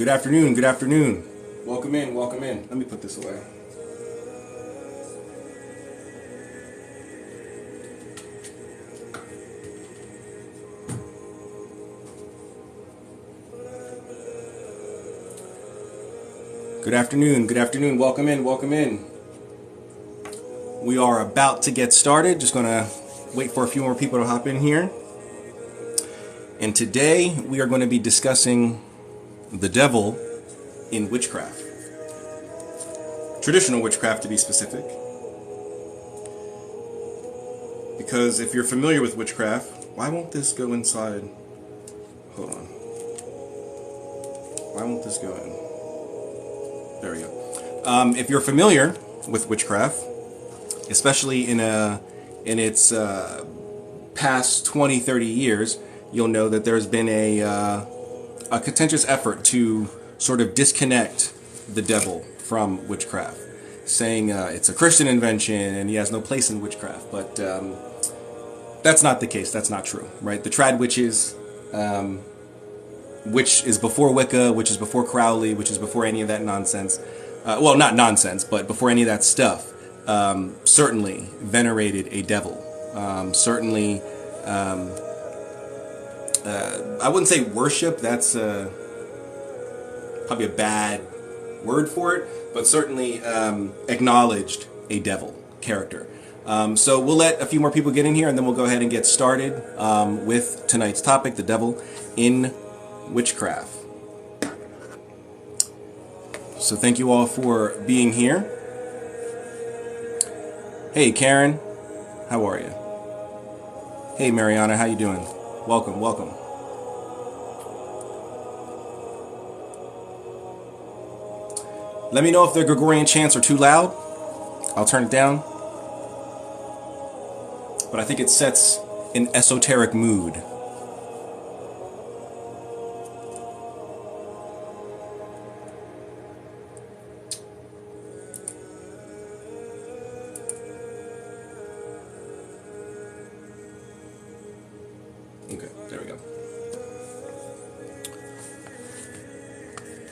Good afternoon, good afternoon. Welcome in, welcome in. Let me put this away. Good afternoon, welcome in, welcome in. We are about to get started. Just gonna wait for a few more people to hop in here. And today we are going to be discussing the devil in witchcraft. Traditional witchcraft, to be specific. Because if you're familiar with witchcraft, why won't this go inside? Hold on. Why won't this go in? There we go. If you're familiar with witchcraft, especially in its past 20, 30 years, you'll know that there's been a contentious effort to sort of disconnect the devil from witchcraft, saying it's a Christian invention and he has no place in witchcraft. But that's not the case. That's not true, right? The trad witches, which is before Wicca, which is before Crowley, which is before any of that nonsense. Well, not nonsense, but before any of that stuff, certainly venerated a devil. Certainly, I wouldn't say worship, that's probably a bad word for it, but certainly acknowledged a devil character. So we'll let a few more people get in here and then we'll go ahead and get started with tonight's topic, the devil in witchcraft. So thank you all for being here. Hey Karen, how are you? Hey Mariana, how you doing? Welcome, welcome. Let me know if the Gregorian chants are too loud. I'll turn it down. But I think it sets an esoteric mood. Okay, there we go.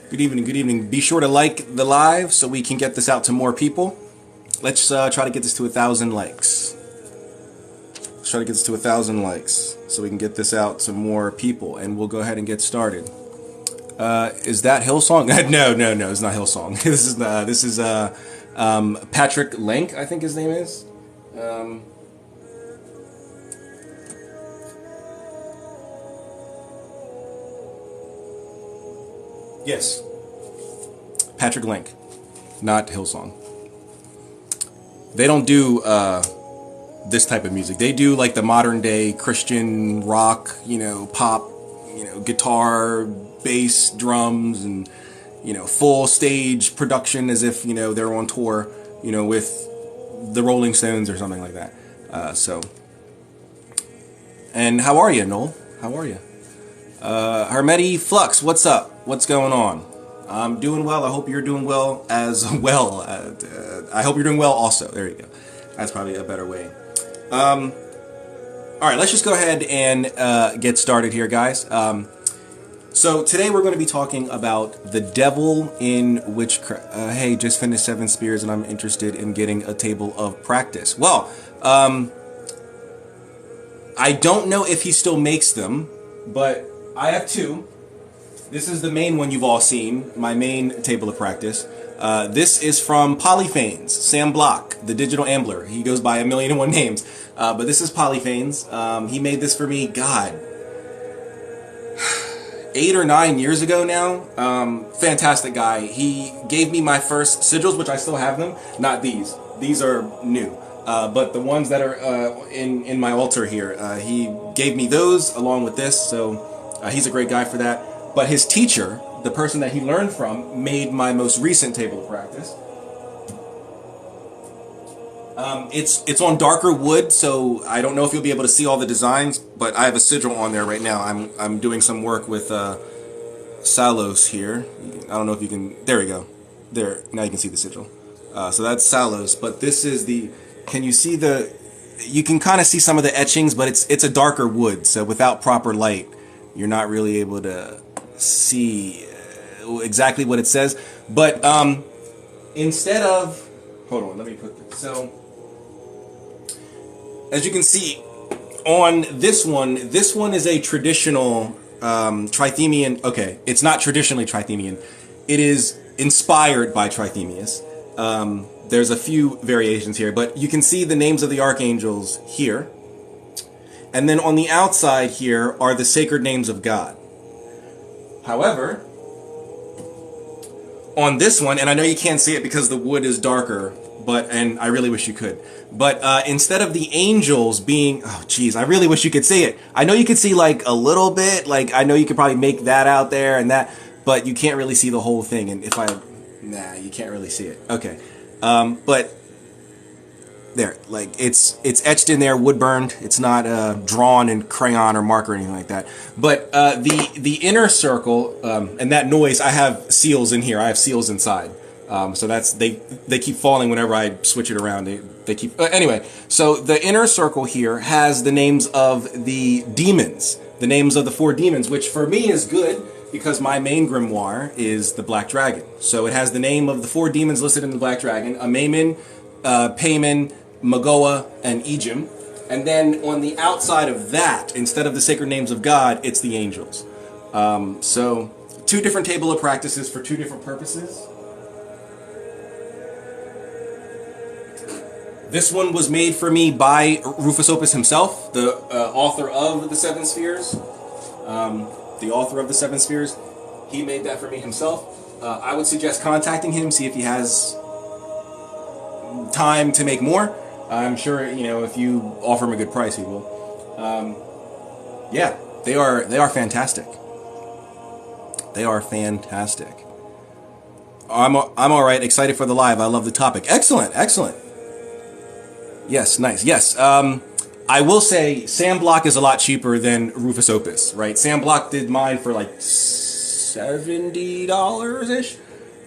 Good evening, good evening. Be sure to like the live so we can get this out to more people. Let's try to get this to 1,000 likes. Let's try to get this to 1,000 likes so we can get this out to more people, and we'll go ahead and get started. Is that Hillsong? No, it's not Hillsong. This is Patrick Lenk, I think his name is. Yes, Patrick Lenk, not Hillsong. They don't do this type of music. They do like the modern day Christian rock, pop, guitar, bass, drums, and full stage production as if they're on tour, with the Rolling Stones or something like that. And how are you, Noel? How are you? Hermeti Flux, what's up? What's going on? I'm doing well. I hope you're doing well as well. I hope you're doing well also. There you go. That's probably a better way. All right, let's just go ahead and get started here, guys. So today we're going to be talking about the devil in witchcraft. Hey, just finished 7 Spears and I'm interested in getting a table of practice. Well, I don't know if he still makes them, but I have 2. This is the main one you've all seen, my main table of practice. This is from Polyphanes, Sam Block, the digital ambler. He goes by 1,000,001 names. But this is Polyphanes. He made this for me, God, 8 or 9 years ago now. Fantastic guy. He gave me my first sigils, which I still have them. Not these. These are new. But the ones that are in my altar here, he gave me those along with this. So he's a great guy for that. But his teacher, the person that he learned from, made my most recent table of practice. It's on darker wood, so I don't know if you'll be able to see all the designs, but I have a sigil on there right now. I'm doing some work with Salos here. I don't know if you can. There we go. There, now you can see the sigil. So that's Salos, but this is the. Can you see the? You can kind of see some of the etchings, but it's a darker wood, so without proper light, you're not really able to see exactly what it says. But instead of, hold on, let me put this. So as you can see on this one is a traditional Trithemian. Okay, it's not traditionally Trithemian. It is inspired by Trithemius. There's a few variations here, but you can see the names of the archangels here. And then on the outside here are the sacred names of God. However, on this one, and I know you can't see it because the wood is darker, and I really wish you could. But instead of the angels being, oh geez, I really wish you could see it. I know you could see like a little bit, like I know you could probably make that out there and that, but you can't really see the whole thing. And you can't really see it. Okay, but there, like it's etched in there, wood burned. It's not drawn in crayon or marker or anything like that. But the inner circle and that noise, I have seals in here. I have seals inside. So that's they keep falling whenever I switch it around. They keep anyway. So the inner circle here has the names of the demons, the names of the 4 demons, which for me is good because my main grimoire is the Black Dragon. So it has the name of the 4 demons listed in the Black Dragon: Amamen, Payman, Magoa, and Ejim. And then on the outside of that, instead of the sacred names of God, it's the angels. So 2 different table of practices for 2 different purposes. This one was made for me by Rufus Opus himself, the author of the 7 Spheres. The author of the 7 Spheres. He made that for me himself. I would suggest contacting him, see if he has time to make more. I'm sure, if you offer him a good price, he will. Yeah, they are fantastic. They are fantastic. I'm all right. Excited for the live. I love the topic. Excellent. Yes, nice. Yes. I will say Sam Block is a lot cheaper than Rufus Opus, right? Sam Block did mine for like $70-ish.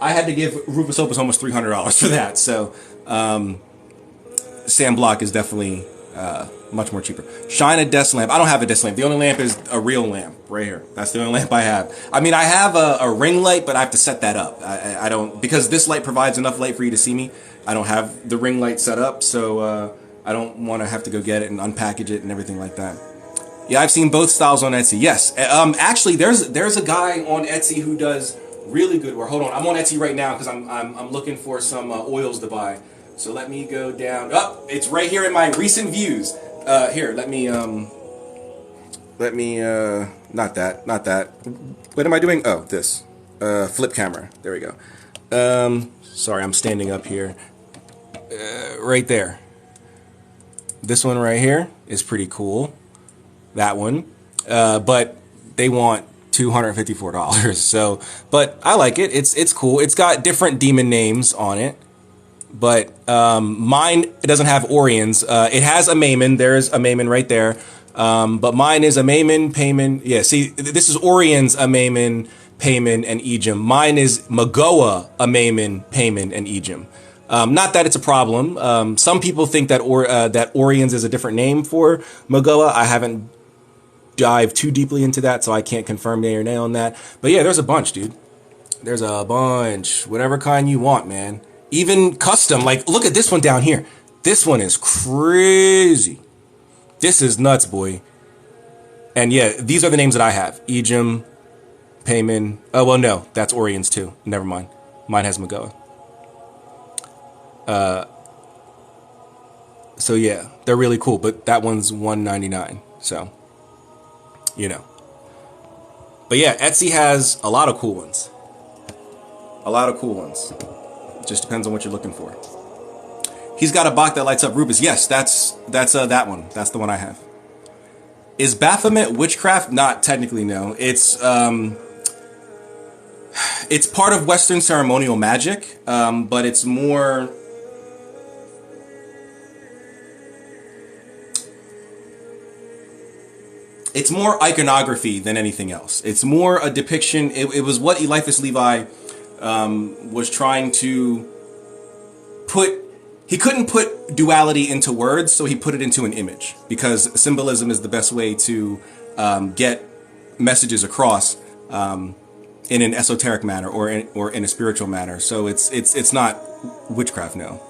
I had to give Rufus Opus almost $300 for that. So Sam Block is definitely much more cheaper. Shine a desk lamp. I don't have a desk lamp. The only lamp is a real lamp right here. That's the only lamp I have. I mean, I have a ring light, but I have to set that up. I don't, because this light provides enough light for you to see me. I don't have the ring light set up, so I don't want to have to go get it and unpackage it and everything like that. Yeah, I've seen both styles on Etsy. Yes, actually, there's a guy on Etsy who does really good work. Hold on, I'm on Etsy right now because I'm looking for some oils to buy. So let me go down. Oh, it's right here in my recent views. Here, let me not that. What am I doing? Oh, this flip camera. There we go. Sorry, I'm standing up here. Right there. This one right here is pretty cool. That one, but they want $254. So, but I like it. It's cool. It's got different demon names on it. But mine, it doesn't have Orions. It has a Maimon. There's a Maimon right there. But mine is a Maimon, Payman. Yeah, see, this is Orions, a Maimon, Payman, and Ejim. Mine is Magoa, a Maimon, Payman, and Ejim. Not that it's a problem. Some people think that Orions is a different name for Magoa. I haven't dived too deeply into that, so I can't confirm yay or nay on that. But yeah, there's a bunch, dude. There's a bunch. Whatever kind you want, man. Even custom, like, look at this one down here. This one is crazy. This is nuts, boy. And yeah, these are the names that I have. Ejim, Payman. Oh, well, no, that's Orions too. Never mind. Mine has Magoa. So yeah, they're really cool, but that one's $199. So, But yeah, Etsy has a lot of cool ones. Just depends on what you're looking for. He's got a box that lights up Rubus. Yes, that's that one. That's the one I have. Is Baphomet witchcraft? Not technically, no. It's part of Western ceremonial magic, but it's more. It's more iconography than anything else. It's more a depiction. It was what Eliphas Levi was trying to put. He couldn't put duality into words, so he put it into an image, because symbolism is the best way to get messages across in an esoteric manner or in a spiritual manner. So it's not witchcraft, no.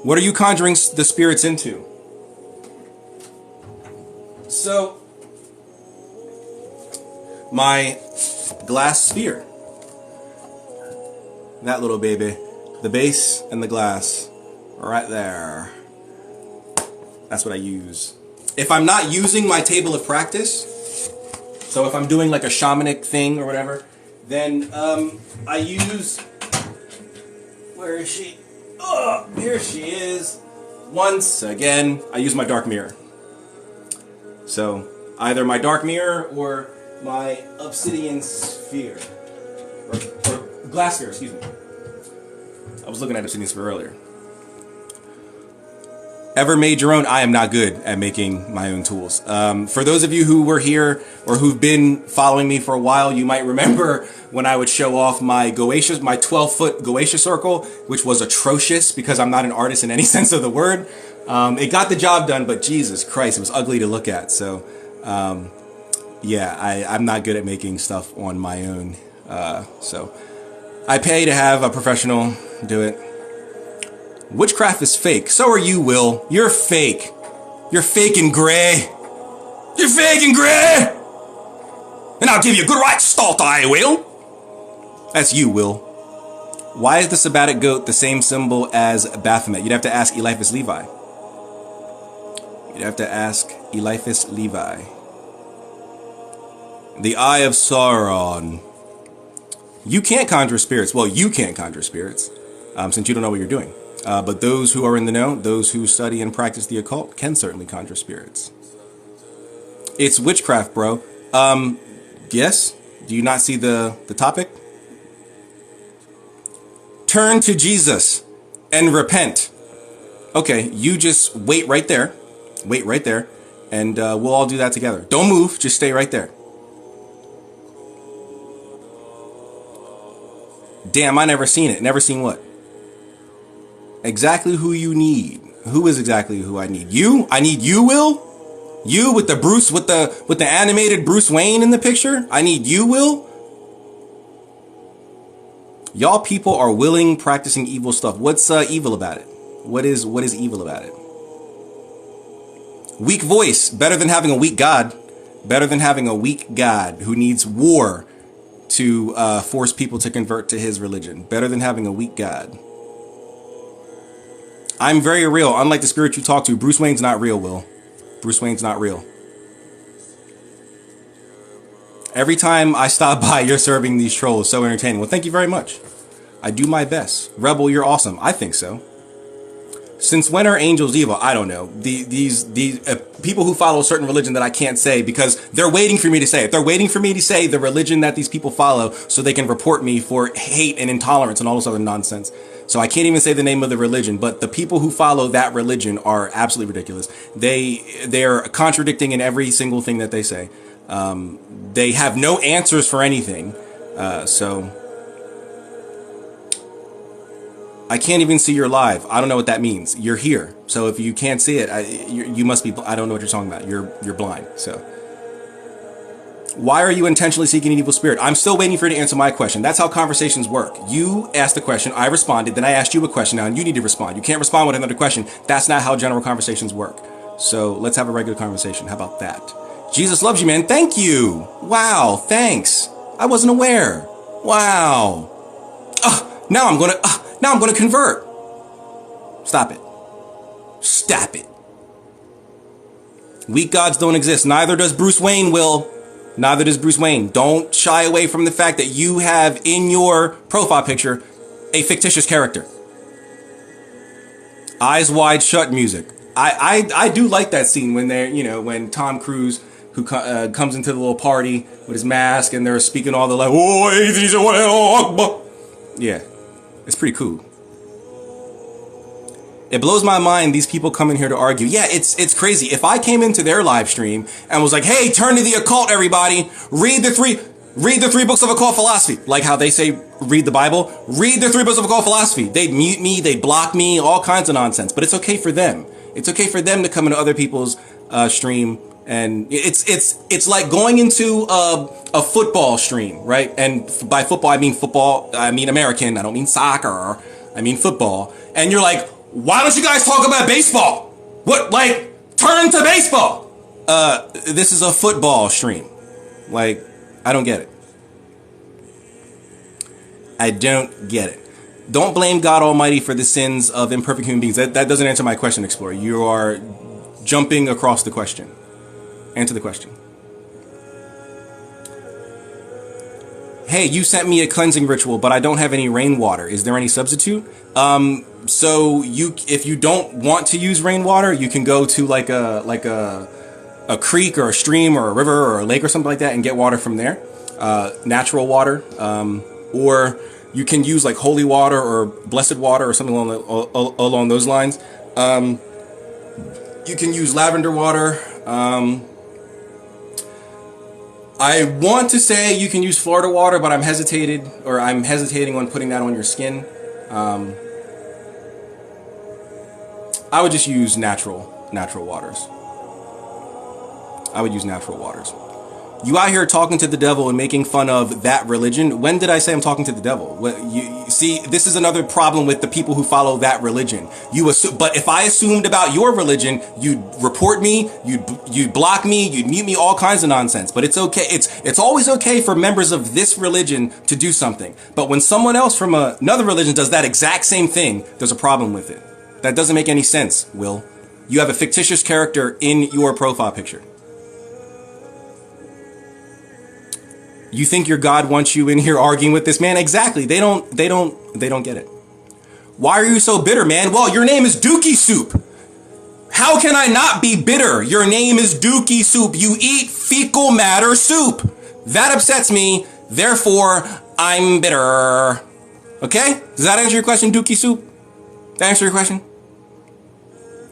What are you conjuring the spirits into? So, my glass sphere. That little baby. The base and the glass. Right there. That's what I use. If I'm not using my table of practice, so if I'm doing like a shamanic thing or whatever, then I use... Where is she? Oh, here she is. Once again, I use my dark mirror. So, either my dark mirror or my obsidian sphere. Or glass sphere, excuse me. I was looking at obsidian sphere earlier. Ever made your own? I am not good at making my own tools. For those of you who were here or who've been following me for a while, you might remember when I would show off my 12-foot Goetia circle, which was atrocious because I'm not an artist in any sense of the word. It got the job done, but Jesus Christ, it was ugly to look at. So, yeah, I'm not good at making stuff on my own. So I pay to have a professional do it. Witchcraft is fake. So are you, Will. You're fake. You're fake and gray. You're fake and gray! And I'll give you a good right start, I will. That's you, Will. Why is the Sabbatic goat the same symbol as Baphomet? You'd have to ask Eliphas Levi. You'd have to ask Eliphas Levi. The Eye of Sauron. You can't conjure spirits. Well, you can't conjure spirits, since you don't know what you're doing. But those who are in the know, those who study and practice the occult, can certainly conjure spirits. It's witchcraft, bro. Yes? Do you not see the topic? Turn to Jesus and repent. Okay, you just wait right there. Wait right there. And we'll all do that together. Don't move. Just stay right there. Damn, I never seen it. Never seen what? Exactly who you need. Who is exactly who I need? You? I need you, Will? You with the animated Bruce Wayne in the picture? I need you, Will? Y'all people are willing, practicing evil stuff. What's evil about it? What is evil about it? Weak voice. Better than having a weak God. Better than having a weak God who needs war to force people to convert to his religion. Better than having a weak God. I'm very real. Unlike the spirit you talk to, Bruce Wayne's not real, Will. Bruce Wayne's not real. Every time I stop by, you're serving these trolls. So entertaining. Well, thank you very much. I do my best. Rebel, you're awesome. I think so. Since when are angels evil? I don't know. These people who follow a certain religion that I can't say because they're waiting for me to say it. They're waiting for me to say the religion that these people follow so they can report me for hate and intolerance and all this other nonsense. So I can't even say the name of the religion, but the people who follow that religion are absolutely ridiculous. They're contradicting in every single thing that they say. They have no answers for anything. So I can't even see your live. I don't know what that means. You're here. So if you can't see it, you must be, I don't know what you're talking about. You're blind. So why are you intentionally seeking an evil spirit? I'm still waiting for you to answer my question. That's how conversations work. You asked the question, I responded, then I asked you a question now, and you need to respond. You can't respond with another question. That's not how general conversations work. So let's have a regular conversation. How about that? Jesus loves you, man. Thank you. Wow. Thanks. I wasn't aware. Wow. Now I'm going to convert. Stop it. Stop it. Weak gods don't exist. Neither does Bruce Wayne, Will. Neither does Bruce Wayne. Don't shy away from the fact that you have in your profile picture a fictitious character. Eyes wide shut music. I do like that scene when they're, when Tom Cruise, who comes into the little party with his mask and they're speaking all the like, yeah, it's pretty cool. It blows my mind these people come in here to argue. Yeah, it's crazy. If I came into their live stream and was like, hey, turn to the occult, everybody. Read the three books of occult philosophy. Like how they say, read the Bible. Read the 3 books of occult philosophy. They'd mute me. They'd block me. All kinds of nonsense. But it's okay for them. It's okay for them to come into other people's stream And it's like going into a football stream, right? And by football, I mean American. I don't mean soccer. I mean football. And you're like, why don't you guys talk about baseball? What, like, turn to baseball? This is a football stream. Like, I don't get it. I don't get it. Don't blame God Almighty for the sins of imperfect human beings. That doesn't answer my question, Explorer. You are jumping across the question. Answer the question. Hey, you sent me a cleansing ritual, but I don't have any rainwater. Is there any substitute? So if you don't want to use rainwater, you can go to like a creek or a stream or a river or a lake or something like that and get water from there. Natural water. Or you can use like holy water or blessed water or something along those lines. You can use lavender water. I want to say you can use Florida water, but I'm hesitating on putting that on your skin. I would just use natural waters. I would use natural waters. You out here talking to the devil and making fun of that religion. When did I say I'm talking to the devil? You see, this is another problem with the people who follow that religion. But if I assumed about your religion, you'd report me, you'd block me, you'd mute me, all kinds of nonsense. But it's okay. It's always okay for members of this religion to do something. But when someone else from another religion does that exact same thing, there's a problem with it. That doesn't make any sense, Will. You have a fictitious character in your profile picture. You think your God wants you in here arguing with this man? Exactly. They don't get it. Why are you so bitter, man? Well, your name is Dookie Soup. How can I not be bitter? Your name is Dookie Soup. You eat fecal matter soup. That upsets me. Therefore, I'm bitter. Okay? Does that answer your question, Dookie Soup? That answer your question?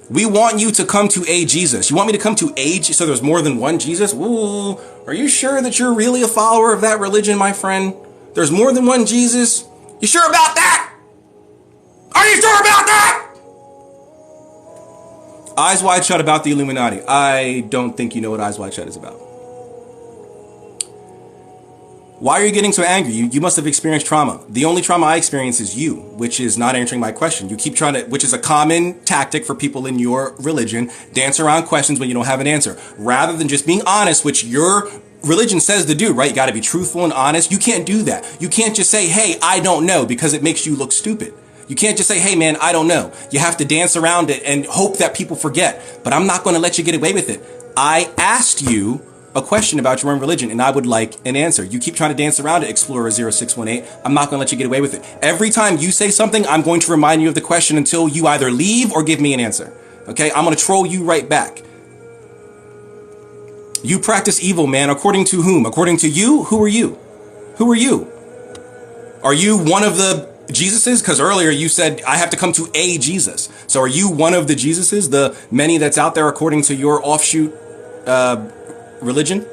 We want you to come to a Jesus. You want me to come to a Jesus? So there's more than one Jesus? Ooh, are you sure that you're really a follower of that religion, my friend? There's more than one Jesus? You sure about that? Are you sure about that? Eyes Wide Shut about the Illuminati. I don't think you know what Eyes Wide Shut is about. Why are you getting so angry? You must have experienced trauma. The only trauma I experience is you, which is not answering my question. You keep trying to, which is a common tactic for people in your religion, dance around questions when you don't have an answer. Rather than just being honest, which your religion says to do, right? You got to be truthful and honest. You can't do that. You can't just say, hey, I don't know, because it makes you look stupid. You can't just say, hey, man, I don't know. You have to dance around it and hope that people forget. But I'm not going to let you get away with it. I asked you a question about your own religion, and I would like an answer. You keep trying to dance around it, Explorer0618. I'm not going to let you get away with it. Every time you say something, I'm going to remind you of the question until you either leave or give me an answer. Okay? I'm going to troll you right back. You practice evil, man. According to whom? According to you? Who are you? Who are you? Are you one of the Jesuses? Because earlier you said I have to come to a Jesus. So are you one of the Jesuses, the many that's out there according to your offshoot religion?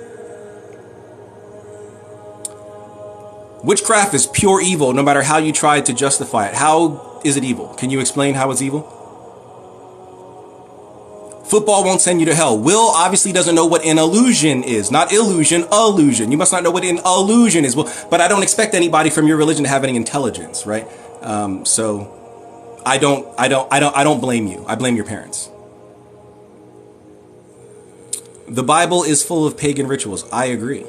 Witchcraft is pure evil, no matter how you try to justify it. How is it evil? Can you explain how it's evil? Football won't send you to hell. Will obviously doesn't know what an illusion is. Not illusion, illusion. You must not know what an illusion is. Well, but I don't expect anybody from your religion to have any intelligence, right? So I don't blame you. I blame your parents. The Bible is full of pagan rituals. I agree.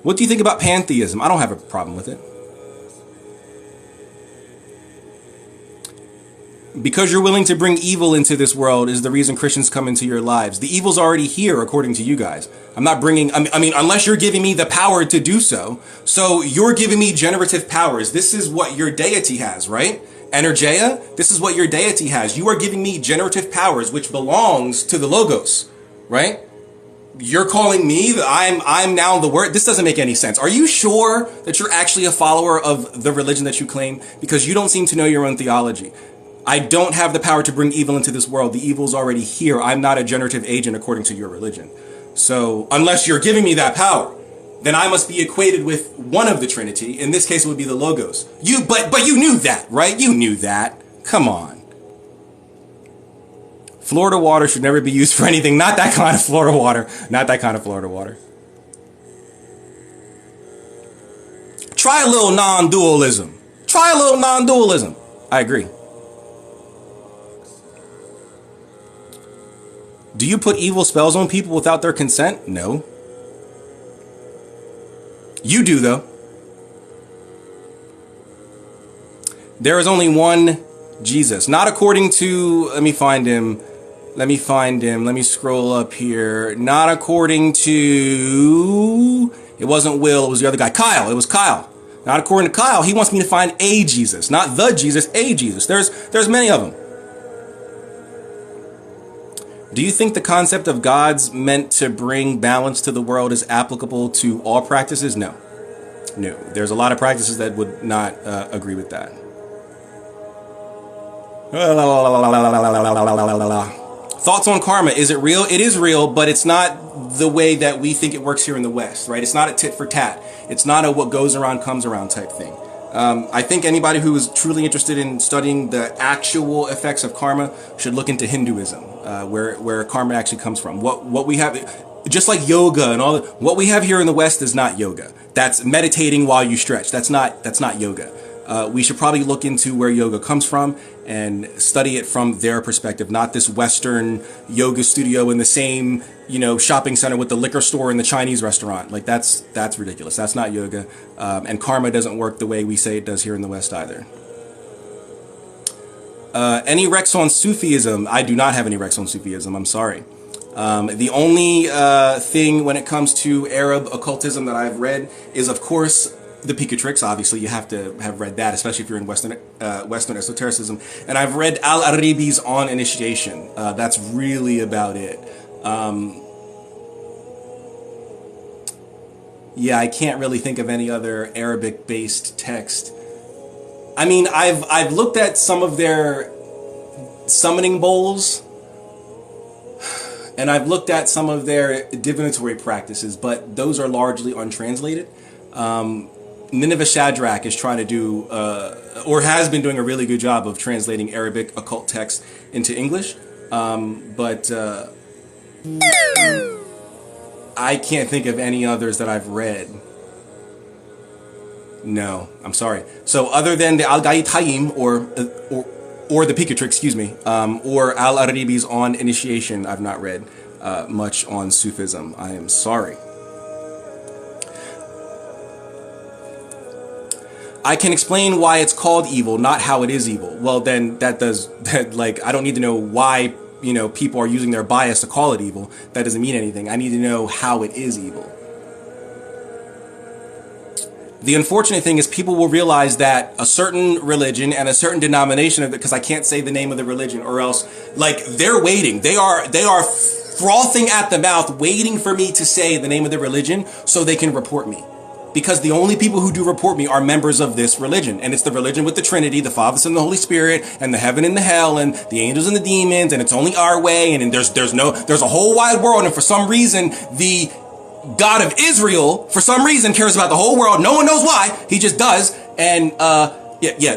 What do you think about pantheism? I don't have a problem with it. Because you're willing to bring evil into this world is the reason Christians come into your lives. The evil's already here, according to you guys. I'm not bringing, I mean, unless you're giving me the power to do so. So you're giving me generative powers. This is what your deity has, right? Energeia, this is what your deity has. You are giving me generative powers, which belongs to the Logos, right? You're calling me that I'm now the word. This doesn't make any sense. Are you sure that you're actually a follower of the religion that you claim? Because you don't seem to know your own theology. I don't have the power to bring evil into this world. The evil's already here. I'm not a generative agent according to your religion. So unless you're giving me that power, then I must be equated with one of the Trinity. In this case, it would be the Logos. But you knew that, right? You knew that. Come on. Florida water should never be used for anything. Not that kind of Florida water. Not that kind of Florida water. Try a little non-dualism. Try a little non-dualism. I agree. Do you put evil spells on people without their consent? No. You do, though. There is only one Jesus. Not according to... Let me find him. Let me scroll up here. Not according to... It wasn't Will. It was the other guy. Kyle. It was Kyle. Not according to Kyle. He wants me to find a Jesus. Not the Jesus, a Jesus. There's many of them. Do you think the concept of God's meant to bring balance to the world is applicable to all practices? No. No. There's a lot of practices that would not agree with that. Thoughts on karma. Is it real? It is real, but it's not the way that we think it works here in the West, right? It's not a tit for tat. It's not a what goes around comes around type thing. I think anybody who is truly interested in studying the actual effects of karma should look into Hinduism, where karma actually comes from. What we have, just like yoga and all, what we have here in the West is not yoga. That's meditating while you stretch. That's not yoga. We should probably look into where yoga comes from and study it from their perspective, not this Western yoga studio in the same, shopping center with the liquor store and the Chinese restaurant. Like that's ridiculous. That's not yoga. And karma doesn't work the way we say it does here in the West either. Any Rex on Sufism? I do not have any Rex on Sufism. I'm sorry. The only thing when it comes to Arab occultism that I've read is, of course, the Picatrix. Obviously, you have to have read that, especially if you're in Western esotericism. And I've read Al-Arabi's On Initiation. That's really about it. Yeah, I can't really think of any other Arabic-based text. I mean, I've looked at some of their summoning bowls, and I've looked at some of their divinatory practices, but those are largely untranslated. Nineveh Shadrach is trying to do, or has been doing a really good job of translating Arabic occult text into English, but I can't think of any others that I've read. No, I'm sorry. So other than the Al-Ghaid Hayim or the Picatrix, excuse me, or Al-Arabi's On Initiation, I've not read much on Sufism. I am sorry. I can explain why it's called evil, not how it is evil. Well, then I don't need to know why, people are using their bias to call it evil. That doesn't mean anything. I need to know how it is evil. The unfortunate thing is people will realize that a certain religion and a certain denomination of it, because I can't say the name of the religion, or else, they're waiting. They are frothing at the mouth, waiting for me to say the name of the religion so they can report me. Because the only people who do report me are members of this religion. And it's the religion with the Trinity, the Father, Son, and the Holy Spirit, and the heaven and the hell, and the angels and the demons, and it's only our way, and there's a whole wide world, and for some reason, the God of Israel, for some reason, cares about the whole world. No one knows why. He just does. And,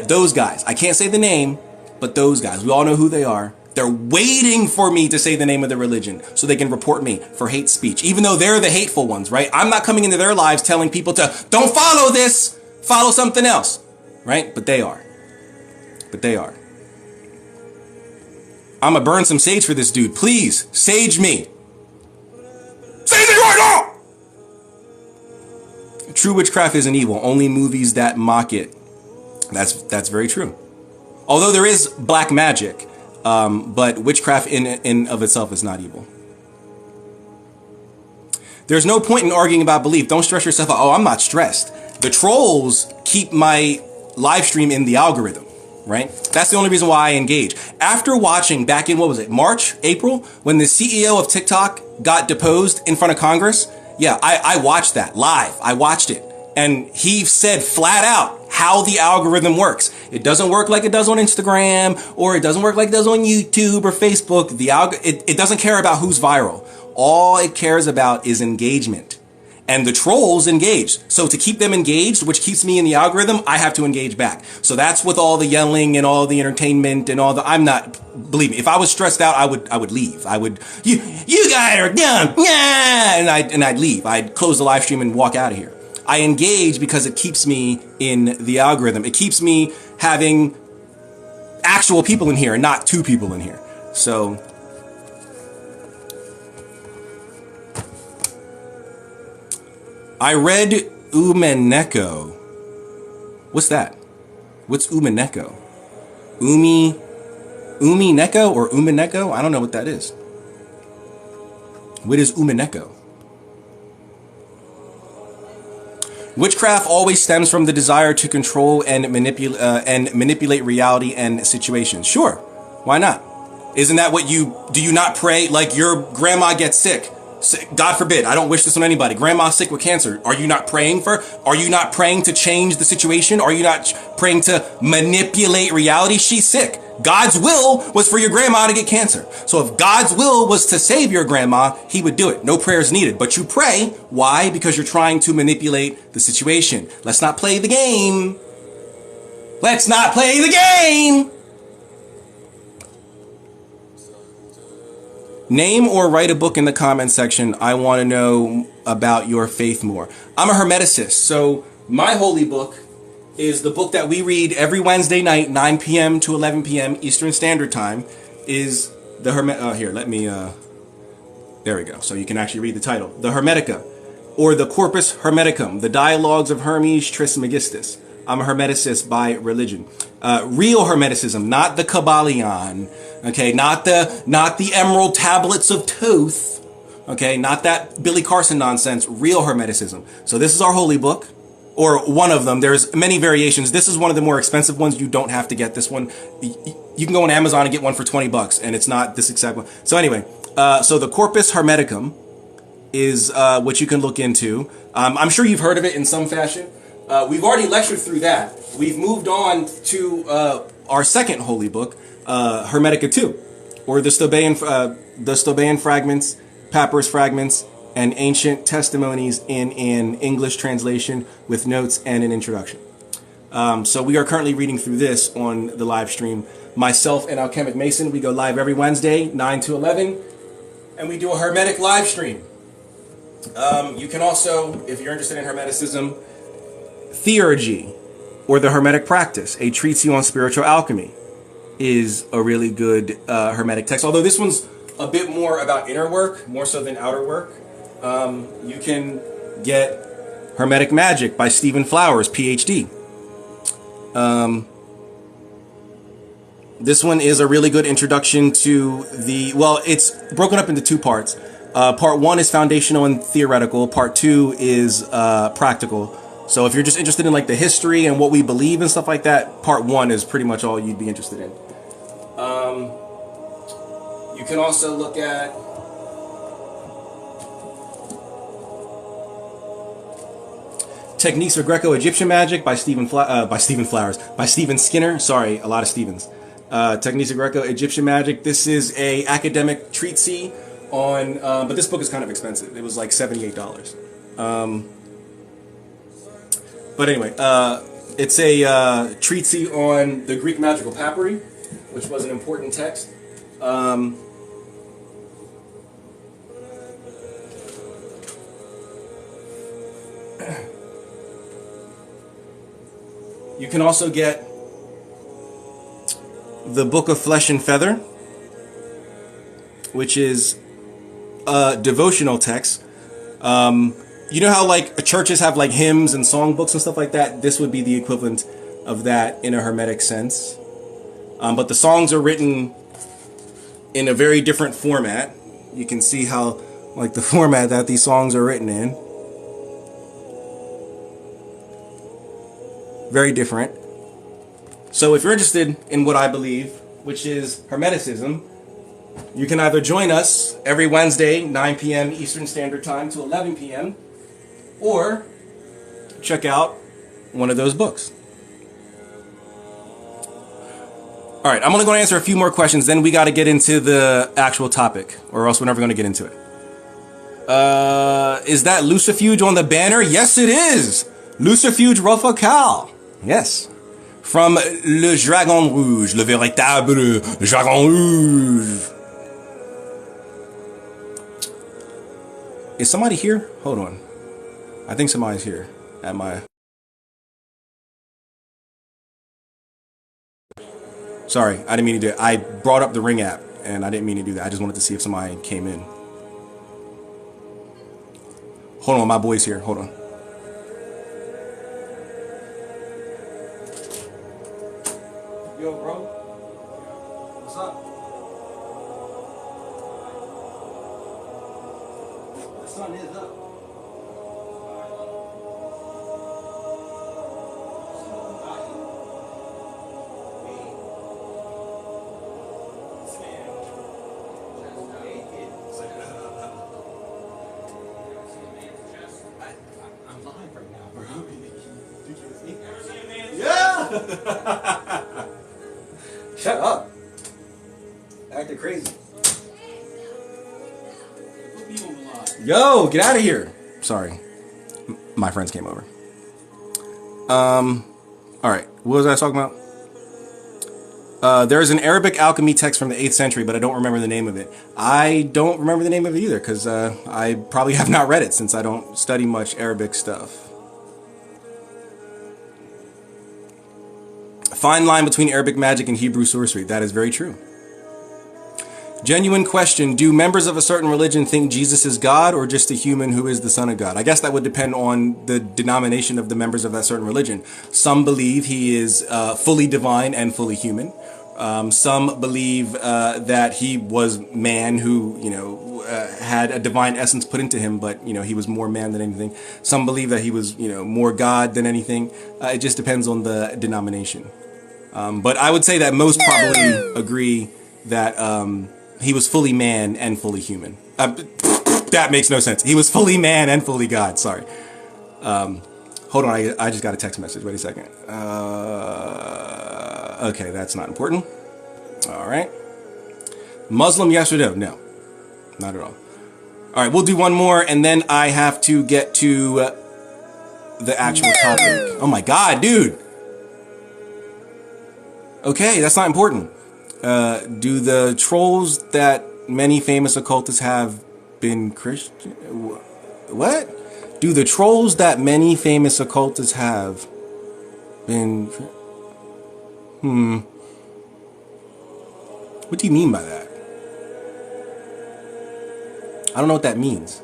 those guys. I can't say the name, but those guys. We all know who they are. They're waiting for me to say the name of the religion so they can report me for hate speech, even though they're the hateful ones, right? I'm not coming into their lives telling people to don't follow this, follow something else, right? But they are. I'm gonna burn some sage for this dude. Please, sage me. Sage me right now! True witchcraft isn't evil. Only movies that mock it. That's very true. Although there is black magic. But witchcraft in of itself is not evil. There's no point in arguing about belief. Don't stress yourself out. Oh, I'm not stressed. The trolls keep my live stream in the algorithm, right? That's the only reason why I engage. After watching back in, March, April, when the CEO of TikTok got deposed in front of Congress, I watched that live. I watched it. And he said flat out how the algorithm works. It doesn't work like it does on Instagram, or it doesn't work like it does on YouTube or Facebook. It doesn't care about who's viral. All it cares about is engagement. And the trolls engage. So to keep them engaged, which keeps me in the algorithm, I have to engage back. So that's with all the yelling and all the entertainment and all the, believe me, if I was stressed out, I would leave. You guys are dumb. Yeah. And I'd leave. I'd close the live stream and walk out of here. I engage because it keeps me in the algorithm. It keeps me having actual people in here and not two people in here. So I read Umeneko. What's that? What's Umeneko? Umineko or Umeneko? I don't know what that is. What is Umeneko? Witchcraft always stems from the desire to control and manipulate reality and situations. Sure, why not? Isn't that what do you not pray? Like your grandma gets sick. God forbid, I don't wish this on anybody. Grandma's sick with cancer. Are you not praying are you not praying to change the situation? Are you not praying to manipulate reality? She's sick. God's will was for your grandma to get cancer. So if God's will was to save your grandma, he would do it. No prayers needed. But you pray. Why? Because you're trying to manipulate the situation. Let's not play the game. Let's not play the game. Name or write a book in the comment section. I want to know about your faith more. I'm a Hermeticist, so my holy book is the book that we read every Wednesday night, 9 p.m. to 11 p.m. Eastern Standard Time, is the there we go. So you can actually read the title. The Hermetica, or the Corpus Hermeticum, the Dialogues of Hermes Trismegistus. I'm a Hermeticist by religion. Real Hermeticism, not the Kabbalion. Okay, not the Emerald Tablets of Thoth. Okay, not that Billy Carson nonsense. Real Hermeticism. So this is our holy book, or one of them. There's many variations. This is one of the more expensive ones. You don't have to get this one. You can go on Amazon and get one for $20, and it's not this exact one. So anyway, so the Corpus Hermeticum is what you can look into. I'm sure you've heard of it in some fashion. We've already lectured through that. We've moved on to our second holy book, Hermetica 2, or the Stobaean Fragments, Papyrus Fragments, and Ancient Testimonies in an English translation with notes and an introduction. So we are currently reading through this on the live stream. Myself and Alchemic Mason, we go live every Wednesday, 9 to 11, and we do a Hermetic live stream. You can also, if you're interested in Hermeticism, Theurgy, or the Hermetic Practice, a treatise on spiritual alchemy, is a really good Hermetic text. Although this one's a bit more about inner work, more so than outer work. You can get Hermetic Magic by Stephen Flowers, PhD. This one is a really good introduction to it's broken up into two parts. Part 1 is foundational and theoretical. Part 2 is practical. So if you're just interested in like the history and what we believe and stuff like that, part 1 is pretty much all you'd be interested in. You can also look at Techniques for Greco-Egyptian Magic by Stephen Skinner. Sorry, a lot of Stevens. Techniques of Greco-Egyptian Magic. This is a academic treatise on, but this book is kind of expensive. It was like $78. But anyway, it's a treatise on the Greek magical papyri, which was an important text. You can also get the Book of Flesh and Feather, which is a devotional text. You know how like churches have like hymns and songbooks and stuff like that? This would be the equivalent of that in a Hermetic sense. But the songs are written in a very different format. You can see how like the format that these songs are written in. Very different. So if you're interested in what I believe, which is Hermeticism, you can either join us every Wednesday, 9 p.m. Eastern Standard Time to 11 p.m., or check out one of those books. All right, I'm only going to answer a few more questions, then we got to get into the actual topic, or else we're never going to get into it. Is that Lucifuge on the banner? Yes, it is. Lucifuge Rufacal. Yes. From Le Dragon Rouge, le véritable Dragon Rouge. Is somebody here? Hold on. I think somebody's here at my... Sorry, I didn't mean to do it. I brought up the Ring app, and I didn't mean to do that. I just wanted to see if somebody came in. Hold on, my boy's here. Hold on. Yo, bro. What's up? The sun is up. Shut up. Acting crazy. Yo, get out of here. Sorry. My friends came over. Alright. What was I talking about? There's an Arabic alchemy text from the 8th century, but I don't remember the name of it. I don't remember the name of it either, because I probably have not read it since I don't study much Arabic stuff. Fine line between Arabic magic and Hebrew sorcery. That is very true. Genuine question. Do members of a certain religion think Jesus is God or just a human who is the son of God? I guess that would depend on the denomination of the members of that certain religion. Some believe he is fully divine and fully human. Some believe that he was man who, had a divine essence put into him, but, he was more man than anything. Some believe that he was, more God than anything. It just depends on the denomination. But I would say that most probably agree that he was fully man and fully human. That makes no sense. He was fully man and fully God. Sorry. Hold on. I just got a text message. Wait a second. Okay, that's not important. All right. Muslim, yes or no? No, not at all. All right, we'll do one more, and then I have to get to the actual topic. Oh my God, dude. Okay, that's not important. Do the trolls that many famous occultists have been Christian? What? Do the trolls that many famous occultists have been... What do you mean by that? I don't know what that means.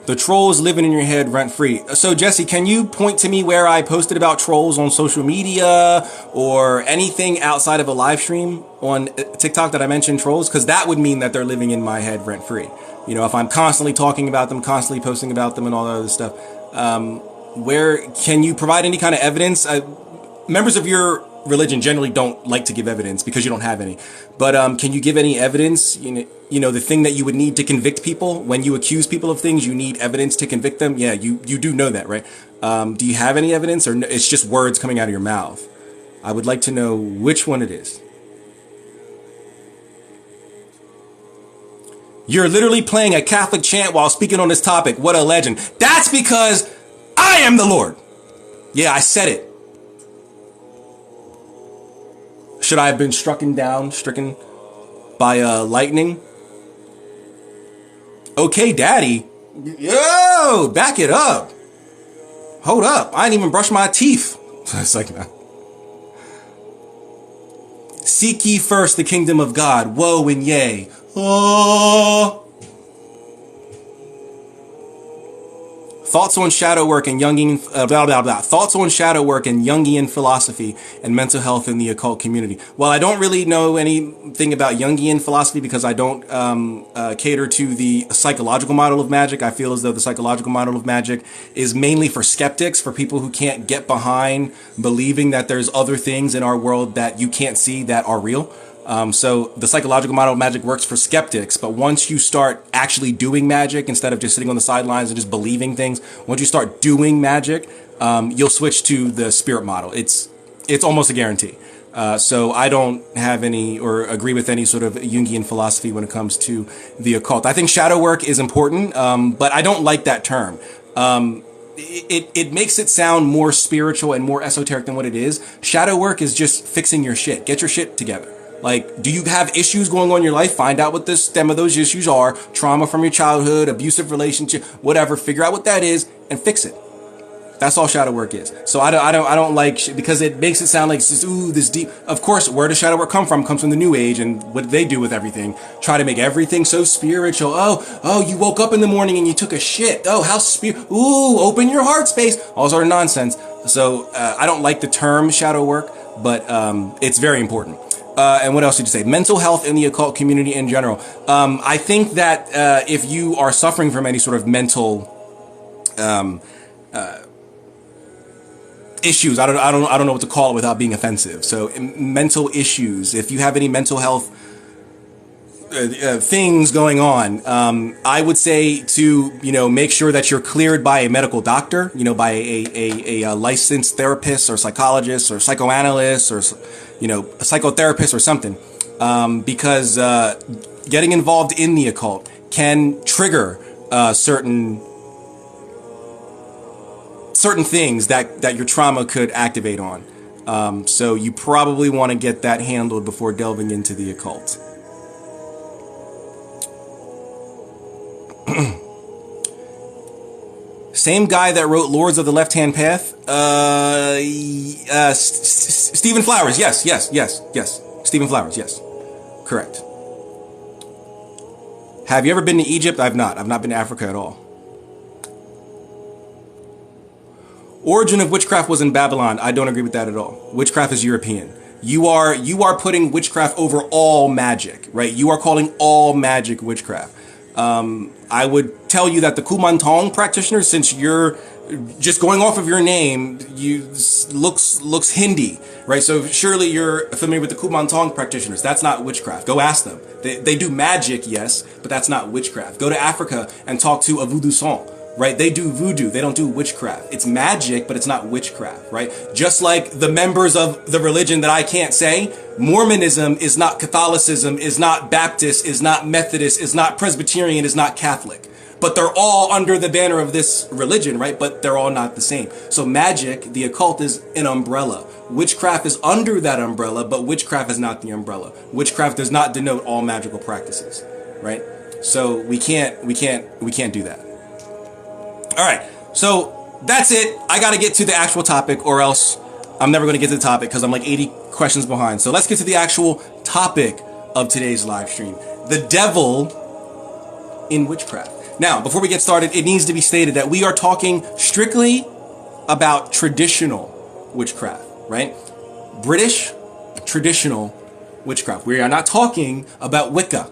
The trolls living in your head rent-free. So, Jesse, can you point to me where I posted about trolls on social media or anything outside of a live stream on TikTok that I mentioned trolls? Because that would mean that they're living in my head rent-free. If I'm constantly talking about them, constantly posting about them and all that other stuff. Where can you provide any kind of evidence? Members of your religion generally don't like to give evidence because you don't have any. But can you give any evidence? The thing that you would need to convict people when you accuse people of things, you need evidence to convict them. Yeah, you do know that, right? Do you have any evidence, or it's just words coming out of your mouth? I would like to know which one it is. You're literally playing a Catholic chant while speaking on this topic. What a legend. That's because I am the Lord. Yeah, I said it. Should I have been stricken by lightning? Okay, Daddy. Yo, back it up. Hold up. I didn't even brush my teeth. It's like, nah. Seek ye first the kingdom of God. Woe and yea. Oh. Thoughts on shadow work and Jungian Thoughts on shadow work and Jungian philosophy and mental health in the occult community. Well, I don't really know anything about Jungian philosophy because I don't cater to the psychological model of magic. I feel as though the psychological model of magic is mainly for skeptics, for people who can't get behind believing that there's other things in our world that you can't see that are real. So the psychological model of magic works for skeptics, but once you start actually doing magic instead of just sitting on the sidelines and just believing things, once you start doing magic, you'll switch to the spirit model. It's almost a guarantee. So I don't have any or agree with any sort of Jungian philosophy when it comes to the occult. I think shadow work is important, but I don't like that term. It makes it sound more spiritual and more esoteric than what it is. Shadow work is just fixing your shit. Get your shit together. Like, do you have issues going on in your life? Find out what the stem of those issues are. Trauma from your childhood, abusive relationship, whatever. Figure out what that is and fix it. That's all shadow work is. So I don't like because it makes it sound like it's just, ooh, this deep. Of course, where does shadow work come from? It comes from the New Age and what they do with everything. Try to make everything so spiritual. Oh, you woke up in the morning and you took a shit. Oh, how ooh, open your heart space. All sort of nonsense. So I don't like the term shadow work, but it's very important. And what else did you say? Mental health in the occult community in general. I think that if you are suffering from any sort of mental issues, I don't know what to call it without being offensive. So mental issues. If you have any mental health things going on, I would say to make sure that you're cleared by a medical doctor, by a licensed therapist or psychologist or psychoanalyst or a psychotherapist or something, because getting involved in the occult can trigger certain things that your trauma could activate on. So you probably want to get that handled before delving into the occult. Same guy that wrote Lords of the Left-Hand Path. Stephen Flowers. Yes. Stephen Flowers. Yes. Correct. Have you ever been to Egypt? I've not. I've not been to Africa at all. Origin of witchcraft was in Babylon. I don't agree with that at all. Witchcraft is European. You are putting witchcraft over all magic, right? You are calling all magic witchcraft. I would tell you that the Kumantong practitioners, since you're just going off of your name, looks Hindi, right? So surely you're familiar with the Kumantong practitioners. That's not witchcraft. Go ask them. They do magic, yes, but that's not witchcraft. Go to Africa and talk to a voodoo song. Right? They do voodoo. They don't do witchcraft. It's magic, but it's not witchcraft, right? Just like the members of the religion that I can't say, Mormonism is not Catholicism, is not Baptist, is not Methodist, is not Presbyterian, is not Catholic. But they're all under the banner of this religion, right? But they're all not the same. So magic, the occult, is an umbrella. Witchcraft is under that umbrella, but witchcraft is not the umbrella. Witchcraft does not denote all magical practices, right? So we can't do that. All right, so that's it. I got to get to the actual topic or else I'm never going to get to the topic because I'm like 80 questions behind. So let's get to the actual topic of today's live stream. The devil in witchcraft. Now, before we get started, it needs to be stated that we are talking strictly about traditional witchcraft, right? British traditional witchcraft. We are not talking about Wicca.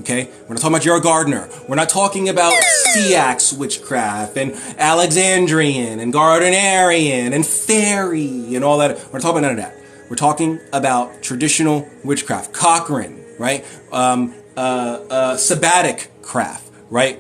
Okay, we're not talking about Gerald Gardner. We're not talking about Syak's witchcraft and Alexandrian and Gardnerian and fairy and all that. We're not talking about none of that. We're talking about traditional witchcraft. Cochrane, right? Sabbatic craft, right?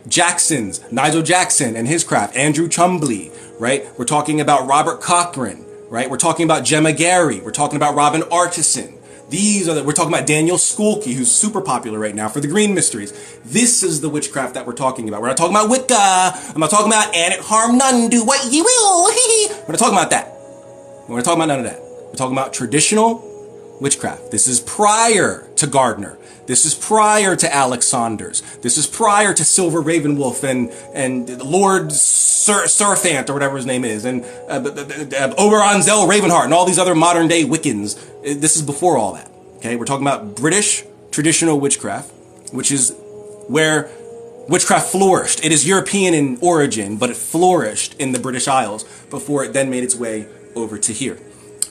Nigel Jackson and his craft. Andrew Chumbley, right? We're talking about Robert Cochrane, right? We're talking about Gemma Gary. We're talking about Robin Artison. We're talking about Daniel Skulke, who's super popular right now for the Green Mysteries. This is the witchcraft that we're talking about. We're not talking about Wicca. I'm not talking about and it harm none, do what ye will. We're not talking about that. We're not talking about none of that. We're talking about traditional witchcraft. This is prior to Gardner. This is prior to Alex Saunders. This is prior to Silver Ravenwolf and Lord Serphant or whatever his name is, and Oberon Zell Ravenheart and all these other modern day Wiccans. This is before all that. Okay, we're talking about British traditional witchcraft, which is where witchcraft flourished. It is European in origin, but it flourished in the British Isles before it then made its way over to here.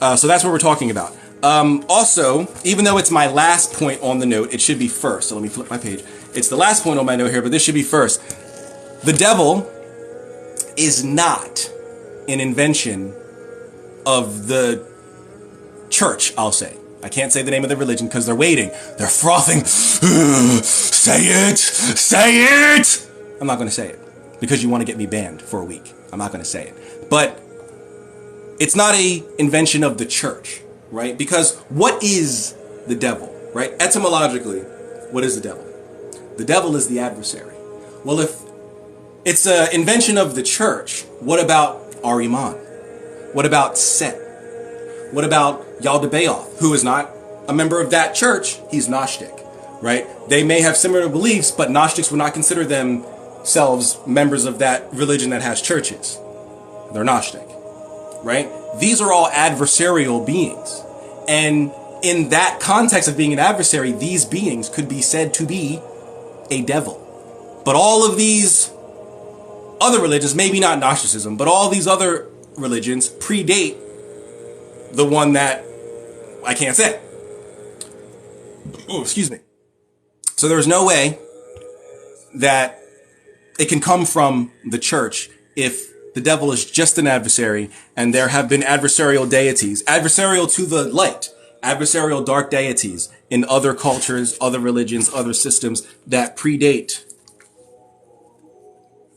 So that's what we're talking about. Also, even though it's my last point on the note, it should be first. So let me flip my page. It's the last point on my note here, but this should be first. The devil is not an invention of the church, I'll say. I can't say the name of the religion because they're waiting. They're frothing. Say it! Say it! I'm not going to say it because you want to get me banned for a week. I'm not going to say it. But it's not a invention of the church, right? Because what is the devil, right? Etymologically, what is the devil? The devil is the adversary. Well, if it's an invention of the church, what about Ariman? What about Set? What about Yaldabaoth, who is not a member of that church? He's Gnostic, right? They may have similar beliefs, but Gnostics would not consider themselves members of that religion that has churches. They're Gnostic, right? These are all adversarial beings. And in that context of being an adversary, these beings could be said to be a devil. But all of these other religions, maybe not Gnosticism, but all these other religions predate the one that I can't say. Oh, excuse me. So there's no way that it can come from the church if the devil is just an adversary, and there have been adversarial deities, adversarial to the light, adversarial dark deities in other cultures, other religions, other systems that predate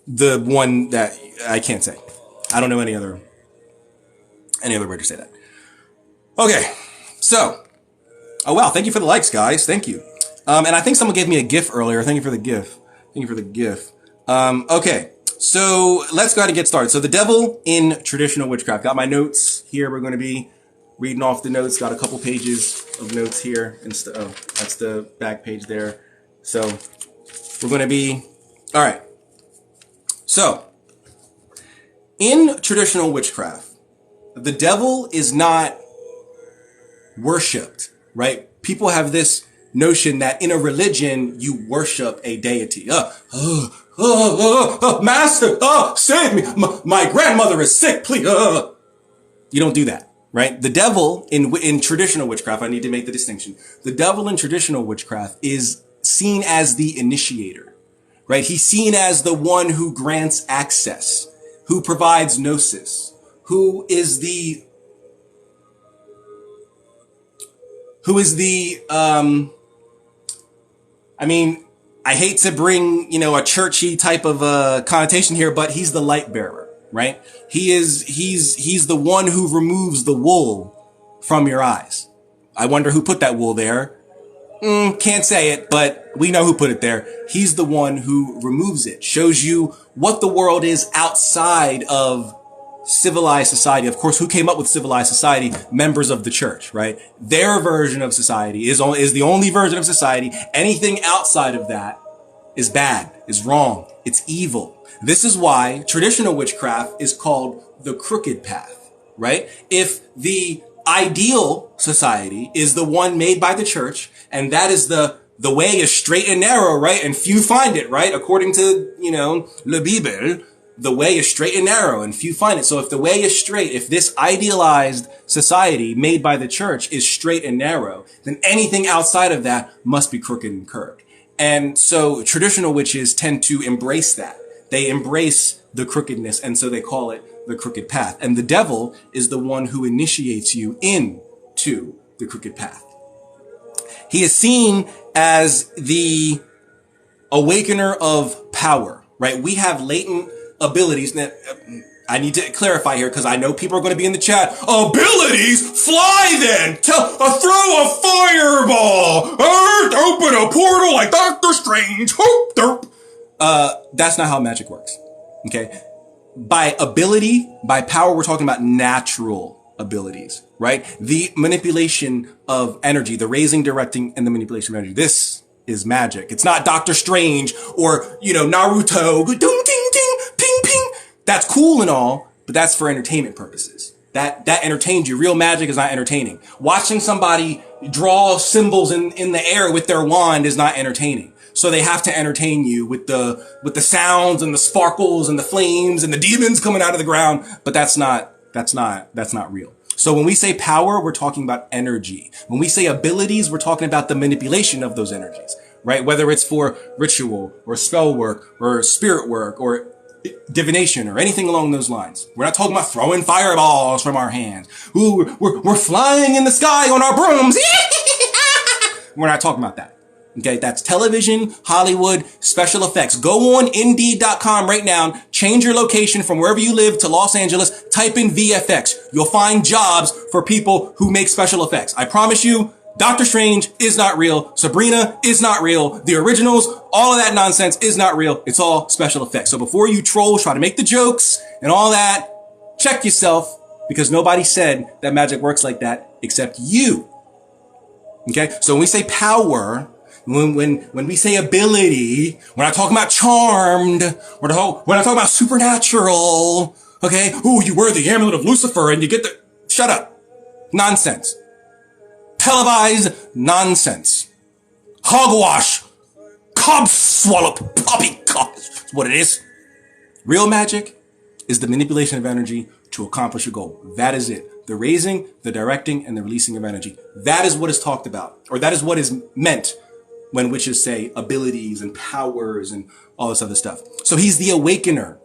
the one that I can't say. I don't know any other way to say that. Okay, so, oh wow, thank you for the likes, guys. Thank you. And I think someone gave me a GIF earlier. Thank you for the GIF. Thank you for the GIF. Okay, so let's go ahead and get started. So the devil in traditional witchcraft. Got my notes here. We're going to be reading off the notes. Got a couple pages of notes here. Oh, that's the back page there. So we're going to be, all right. So in traditional witchcraft, the devil is not worshipped, right? People have this notion that in a religion, you worship a deity. Master, save me. My grandmother is sick, please. You don't do that, right? The devil in traditional witchcraft, I need to make the distinction. The devil in traditional witchcraft is seen as the initiator, right? He's seen as the one who grants access, who provides gnosis, who is the I hate to bring, a churchy type of connotation here, but he's the light bearer, right? He's the one who removes the wool from your eyes. I wonder who put that wool there. Can't say it, but we know who put it there. He's the one who removes it, shows you what the world is outside of civilized society. Of course, who came up with civilized society? Members of the church, right? Their version of society is the only version of society. Anything outside of that is bad, is wrong, it's evil. This is why traditional witchcraft is called the crooked path, right? If the ideal society is the one made by the church, and that is the way is straight and narrow, right? And few find it, right? According to, Le Bible, the way is straight and narrow and few find it. So if the way is straight, if this idealized society made by the church is straight and narrow, then anything outside of that must be crooked and curved. And so traditional witches tend to embrace that. They embrace the crookedness, and so they call it the crooked path. And the devil is the one who initiates you into the crooked path. He is seen as the awakener of power, right? We have latent abilities that I need to clarify here because I know people are going to be in the chat. Abilities? Fly then! Throw a fireball! Open a portal like Doctor Strange! That's not how magic works. Okay? By ability, by power, we're talking about natural abilities, right? The manipulation of energy, the raising, directing, and the manipulation of energy. This is magic. It's not Doctor Strange or, Naruto. Ding, ding, ding, ping, ping. That's cool and all, but that's for entertainment purposes. That entertains you. Real magic is not entertaining. Watching somebody draw symbols in the air with their wand is not entertaining. So they have to entertain you with the sounds and the sparkles and the flames and the demons coming out of the ground. But that's not real. So when we say power, we're talking about energy. When we say abilities, we're talking about the manipulation of those energies, right? Whether it's for ritual or spell work or spirit work or divination or anything along those lines. We're not talking about throwing fireballs from our hands. Ooh, we're flying in the sky on our brooms. We're not talking about that. Okay, that's television, Hollywood, special effects. Go on Indeed.com right now, change your location from wherever you live to Los Angeles, type in VFX. You'll find jobs for people who make special effects. I promise you, Doctor Strange is not real. Sabrina is not real. The originals, all of that nonsense is not real. It's all special effects. So before you troll, try to make the jokes and all that, check yourself, because nobody said that magic works like that except you. Okay? So when we say power, when we say ability, we're not talking about charmed, we're not talking about supernatural, okay? Ooh, you wear the amulet of Lucifer and you get the... Shut up. Nonsense. Televised nonsense. Hogwash. Cob swallow. Poppycock. That's what it is. Real magic is the manipulation of energy to accomplish a goal. That is it. The raising, the directing, and the releasing of energy. That is what is talked about, or that is what is meant when witches say abilities and powers and all this other stuff. So he's the awakener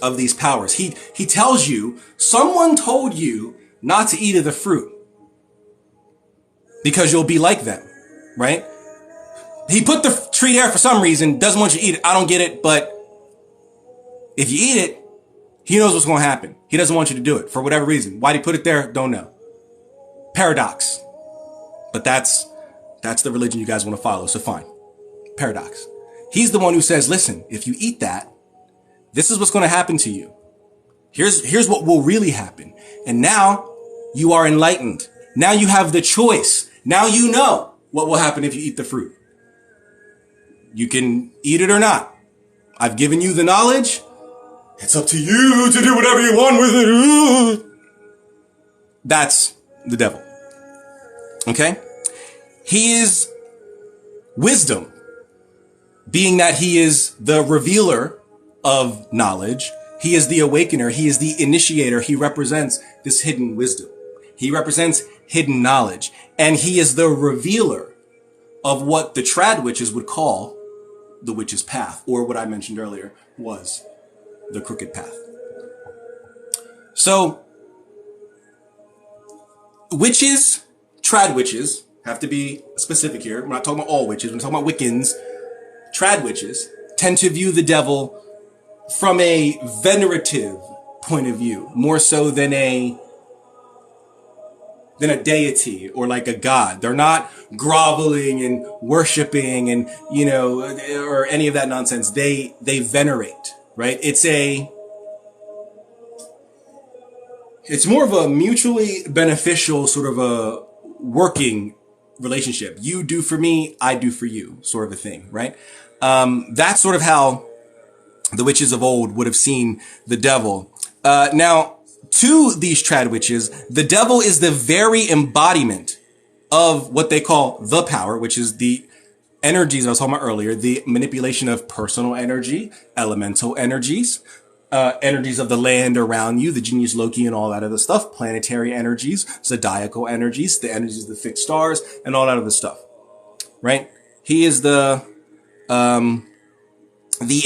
of these powers. He tells you, someone told you not to eat of the fruit because you'll be like them, right? He put the tree there for some reason, doesn't want you to eat it. I don't get it, but if you eat it, he knows what's going to happen. He doesn't want you to do it for whatever reason. Why'd he put it there? Don't know. Paradox. But that's the religion you guys want to follow, so fine. Paradox. He's the one who says, listen, if you eat that, this is what's going to happen to you. Here's what will really happen. And now you are enlightened. Now you have the choice. Now you know what will happen if you eat the fruit. You can eat it or not. I've given you the knowledge. It's up to you to do whatever you want with it. That's the devil. Okay? He is wisdom, being that he is the revealer of knowledge. He is the awakener. He is the initiator. He represents this hidden wisdom. He represents hidden knowledge. And he is the revealer of what the trad witches would call the witch's path, or what I mentioned earlier was the crooked path. So, witches, trad witches, have to be specific here. We're not talking about all witches. We're talking about Wiccans. Trad witches tend to view the devil from a venerative point of view, more so than a deity or like a god. They're not groveling and worshiping and, or any of that nonsense. They venerate, right? It's more of a mutually beneficial sort of a working relationship. You do for me, I do for you, sort of a thing, right? That's sort of how the witches of old would have seen the devil. Now, to these trad witches, the devil is the very embodiment of what they call the power, which is the energies I was talking about earlier, the manipulation of personal energy, elemental energies, energies of the land around you, the genius Loki and all that other stuff, planetary energies, zodiacal energies, the energies of the fixed stars, and all that other stuff, right? He is the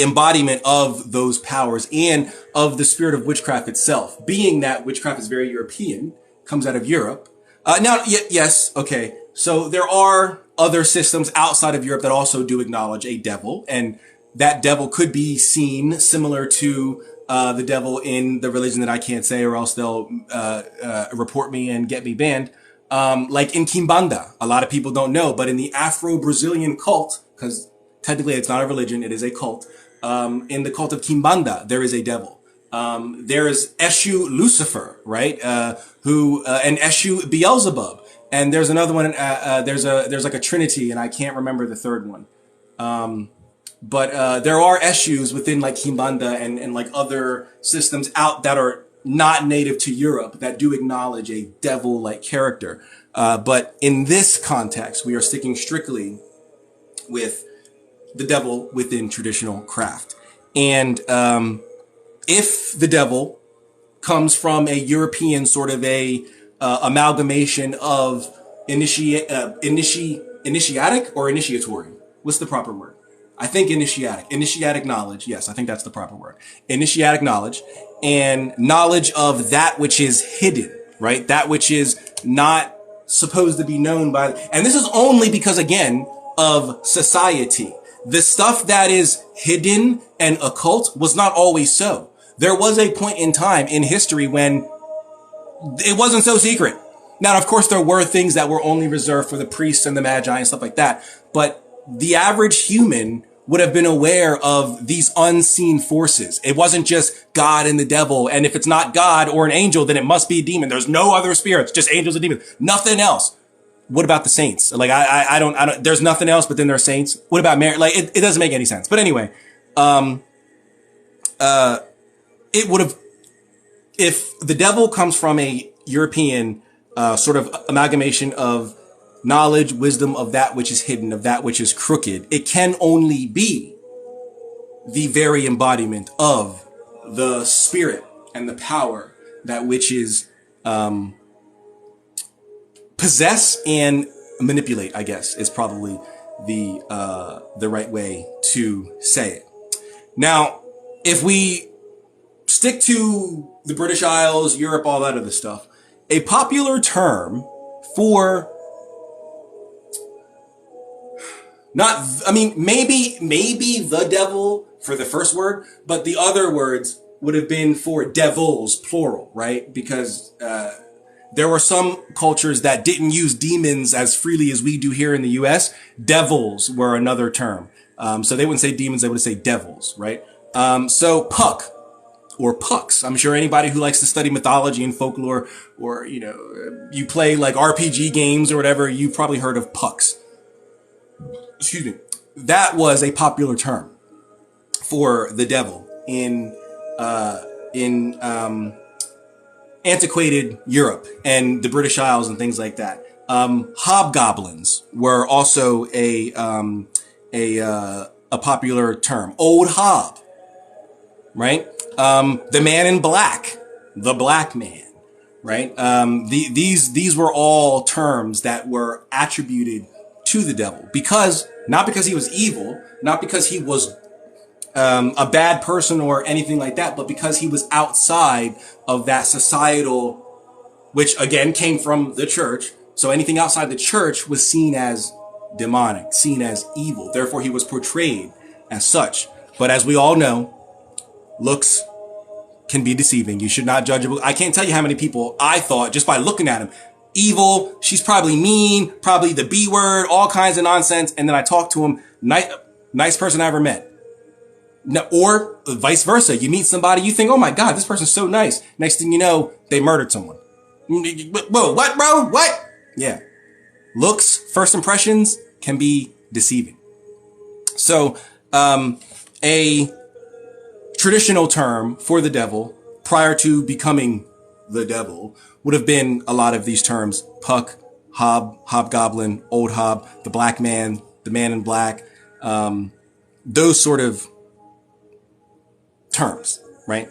embodiment of those powers and of the spirit of witchcraft itself, being that witchcraft is very European, comes out of Europe. Yes, okay. So there are other systems outside of Europe that also do acknowledge a devil, and that devil could be seen similar to the devil in the religion that I can't say, or else they'll report me and get me banned. Like in Kimbanda, a lot of people don't know, but in the Afro-Brazilian cult, because technically it's not a religion, it is a cult. In the cult of Kimbanda, there is a devil. There is Eshu Lucifer, right? And Eshu Beelzebub. And there's another one, there's like a trinity, and I can't remember the third one. But there are Eshus within like Kimbanda and like other systems out that are not native to Europe that do acknowledge a devil-like character. But in this context, we are sticking strictly with the devil within traditional craft. And if the devil comes from a European sort of a amalgamation of initiatic or initiatory, what's the proper word? I think initiatic knowledge. Yes, I think that's the proper word. Initiatic knowledge and knowledge of that which is hidden, right? That which is not supposed to be known by, and this is only because, again, of society. The stuff that is hidden and occult was not always so. There was a point in time in history when it wasn't so secret. Now, of course, there were things that were only reserved for the priests and the magi and stuff like that. But the average human would have been aware of these unseen forces. It wasn't just God and the devil. And if it's not God or an angel, then it must be a demon. There's no other spirits, just angels and demons, nothing else. What about the saints? Like, I don't, there's nothing else, but then there's saints. What about Mary? Like, it doesn't make any sense. But anyway, it would have, if the devil comes from a European, sort of amalgamation of knowledge, wisdom of that which is hidden, of that which is crooked, it can only be the very embodiment of the spirit and the power that which is, possess and manipulate, I guess, is probably the right way to say it. Now, if we stick to the British Isles, Europe, all that other stuff, a popular term for maybe the devil for the first word, but the other words would have been for devils, plural, right? Because, there were some cultures that didn't use demons as freely as we do here in the US. Devils were another term. So they wouldn't say demons, they would say devils, right? So puck or pucks. I'm sure anybody who likes to study mythology and folklore, or, you play like RPG games or whatever, you've probably heard of pucks. Excuse me. That was a popular term for the devil in antiquated Europe and the British Isles and things like that. Hobgoblins were also a popular term. Old hob, right? The man in black, the black man, right? These were all terms that were attributed to the devil not because he was evil, not because he was a bad person or anything like that, but because he was outside of that societal, which again came from the church. So anything outside the church was seen as demonic, seen as evil. Therefore, he was portrayed as such. But as we all know, looks can be deceiving. You should not judge a book. I can't tell you how many people I thought just by looking at him, evil, she's probably mean, probably the B word, all kinds of nonsense. And then I talked to him, nice person I ever met. No, or vice versa. You meet somebody, you think, oh my God, this person's so nice. Next thing you know, they murdered someone. Whoa, what, bro? What? Yeah. Looks, first impressions can be deceiving. So, a traditional term for the devil prior to becoming the devil would have been a lot of these terms: puck, hobgoblin, old hob, the black man, the man in black, those sort of terms, right?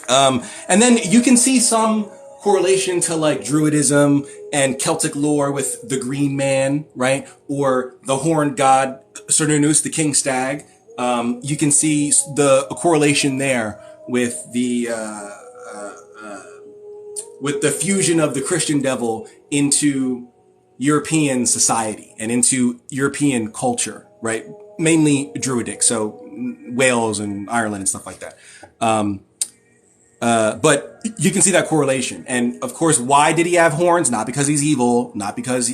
And then you can see some correlation to like Druidism and Celtic lore with the green man, right? Or the horned god, Cernunnos, the king stag. You can see the correlation there with the fusion of the Christian devil into European society and into European culture, right? Mainly Druidic, so Wales and Ireland and stuff like that. But you can see that correlation. And of course, why did he have horns? Not because he's evil, not because,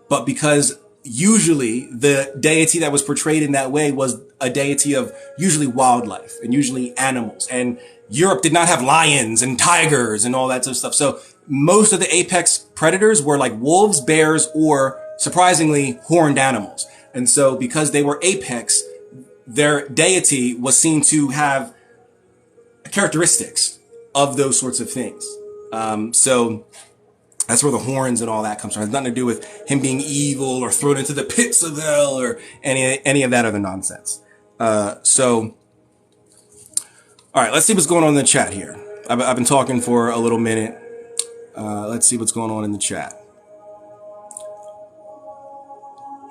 but because usually the deity that was portrayed in that way was a deity of usually wildlife and usually animals. And Europe did not have lions and tigers and all that sort of stuff. So most of the apex predators were like wolves, bears, or surprisingly horned animals. And so because they were apex, their deity was seen to have characteristics of those sorts of things. So that's where the horns and all that comes from. It has nothing to do with him being evil or thrown into the pits of hell or any of that other nonsense. So, all right, let's see what's going on in the chat here. I've been talking for a little minute. Let's see what's going on in the chat.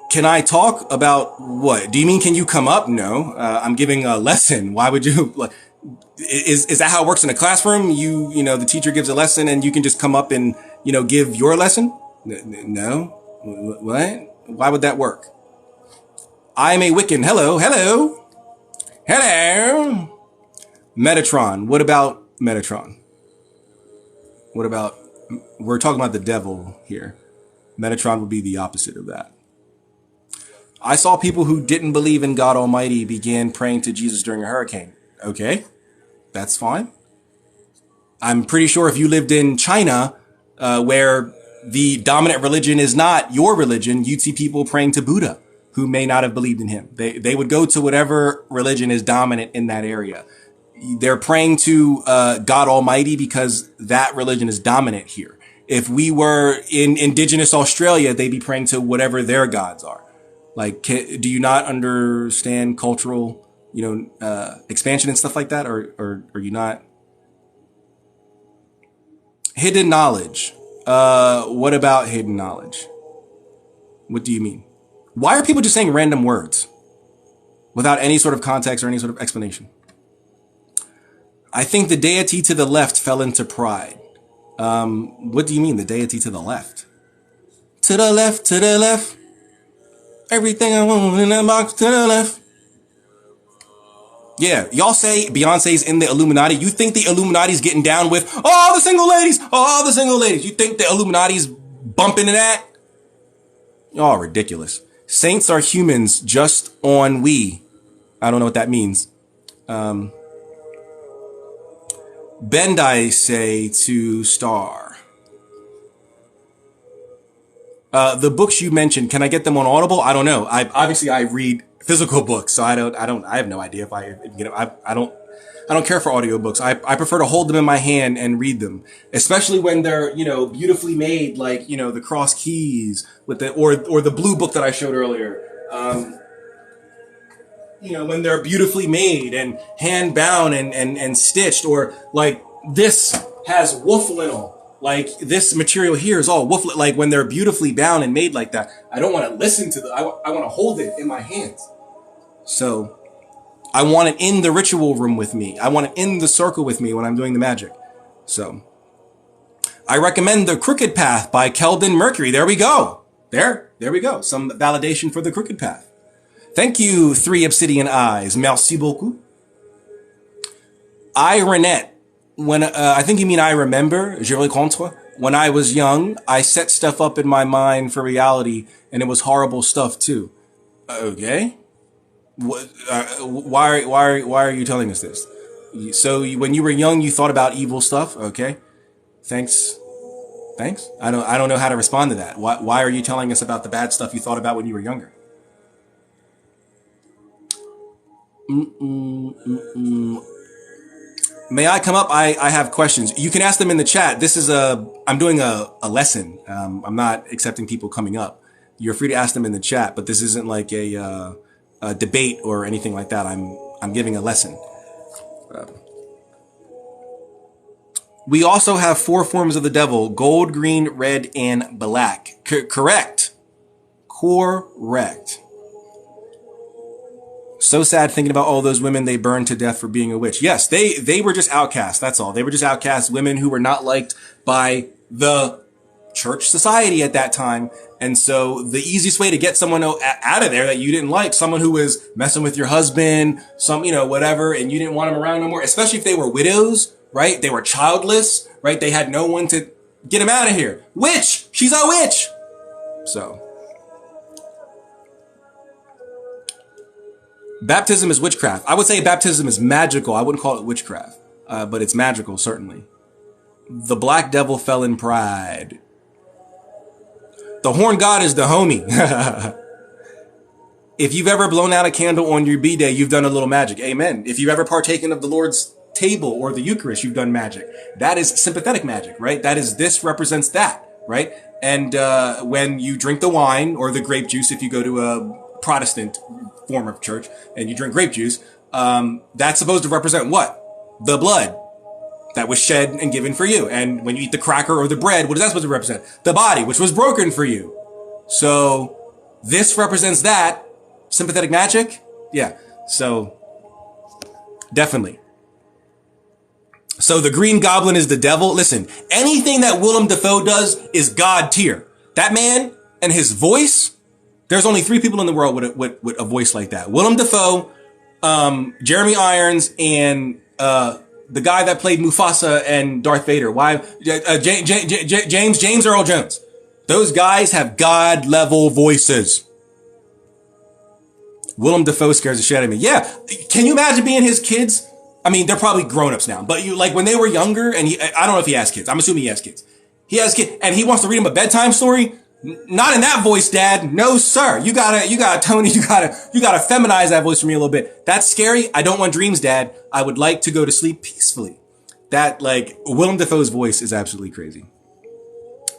Can I talk about what? Do you mean, can you come up? No, I'm giving a lesson. Why would you? Like, is that how it works in a classroom? The teacher gives a lesson and you can just come up and, give your lesson? No. What? Why would that work? I'm a Wiccan. Hello, hello, hello. Metatron. What about Metatron? What about, we're talking about the devil here. Metatron would be the opposite of that. I saw people who didn't believe in God Almighty began praying to Jesus during a hurricane. Okay, that's fine. I'm pretty sure if you lived in China, where the dominant religion is not your religion, you'd see people praying to Buddha who may not have believed in him. They would go to whatever religion is dominant in that area. They're praying to God Almighty because that religion is dominant here. If we were in indigenous Australia, they'd be praying to whatever their gods are. Like, do you not understand cultural, expansion and stuff like that? Or are you not? Hidden knowledge. What about hidden knowledge? What do you mean? Why are people just saying random words without any sort of context or any sort of explanation? I think the deity to the left fell into pride. What do you mean, the deity to the left? To the left, to the left. Everything I want in that box to the left. Yeah, y'all say Beyonce's in the Illuminati. You think the Illuminati's getting down with all the single ladies? All the single ladies. You think the Illuminati's bumping to that? Y'all ridiculous. Saints are humans just on we. I don't know what that means. Bendai say to star. The books you mentioned, can I get them on Audible? I don't know. I read physical books, so I have no idea if I don't care for audiobooks. I prefer to hold them in my hand and read them, especially when they're, beautifully made, like, the Cross Keys with or the blue book that I showed earlier. When they're beautifully made and hand bound and stitched, or like this has woof lintel. Like this material here is all woof. Like when they're beautifully bound and made like that, I don't want to listen to I want to hold it in my hands. So I want it in the ritual room with me. I want it in the circle with me when I'm doing the magic. So I recommend The Crooked Path by Keldon Mercury. There we go. There we go. Some validation for The Crooked Path. Thank you, 3 Obsidian Eyes. Merci beaucoup. Renette. When I think you mean I remember, je rencontre. When I was young, I set stuff up in my mind for reality, and it was horrible stuff too. Okay. Why are you telling us this? So when you were young, you thought about evil stuff. Okay. Thanks. I don't know how to respond to that. Why are you telling us about the bad stuff you thought about when you were younger? May I come up? I have questions. You can ask them in the chat. I'm doing a lesson. I'm not accepting people coming up. You're free to ask them in the chat, but this isn't like a debate or anything like that. I'm giving a lesson. We also have 4 forms of the devil: gold, green, red, and black. Correct. So sad thinking about all those women they burned to death for being a witch. Yes, they were just outcasts. That's all. They were just outcasts, women who were not liked by the church society at that time. And so the easiest way to get someone out of there that you didn't like, someone who was messing with your husband, whatever, and you didn't want them around no more, especially if they were widows, right? They were childless, right? They had no one to get them out of here. Witch! She's a witch! So. Baptism is witchcraft. I would say baptism is magical. I wouldn't call it witchcraft, but it's magical, certainly. The black devil fell in pride. The horn god is the homie. If you've ever blown out a candle on your B-Day, you've done a little magic. Amen. If you've ever partaken of the Lord's table or the Eucharist, you've done magic. That is sympathetic magic, right? This represents that, right? And when you drink the wine or the grape juice, if you go to a Protestant form of church and you drink grape juice, that's supposed to represent what? The blood that was shed and given for you. And when you eat the cracker or the bread, what is that supposed to represent? The body, which was broken for you. So this represents that. Sympathetic magic? Yeah. So definitely. So the Green Goblin is the devil. Listen, anything that Willem Dafoe does is God tier. That man and his voice, There's only 3 people in the world with a voice like that. Willem Dafoe, Jeremy Irons, and the guy that played Mufasa and Darth Vader. James Earl Jones. Those guys have God level voices. Willem Dafoe scares the shit out of me. Yeah, can you imagine being his kids? I mean, they're probably grown-ups now, but like when they were younger, and I don't know if he has kids. I'm assuming he has kids. He has kids, and he wants to read him a bedtime story. Not in that voice, Dad. No, sir. You gotta, Tony, you gotta feminize that voice for me a little bit. That's scary. I don't want dreams, Dad. I would like to go to sleep peacefully. That, like, Willem Dafoe's voice is absolutely crazy.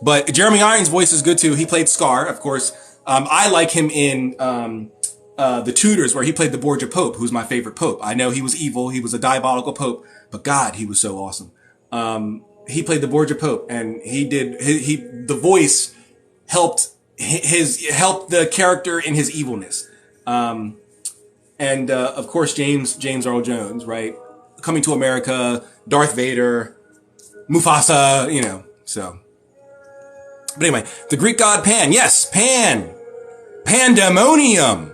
But Jeremy Irons' voice is good too. He played Scar, of course. I like him in, The Tudors, where he played the Borgia Pope, who's my favorite Pope. I know he was evil. He was a diabolical Pope, but God, he was so awesome. He played the Borgia Pope, and the voice helped the character in his evilness. And of course, James Earl Jones, right? Coming to America, Darth Vader, Mufasa, so. But anyway, the Greek god Pan. Yes, Pan. Pandemonium.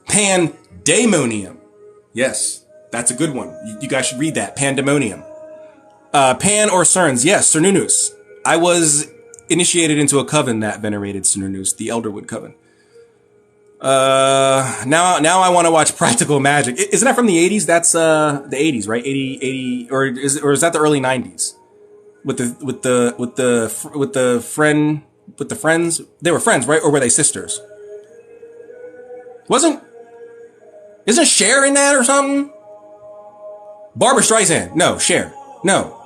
Pandemonium. Yes, that's a good one. You guys should read that. Pandemonium. Pan or Cerns. Yes, Cernunnos. I was initiated into a coven that venerated Cernunnos, the Elderwood Coven. Now I want to watch Practical Magic. Isn't that from the 80s? That's the 80s, right? 80 or is that the early 90s? With the friends? They were friends, right? Or were they sisters? Isn't Cher in that or something? Barbara Streisand. No, Cher. No.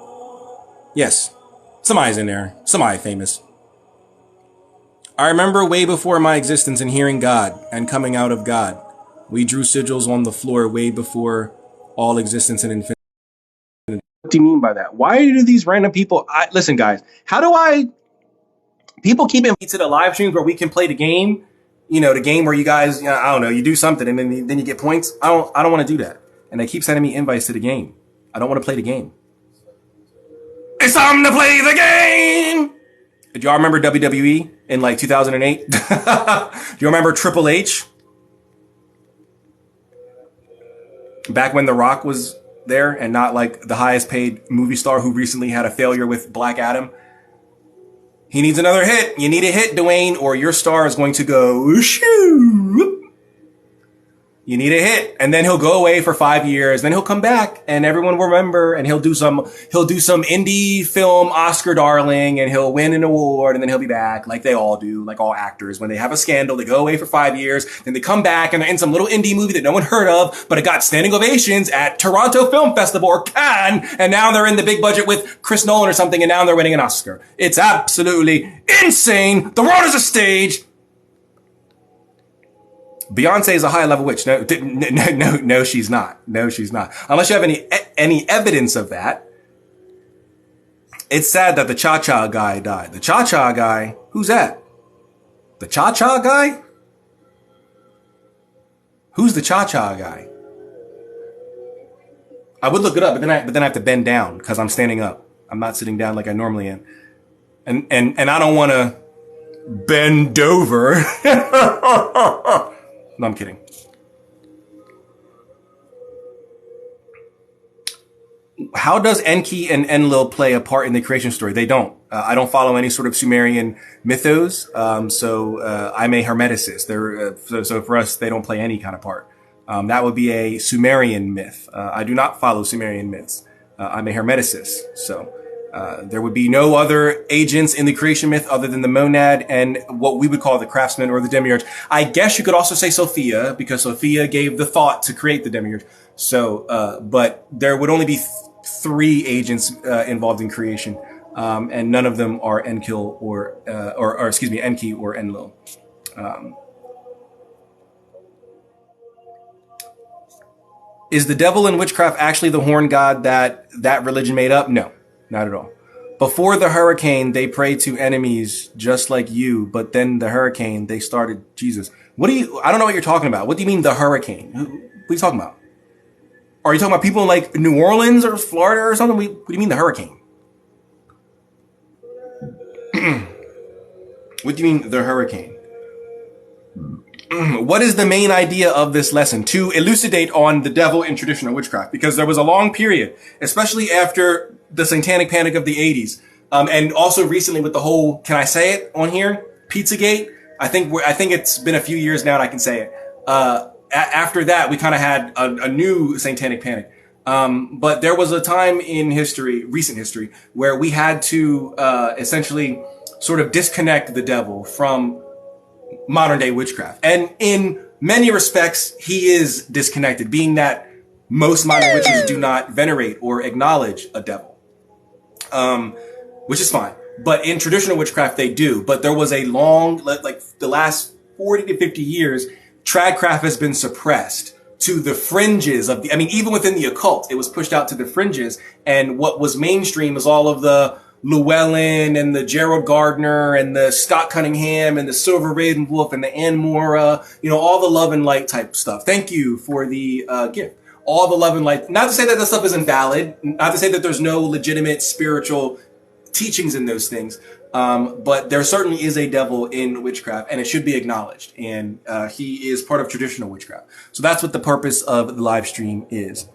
Yes. Somebody's in there. Somebody famous. I remember way before my existence and hearing God and coming out of God. We drew sigils on the floor way before all existence and infinity. What do you mean by that? Why do these random people... Listen, guys. People keep inviting me to the live streams where we can play the game. The game where you guys, I don't know, you do something and then you get points. I don't want to do that. And they keep sending me invites to the game. I don't want to play the game. It's time to play the game! Do y'all remember WWE in like 2008? Do you remember Triple H? Back when The Rock was there and not like the highest paid movie star who recently had a failure with Black Adam. He needs another hit. You need a hit, Dwayne, or your star is going to go shoo. You need a hit, and then he'll go away for 5 years. Then he'll come back, and everyone will remember. And he'll do some indie film Oscar darling, and he'll win an award, and then he'll be back, like they all do, like all actors. When they have a scandal, they go away for 5 years, then they come back, and they're in some little indie movie that no one heard of, but it got standing ovations at Toronto Film Festival or Cannes, and now they're in the big budget with Chris Nolan or something, and now they're winning an Oscar. It's absolutely insane. The world is a stage. Beyonce is a high-level witch. No, she's not. No, she's not. Unless you have any evidence of that. It's sad that the Cha-Cha guy died. The Cha-Cha guy? Who's that? The Cha-Cha guy? Who's the Cha-Cha guy? I would look it up, but then I have to bend down because I'm standing up. I'm not sitting down like I normally am. And I don't want to bend over. No, I'm kidding. How does Enki and Enlil play a part in the creation story? They don't. I don't follow any sort of Sumerian mythos, so I'm a Hermeticist. So for us, they don't play any kind of part. That would be a Sumerian myth. I do not follow Sumerian myths. I'm a Hermeticist, so there would be no other agents in the creation myth other than the monad and what we would call the craftsman or the demiurge. I guess you could also say Sophia, because Sophia gave the thought to create the demiurge. So, but there would only be 3 agents involved in creation, and none of them are Enki or Enlil. Is the devil in witchcraft actually the horn god that religion made up? No. Not at all. Before the hurricane, they prayed to enemies just like you, but then the hurricane, they started Jesus. I don't know what you're talking about. What do you mean the hurricane? What are you talking about? Are you talking about people in like New Orleans or Florida or something? What do you mean the hurricane? What do you mean the hurricane? What is the main idea of this lesson? To elucidate on the devil in traditional witchcraft, because there was a long period, especially after the satanic panic of the 80s, and also recently with the whole, can I say it on here? Pizzagate. I think it's been a few years now and I can say it. After that, we kind of had a new satanic panic. But there was a time in history, recent history, where we had to, essentially sort of disconnect the devil from modern day witchcraft. And in many respects, he is disconnected, being that most modern witches do not venerate or acknowledge a devil. Which is fine. But in traditional witchcraft, they do. But there was a long, like the last 40 to 50 years, tradcraft has been suppressed to the fringes of even within the occult, it was pushed out to the fringes. And what was mainstream is all of the Llewellyn and the Gerald Gardner and the Scott Cunningham and the Silver Raven Wolf and the Anne Mora, all the love and light type stuff. Thank you for the gift. All the love and light. Not to say that stuff isn't valid. Not to say that there's no legitimate spiritual teachings in those things. But there certainly is a devil in witchcraft and it should be acknowledged. And he is part of traditional witchcraft. So that's what the purpose of the live stream is.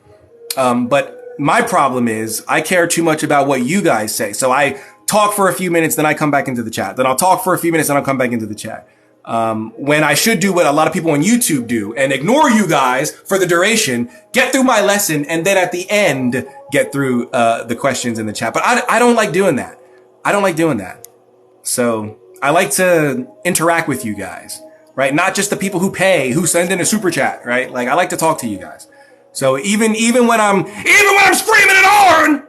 But my problem is I care too much about what you guys say. So I talk for a few minutes, then I come back into the chat. Then I'll talk for a few minutes, and I'll come back into the chat. When I should do what a lot of people on YouTube do and ignore you guys for the duration, get through my lesson, and then at the end, get through the questions in the chat. But I don't like doing that. I don't like doing that. So I like to interact with you guys, right? Not just the people who pay, who send in a super chat, right? Like I like to talk to you guys. So even when I'm screaming and hollering,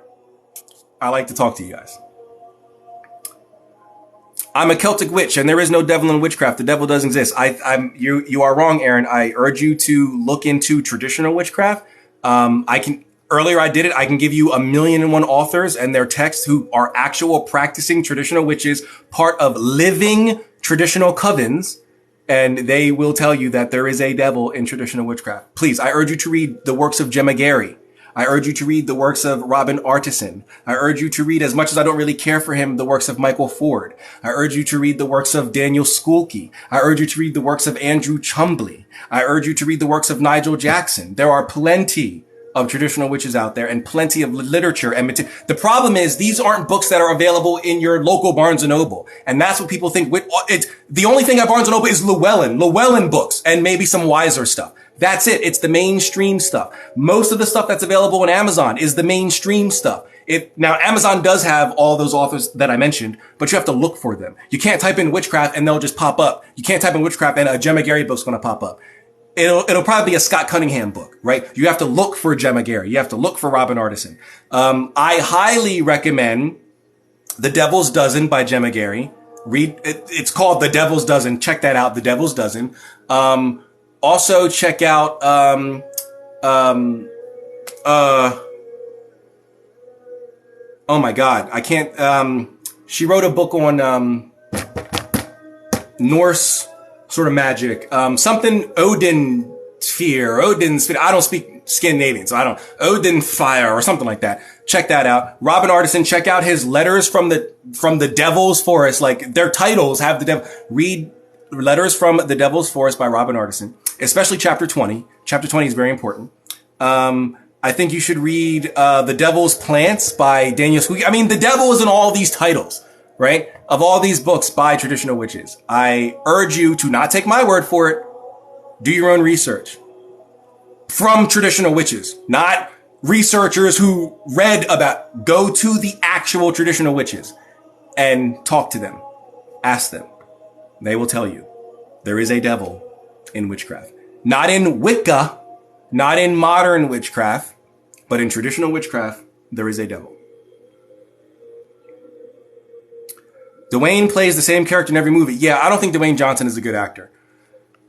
I like to talk to you guys. I'm a Celtic witch and there is no devil in witchcraft. The devil does exist. You are wrong, Aaron. I urge you to look into traditional witchcraft. Earlier I did it. I can give you 1,000,001 authors and their texts who are actual practicing traditional witches, part of living traditional covens. And they will tell you that there is a devil in traditional witchcraft. Please, I urge you to read the works of Gemma Gary. I urge you to read the works of Robin Artisan. I urge you to read, as much as I don't really care for him, the works of Michael Ford. I urge you to read the works of Daniel Skoulke. I urge you to read the works of Andrew Chumbley. I urge you to read the works of Nigel Jackson. There are plenty of traditional witches out there and plenty of literature. And the problem is these aren't books that are available in your local Barnes & Noble. And that's what people think. The only thing at Barnes & Noble is Llewellyn books and maybe some Weiser stuff. That's it. It's the mainstream stuff. Most of the stuff that's available on Amazon is the mainstream stuff. Now Amazon does have all those authors that I mentioned, but you have to look for them. You can't type in witchcraft and they'll just pop up. You can't type in witchcraft and a Gemma Gary book's going to pop up. It'll probably be a Scott Cunningham book, right? You have to look for Gemma Gary. You have to look for Robin Artisan. I highly recommend The Devil's Dozen by Gemma Gary. Read it. It's called The Devil's Dozen. Check that out. The Devil's Dozen. Also check out, oh my God. I can't, she wrote a book on, Norse sort of magic, something Odin sphere. I don't speak Scandinavian, so I don't, Odin fire or something like that. Check that out. Robin Artisan, check out his letters from the Devil's Forest. Like their titles have the devil. Read Letters from the Devil's Forest by Robin Artisan, especially chapter 20. Chapter 20 is very important. I think you should read, The Devil's Plants by Daniel Skoulke. The devil is in all these titles, right? Of all these books by traditional witches. I urge you to not take my word for it. Do your own research from traditional witches, not researchers who read about. Go to the actual traditional witches and talk to them. Ask them. They will tell you there is a devil in witchcraft. Not in Wicca, not in modern witchcraft, but in traditional witchcraft, there is a devil. Dwayne plays the same character in every movie. Yeah, I don't think Dwayne Johnson is a good actor.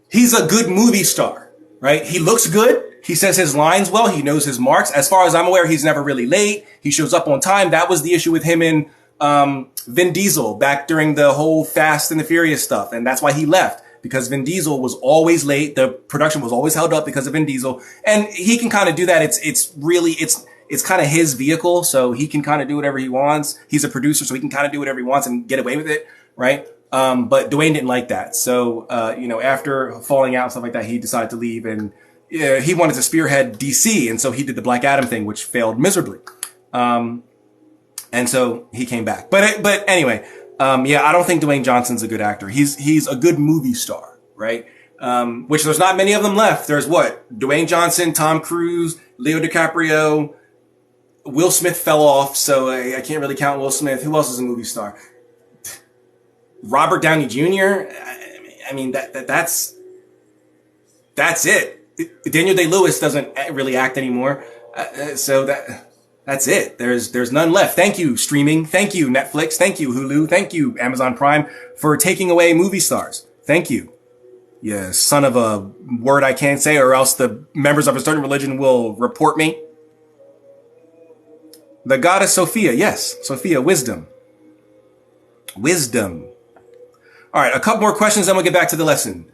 He's a good movie star, right? He looks good. He says his lines well. He knows his marks. As far as I'm aware, he's never really late. He shows up on time. That was the issue with him in Vin Diesel back during the whole Fast and the Furious stuff. And that's why he left, because Vin Diesel was always late. The production was always held up because of Vin Diesel. And he can kind of do that. It's kind of his vehicle. So he can kind of do whatever he wants. He's a producer, so he can kind of do whatever he wants and get away with it. Right. But Dwayne didn't like that. So, after falling out and stuff like that, he decided to leave, and he wanted to spearhead DC. And so he did the Black Adam thing, which failed miserably. And so he came back. But anyway, I don't think Dwayne Johnson's a good actor. He's a good movie star, right? Which there's not many of them left. There's Dwayne Johnson, Tom Cruise, Leo DiCaprio, Will Smith fell off, so I can't really count Will Smith. Who else is a movie star? Robert Downey Jr. I mean, that's it. Daniel Day-Lewis doesn't really act anymore, so that's it. There's none left. Thank you, streaming. Thank you, Netflix. Thank you, Hulu. Thank you, Amazon Prime, for taking away movie stars. Thank you. You son of a word I can't say, or else the members of a certain religion will report me. The goddess Sophia. Yes, Sophia, wisdom. Wisdom. All right, a couple more questions, then we'll get back to the lesson.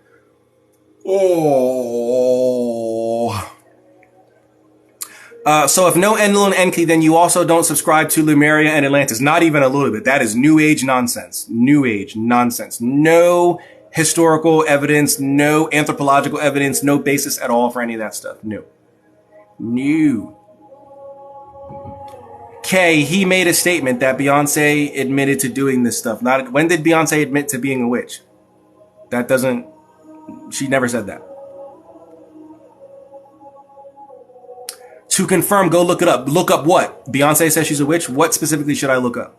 So if no Enlil and Enki, then you also don't subscribe to Lemuria and Atlantis. Not even a little bit. That is New Age nonsense. New Age nonsense. No historical evidence, no anthropological evidence, no basis at all for any of that stuff. No. K, he made a statement that Beyonce admitted to doing this stuff. When did Beyonce admit to being a witch? She never said that. To confirm, go look it up. Look up what? Beyonce says she's a witch? What specifically should I look up?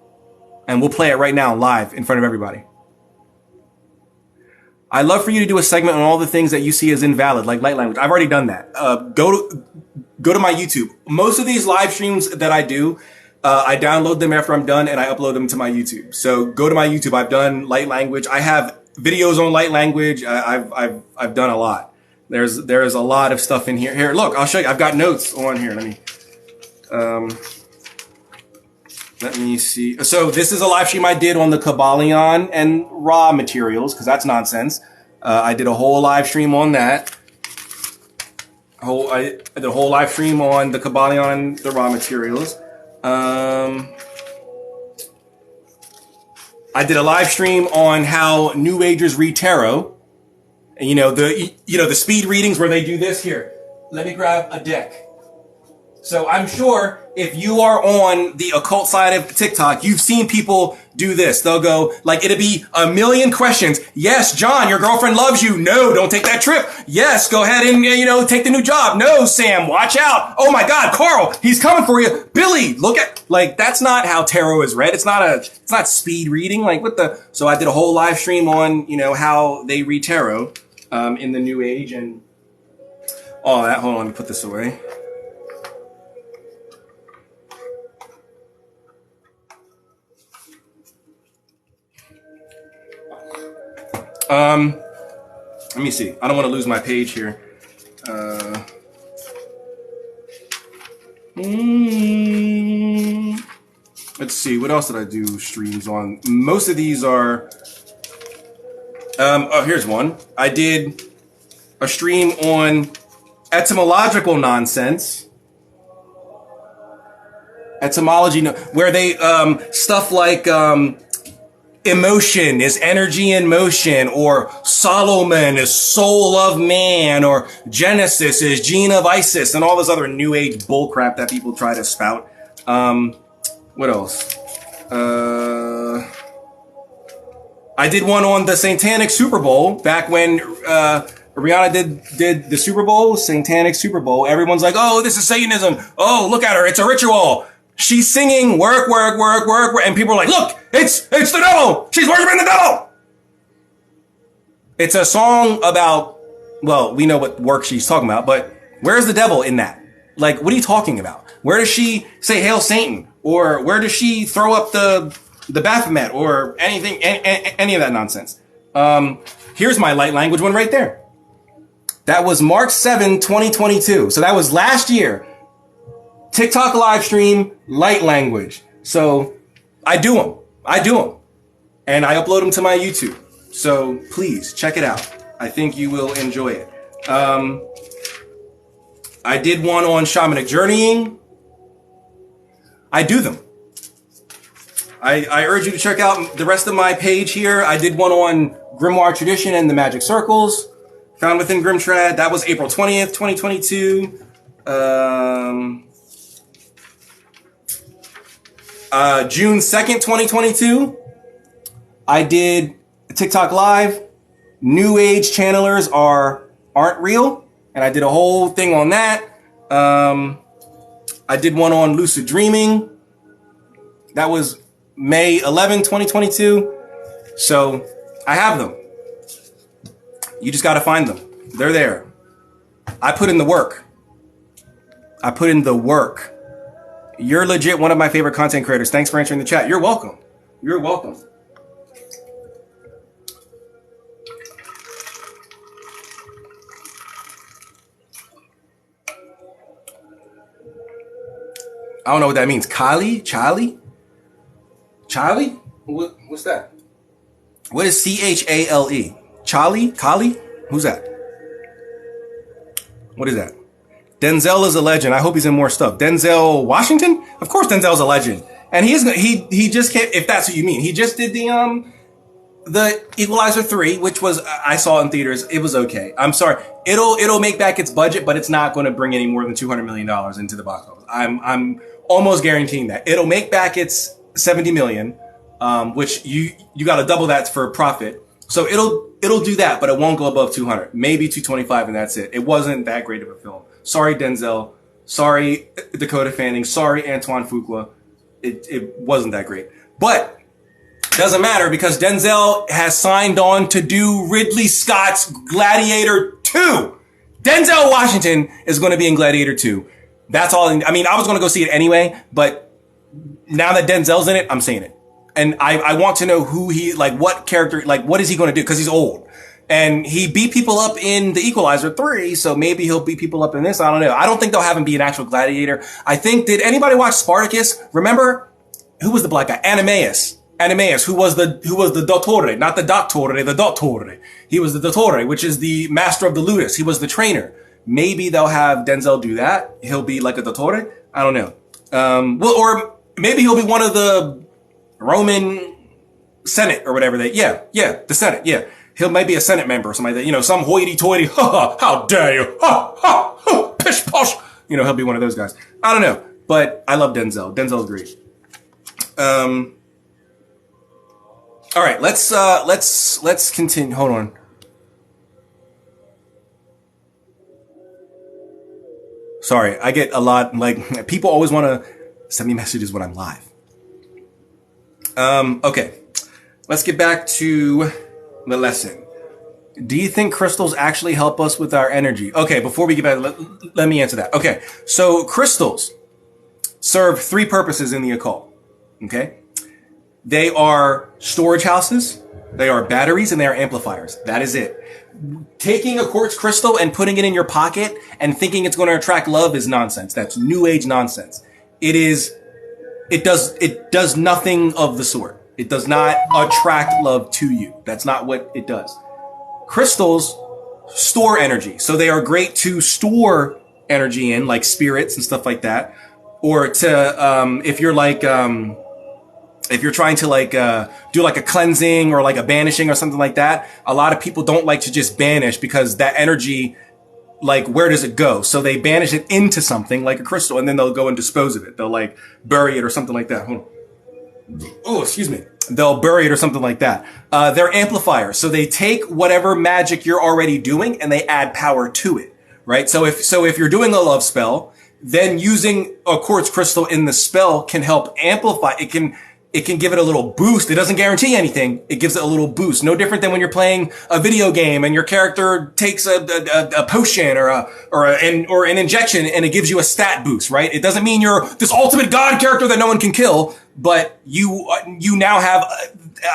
And we'll play it right now, live, in front of everybody. I'd love for you to do a segment on all the things that you see as invalid, like light language. I've already done that. Go to my YouTube. Most of these live streams that I do, I download them after I'm done and I upload them to my YouTube. So go to my YouTube. I've done light language. I have videos on light language. I've done a lot. There's a lot of stuff in here. Here, look, I'll show you. I've got notes on here. Let me see. So this is a live stream I did on the Kabbalion and Ra materials, because that's nonsense. I did a whole live stream on that. I did a whole live stream on the Kabbalion and the Ra materials. I did a live stream on how New Agers read tarot. And the speed readings where they do this here. Let me grab a deck. So I'm sure if you are on the occult side of TikTok, you've seen people do this. They'll go, it'll be a million questions. Yes, John, your girlfriend loves you. No, don't take that trip. Yes, go ahead and, take the new job. No, Sam, watch out. Oh my God, Carl, he's coming for you. Billy, look at, that's not how tarot is read. It's not speed reading. So I did a whole live stream on, how they read tarot, in the New Age and all that. Hold on, let me put this away. Let me see. I don't want to lose my page here. Let's see. What else did I do streams on? Most of these are... here's one. I did a stream on etymological nonsense. Etymology, where they, stuff like, emotion is energy in motion, or Solomon is soul of man, or Genesis is gene of Isis, and all this other new age bullcrap that people try to spout. What else? I did one on the Satanic Super Bowl back when Rihanna did the Super Bowl, Satanic Super Bowl. Everyone's like, oh, this is Satanism. Oh, look at her. It's a ritual. She's singing work, and people are like, look, it's the devil. She's worshiping the devil. It's a song about, well, we know what work she's talking about, but where's the devil in that? What are you talking about? Where does she say Hail Satan? Or where does she throw up the Baphomet or anything, any of that nonsense? Here's my light language one right there. That was March 7, 2022. So that was last year. TikTok live stream, light language. So I do them. And I upload them to my YouTube. So please check it out. I think you will enjoy it. I did one on shamanic journeying. I do them. I urge you to check out the rest of my page here. I did one on Grimoire Tradition and the Magic Circles, found within Grimtrad. That was April 20th, 2022. June 2nd, 2022, I did a TikTok Live. New Age channelers aren't real. And I did a whole thing on that. I did one on lucid dreaming. That was May 11, 2022. So I have them. You just got to find them. They're there. I put in the work. You're legit one of my favorite content creators. Thanks for answering the chat. You're welcome. You're welcome. I don't know what that means. Charlie? What's that? What is CHALE? Charlie? Kali? Who's that? What is that? Denzel is a legend. I hope he's in more stuff. Denzel Washington? Of course Denzel's a legend. And he just can't, if that's what you mean. He just did the Equalizer 3, which was, I saw in theaters. It was okay. I'm sorry. It'll make back its budget, but it's not going to bring any more than $200 million into the box office. I'm almost guaranteeing that. It'll make back its 70 million, which you got to double that for profit. So it'll do that, but it won't go above 200, maybe 225, and that's it. It wasn't that great of a film. Sorry, Denzel. Sorry, Dakota Fanning. Sorry, Antoine Fuqua. It wasn't that great. But doesn't matter because Denzel has signed on to do Ridley Scott's Gladiator 2. Denzel Washington is going to be in Gladiator 2. That's all. I mean, I was going to go see it anyway, but now that Denzel's in it, I'm seeing it. And I want to know what character, what is he going to do? Because he's old. And he beat people up in The Equalizer 3, so maybe he'll beat people up in this. I don't know. I don't think they'll have him be an actual gladiator. Did anybody watch Spartacus? Remember? Who was the black guy? Animeus, who was the dottore, not the dottore, the dottore. He was the dottore, which is the master of the ludus. He was the trainer. Maybe they'll have Denzel do that. He'll be like a dottore. I don't know. Or maybe he'll be one of the Roman Senate or whatever the Senate, yeah. He'll maybe a Senate member or something like that. Some hoity-toity, how dare you, pish posh. He'll be one of those guys. I don't know, but I love Denzel. Denzel's great. All right, let's continue. Hold on. Sorry, I get a lot, people always want to send me messages when I'm live. Okay, let's get back to the lesson. Do you think crystals actually help us with our energy? Okay, before we get back, let me answer that. Okay, so crystals serve three purposes in the occult. Okay, they are storage houses, they are batteries, and they are amplifiers. That is it. Taking a quartz crystal and putting it in your pocket and thinking it's going to attract love is nonsense. That's new age nonsense. It does nothing of the sort. It does not attract love to you. That's not what it does. Crystals store energy. So they are great to store energy in, like spirits and stuff like that. Or to, if you're trying to do a cleansing or a banishing or something like that, a lot of people don't like to just banish because that energy, where does it go? So they banish it into something like a crystal and then they'll go and dispose of it. They'll bury it or something like that. Hold on. Oh, excuse me. They'll bury it or something like that. They're amplifiers. So they take whatever magic you're already doing and they add power to it, right? So if you're doing a love spell, then using a quartz crystal in the spell can help amplify. It can give it a little boost. It doesn't guarantee anything. It gives it a little boost. No different than when you're playing a video game and your character takes a potion or an injection and it gives you a stat boost, right? It doesn't mean you're this ultimate god character that no one can kill, but you now have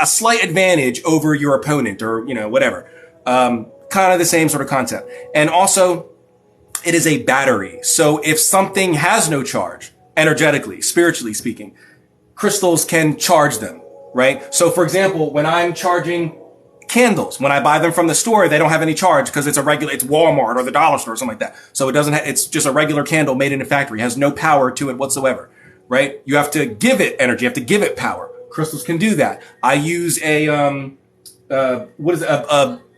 a slight advantage over your opponent or, whatever. Kind of the same sort of concept. And also it is a battery. So if something has no charge, energetically, spiritually speaking, crystals can charge them, right? So for example, when I'm charging candles, when I buy them from the store, they don't have any charge because it's Walmart or the dollar store or something like that. So it's just a regular candle made in a factory. It has no power to it whatsoever, right? You have to give it energy. You have to give it power. Crystals can do that. I use a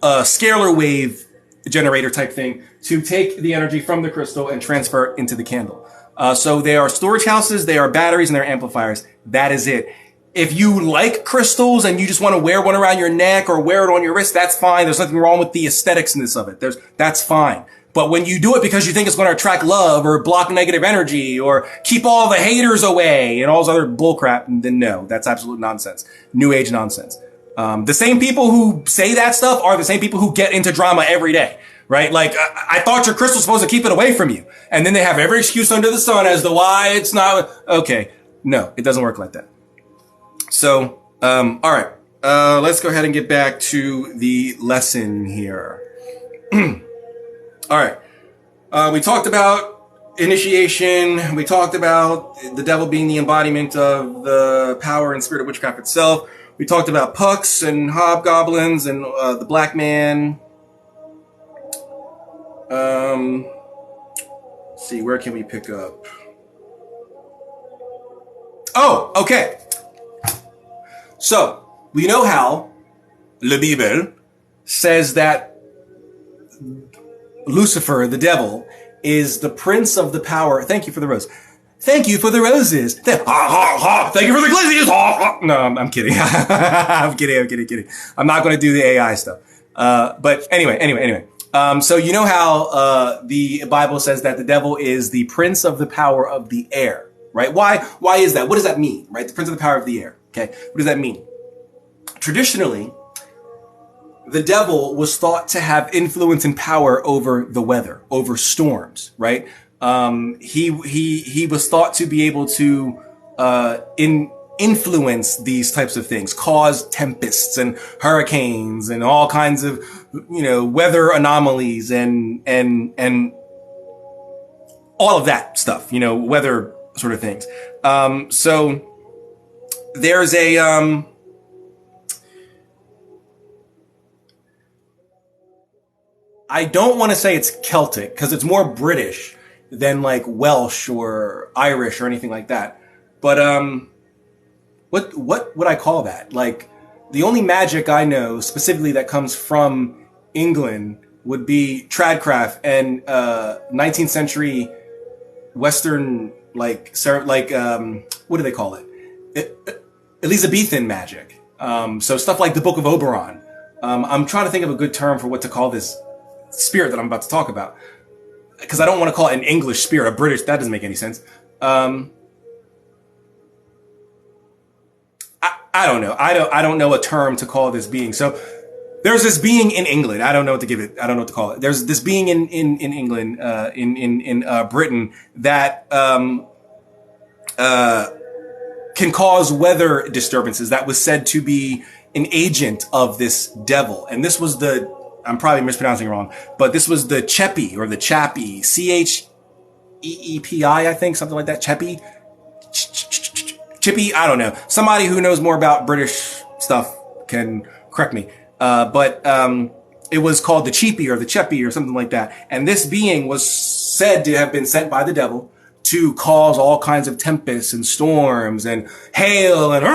scalar wave generator type thing to take the energy from the crystal and transfer it into the candle. So they are storage houses, they are batteries, and they're amplifiers. That is it. If you like crystals and you just want to wear one around your neck or wear it on your wrist, that's fine. There's nothing wrong with the aestheticsness of it. That's fine. But when you do it because you think it's going to attract love or block negative energy or keep all the haters away and all this other bullcrap, then no, that's absolute nonsense. New age nonsense. The same people who say that stuff are the same people who get into drama every day, right? Like, I thought your crystal's supposed to keep it away from you. And then they have every excuse under the sun as to why it's not. Okay. No, it doesn't work like that. So, all right. Let's go ahead and get back to the lesson here. All right. We talked about initiation. We talked about the devil being the embodiment of the power and spirit of witchcraft itself. We talked about pucks and hobgoblins and the black man. Let's see, where can we pick up? Oh, okay. So, we know how Le Bible says that Lucifer, the devil, is the prince of the power. Thank you for the rose. Thank you for the roses. Thank you for the glizzies. No, I'm kidding. I'm kidding. I'm not going to do the AI stuff. But anyway. So you know how the Bible says that the devil is the prince of the power of the air, right? Why is that? What does that mean, right? The prince of the power of the air. Okay, what does that mean? Traditionally, the devil was thought to have influence and power over the weather, over storms, right? He was thought to be able to influence these types of things, cause tempests and hurricanes and all kinds of, weather anomalies and all of that stuff, weather sort of things. So there's I don't want to say it's Celtic because it's more British than like Welsh or Irish or anything like that. But what would I call that? Like, the only magic I know specifically that comes from England would be tradcraft and 19th century Western what do they call it? Elizabethan magic. So stuff like the Book of Oberon. I'm trying to think of a good term for what to call this spirit that I'm about to talk about, because I don't want to call it an English spirit, a British. That doesn't make any sense. I don't know. I don't know a term to call this being. So there's this being in England. I don't know what to give it. I don't know what to call it. There's this being in England, in Britain that can cause weather disturbances. That was said to be an agent of this devil, and this was I'm probably mispronouncing it wrong, but this was the Cheppy or the Chappie, Cheepi, I think, something like that. Cheppy, Chippy, I don't know. Somebody who knows more about British stuff can correct me. But it was called the Cheepy or the Cheppy or something like that. And this being was said to have been sent by the devil to cause all kinds of tempests and storms and hail and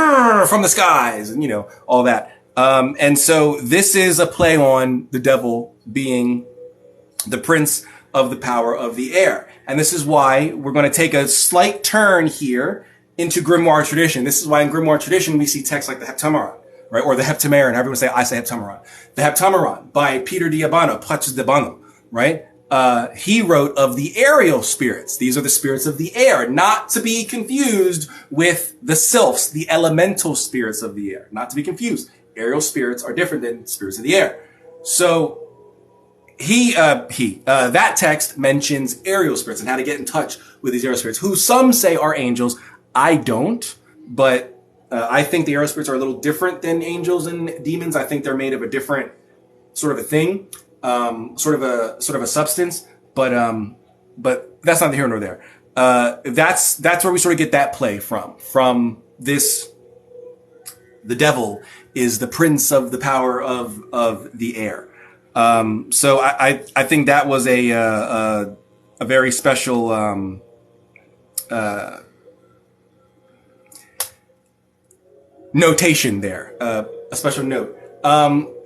from the skies and, all that. And so this is a play on the devil being the prince of the power of the air. And this is why we're going to take a slight turn here into grimoire tradition. This is why in grimoire tradition we see texts like the Heptameron, right? Or the Heptameron. Everyone I say Heptameron. The Heptameron by Peter Diabano, Precious de Bano, right? He wrote of the aerial spirits. These are the spirits of the air, not to be confused with the sylphs, the elemental spirits of the air, not to be confused. Aerial spirits are different than spirits of the air. So that text mentions aerial spirits and how to get in touch with these aerial spirits, who some say are angels. I don't, but I think the aerial spirits are a little different than angels and demons. I think they're made of a different sort of a thing, sort of a substance. But that's not here nor there. That's where we sort of get that play from this. The devil is the prince of the power of the air. So I think that was a very special, notation there, a special note.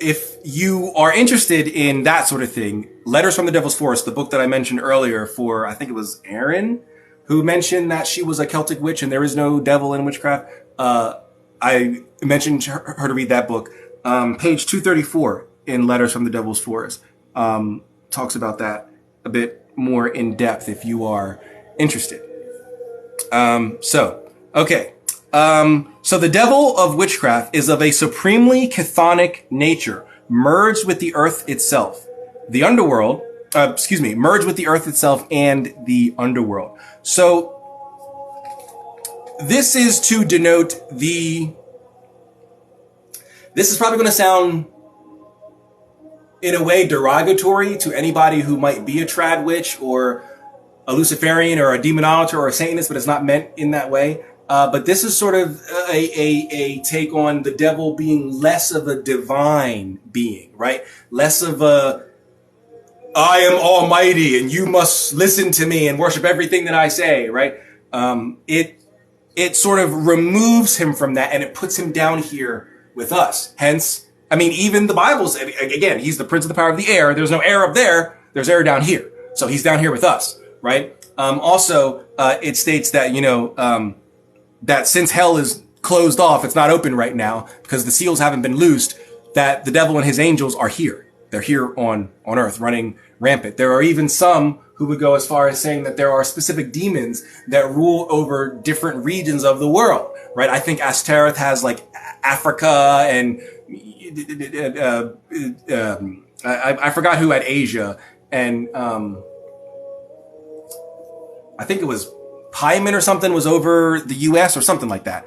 If you are interested in that sort of thing, Letters from the Devil's Forest, the book that I mentioned earlier for, I think it was Aaron, who mentioned that she was a Celtic witch and there is no devil in witchcraft. I mentioned her to read that book. Page 234 in Letters from the Devil's Forest talks about that a bit more in depth if you are interested. Okay. So the devil of witchcraft is of a supremely chthonic nature, merged with the earth itself. The underworld, merged with the earth itself and the underworld. So this is to denote this is probably going to sound in a way derogatory to anybody who might be a trad witch or a Luciferian or a demonolator or a Satanist, but it's not meant in that way. But this is sort of a take on the devil being less of a divine being, right? Less of I am almighty and you must listen to me and worship everything that I say, right? It sort of removes him from that and it puts him down here with us. Hence, I mean, even the Bible says, again, he's the prince of the power of the air. There's no air up there. There's air down here. So he's down here with us, right? Also, it states that, that since hell is closed off, it's not open right now because the seals haven't been loosed, that the devil and his angels are here. They're here on earth running rampant. There are even some who would go as far as saying that there are specific demons that rule over different regions of the world, right? I think Ashtaroth has like Africa and I forgot who had Asia, and I think it was Hyman or something was over the U.S. or something like that.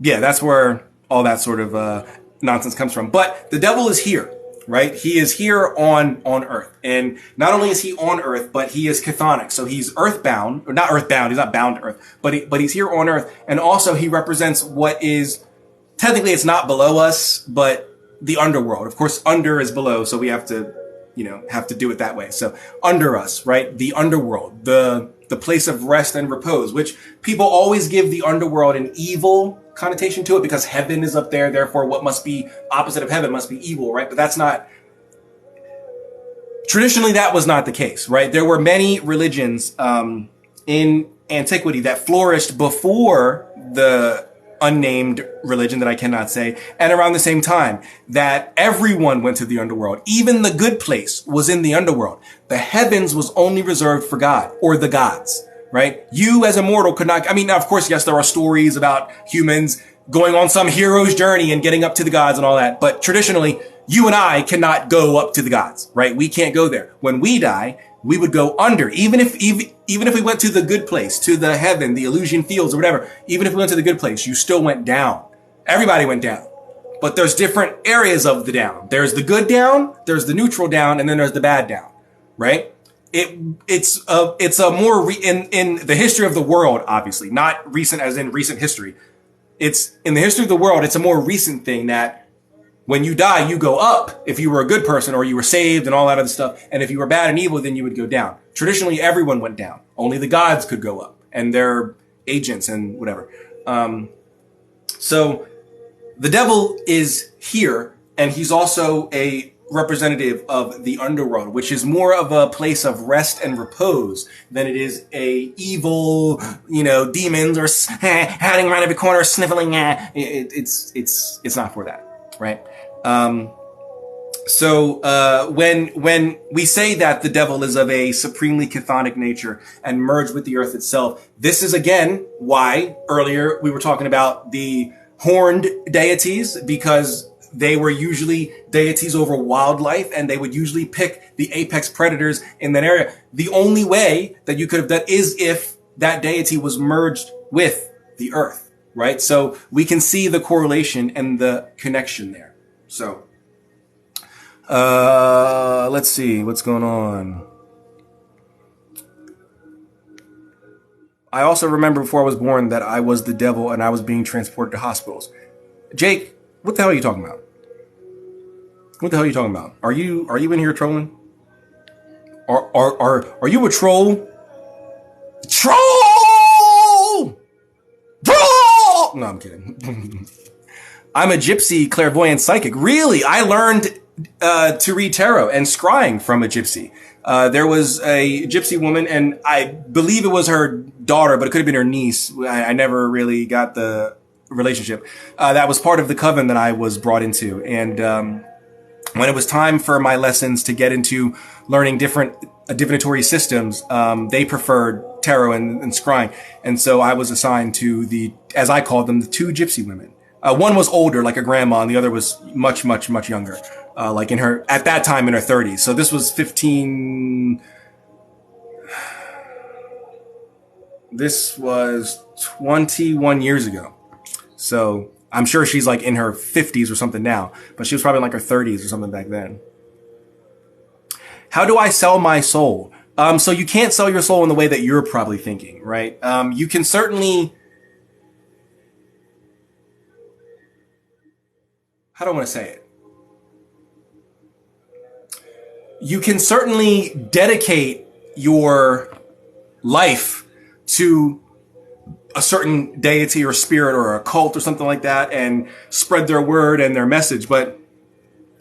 Yeah, that's where all that sort of nonsense comes from. But the devil is here, right? He is here on earth. And not only is he on earth, but he is chthonic. So he's earthbound, or not earthbound, he's not bound to earth, but he's here on earth. And also he represents what is, technically it's not below us, but the underworld. Of course, under is below, so we have to do it that way. So under us, right? The underworld, the place of rest and repose, which people always give the underworld an evil connotation to it because heaven is up there. Therefore, what must be opposite of heaven must be evil, right? But that's not, traditionally, that was not the case, right? There were many religions, in antiquity that flourished before the unnamed religion that I cannot say, and around the same time that everyone went to the underworld. Even the good place was in the underworld. The heavens was only reserved for God or the gods, right? You as a mortal could not, I mean, now, of course, yes, there are stories about humans going on some hero's journey and getting up to the gods and all that. But traditionally, you and I cannot go up to the gods, right? We can't go there. When we die, we would go under. Even if we went to the good place, to the heaven, the Elysian fields or whatever, even if we went to the good place, you still went down. Everybody went down. But there's different areas of the down. There's the good down, there's the neutral down, and then there's the bad down, right? It's a more, in the history of the world, obviously, not recent as in recent history. It's in the history of the world, it's a more recent thing that when you die, you go up if you were a good person or you were saved and all that other stuff. And if you were bad and evil, then you would go down. Traditionally, everyone went down. Only the gods could go up and their agents and whatever. So the devil is here, and he's also a representative of the underworld, which is more of a place of rest and repose than it is a evil, demons or hiding around every corner, sniffling. It's not for that, right? When we say that the devil is of a supremely chthonic nature and merged with the earth itself, this is again why earlier we were talking about the horned deities, because they were usually deities over wildlife, and they would usually pick the apex predators in that area. The only way that you could have done is if that deity was merged with the earth, right? So we can see the correlation and the connection there. So, let's see what's going on. I also remember before I was born that I was the devil and I was being transported to hospitals. Jake, what the hell are you talking about? What the hell are you talking about? Are you in here trolling? Are you a troll? Troll! all. No, I'm kidding. I'm a gypsy clairvoyant psychic. Really? I learned to read tarot and scrying from a gypsy. There was a gypsy woman, and I believe it was her daughter, but it could have been her niece. I never really got the relationship. That was part of the coven that I was brought into. And when it was time for my lessons to get into learning different divinatory systems, they preferred tarot and scrying. And so I was assigned to the, as I called them, the two gypsy women. One was older, like a grandma, and the other was much, much, much younger. Like at that time in her 30s. So this was 15, this was 21 years ago. So I'm sure she's like in her 50s or something now, but she was probably in like her 30s or something back then. How do I sell my soul? So you can't sell your soul in the way that you're probably thinking, right? You can certainly, how do I want to say it? You can certainly dedicate your life to a certain deity or spirit or a cult or something like that and spread their word and their message, but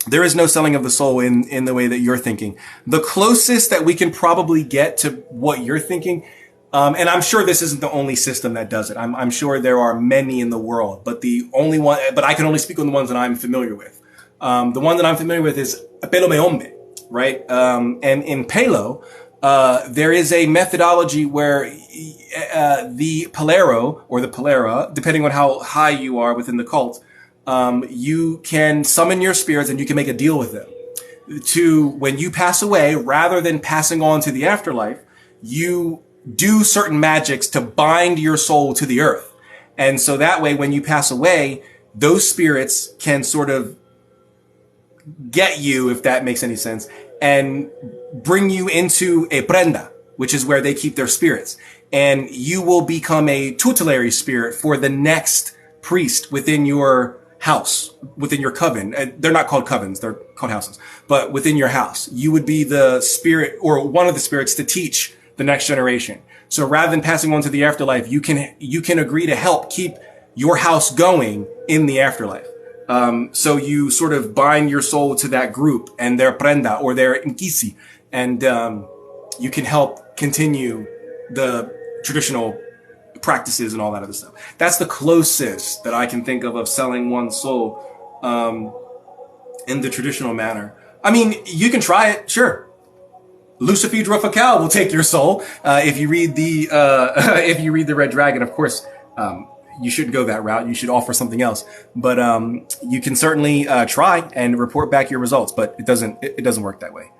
there is no selling of the soul in the way that you're thinking. The closest that we can probably get to what you're thinking, and I'm sure this isn't the only system that does it. I'm sure there are many in the world, but I can only speak on the ones that I'm familiar with. The one that I'm familiar with is Pelo Meombe. Right? And in Palo, there is a methodology where, the Palero or the Palera, depending on how high you are within the cult, you can summon your spirits and you can make a deal with them to, when you pass away, rather than passing on to the afterlife, you do certain magics to bind your soul to the earth. And so that way, when you pass away, those spirits can sort of get you, if that makes any sense, and bring you into a prenda, which is where they keep their spirits. And you will become a tutelary spirit for the next priest within your house, within your coven. They're not called covens, they're called houses. But within your house, you would be the spirit or one of the spirits to teach the next generation. So rather than passing on to the afterlife, you can agree to help keep your house going in the afterlife. So you sort of bind your soul to that group and their prenda or their inkisi, and you can help continue the traditional practices and all that other stuff. That's the closest that I can think of selling one's soul in the traditional manner. I mean, you can try it, sure. Lucifer Facal will take your soul if you read the Red Dragon, of course. You shouldn't go that route. You should offer something else. But you can certainly try and report back your results, but it doesn't work that way.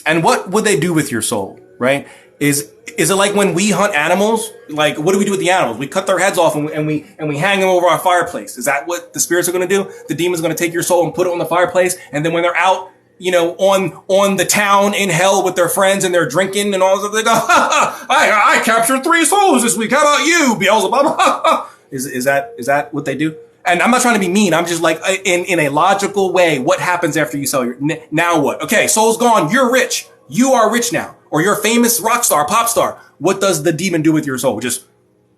And what would they do with your soul, right? Is it like when we hunt animals? Like, what do we do with the animals? We cut their heads off and we hang them over our fireplace. Is that what the spirits are going to do? The demon's going to take your soul and put it on the fireplace, and then when they're out, on the town in hell with their friends and they're drinking and all this stuff, they go, I captured 3 souls this week. How about you, Beelzebub? Is that what they do? And I'm not trying to be mean. I'm just like, in a logical way, what happens after you sell now what? Okay, soul's gone. You're rich. You are rich now. Or you're a famous rock star, pop star. What does the demon do with your soul? Just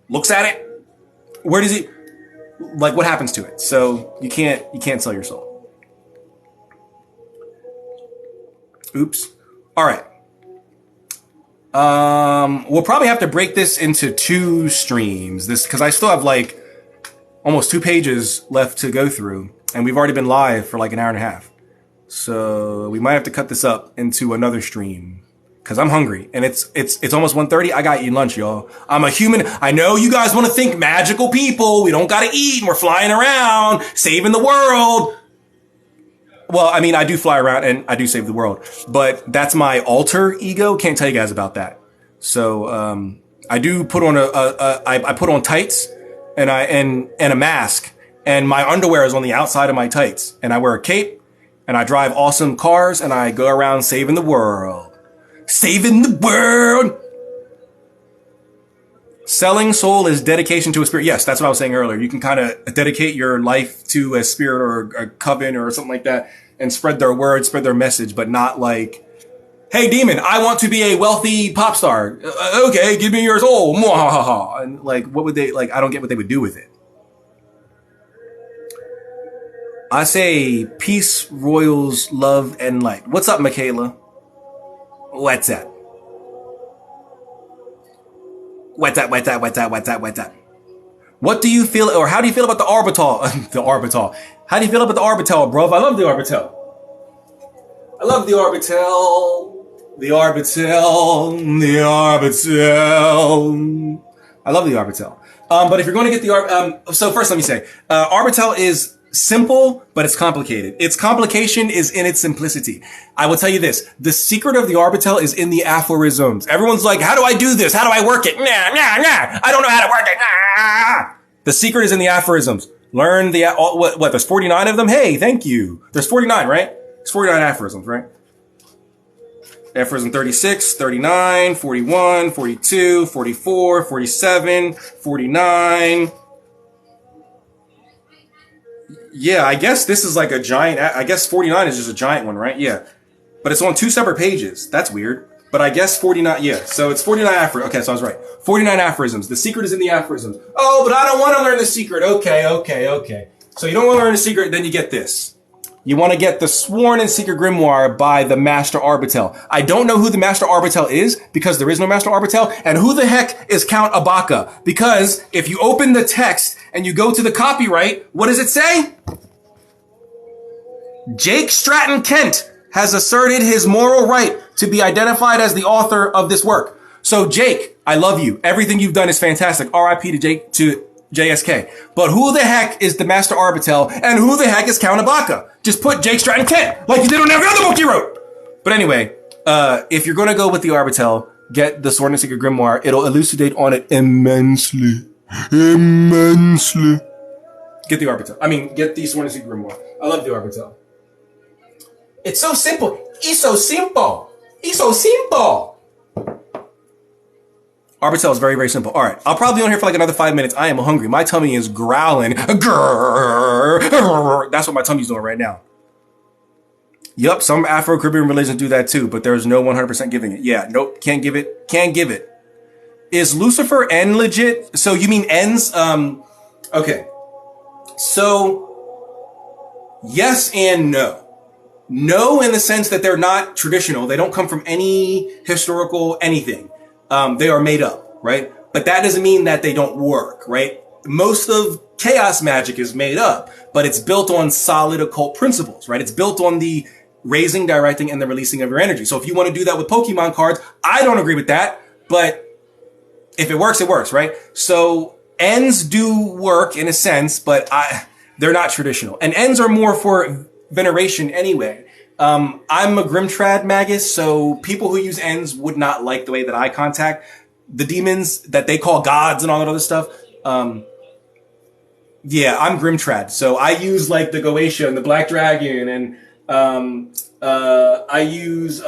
looks at it? Where does he, like, what happens to it? So you can't sell your soul. Oops. All right. We'll probably have to break this into 2 streams. Because I still have like almost 2 pages left to go through, and we've already been live for like an hour and a half. So we might have to cut this up into another stream because I'm hungry, and it's almost 1:30. I got eating lunch, y'all. I'm a human. I know you guys want to think magical people. We don't gotta eat, and we're flying around saving the world. Well, I mean, I do fly around and I do save the world, but that's my alter ego. Can't tell you guys about that. So, I do put on I put on tights and a mask, and my underwear is on the outside of my tights, and I wear a cape, and I drive awesome cars, and I go around saving the world. Saving the world! Selling soul is dedication to a spirit. Yes, that's what I was saying earlier. You can kind of dedicate your life to a spirit or a coven or something like that and spread their word, spread their message, but not like Hey, demon, I want to be a wealthy pop star. Okay, give me yours. Oh, mwahaha. And like, what would they, like, I don't get what they would do with it. I say peace, royals, love, and light. What's up, Michaela? What's that? What's that? What's that? What's that? What's that? What's that? What do you feel, or how do you feel about the Arbital? The Arbital. How do you feel about the Arbital, bro? I love the Arbital. I love the Arbital. The Arbital. The Arbital. I love the Arbital. But if you're going to get the so first let me say, Arbital is simple, but it's complicated. Its complication is in its simplicity. I will tell you this. The secret of the Arbital is in the aphorisms. Everyone's like, how do I do this? How do I work it? Nah. I don't know how to work it. Nah. The secret is in the aphorisms. Learn the, what, there's 49 of them? Hey, thank you. There's 49, right? There's 49 aphorisms, right? Aphorism 36, 39, 41, 42, 44, 47, 49. Yeah, I guess this is like a giant, I guess 49 is just a giant one, right? Yeah. But it's on 2 separate pages. That's weird. But I guess 49, yeah. So it's 49 aphorisms. Okay, so I was right. 49 aphorisms. The secret is in the aphorisms. Oh, but I don't want to learn the secret. Okay. So you don't want to learn the secret, then you get this. You want to get the Sworn and Secret Grimoire by the Master Arbitel. I don't know who the Master Arbitel is because there is no Master Arbitel. And who the heck is Count Abaca? Because if you open the text and you go to the copyright, what does it say? Jake Stratton Kent has asserted his moral right to be identified as the author of this work. So Jake, I love you. Everything you've done is fantastic. R.I.P. to Jake, to JSK. But who the heck is the Master Arbitel and who the heck is Count Abaca? Just put Jake Stratton Kent like you did on every other book you wrote. But anyway, if you're going to go with the Arbitel, get the Sword and Secret Grimoire. It'll elucidate on it immensely. Immensely. Get the Arbitel. I mean, get the Sword and Secret Grimoire. I love the Arbitel. It's so simple. It's so simple. It's so simple. Arbitel is very, very simple. All right. I'll probably be on here for like another 5 minutes. I am hungry. My tummy is growling. Grrr. That's what my tummy's doing right now. Yup. Some Afro-Caribbean religions do that too, but there's no 100% giving it. Yeah. Nope. Can't give it. Can't give it. Is Lucifer N legit? So you mean N's? Okay. So yes and no. No, in the sense that they're not traditional. They don't come from any historical anything. They are made up, right? But that doesn't mean that they don't work, right? Most of chaos magic is made up, but it's built on solid occult principles, right? It's built on the raising, directing, and the releasing of your energy. So if you want to do that with Pokemon cards, I don't agree with that, but if it works, it works, right? So ends do work in a sense, but they're not traditional. And ends are more for veneration anyway. I'm a Grimtrad magus, so people who use ends would not like the way that I contact the demons that they call gods and all that other stuff. Yeah, I'm Grimtrad, so I use like the Goetia and the Black Dragon, and I use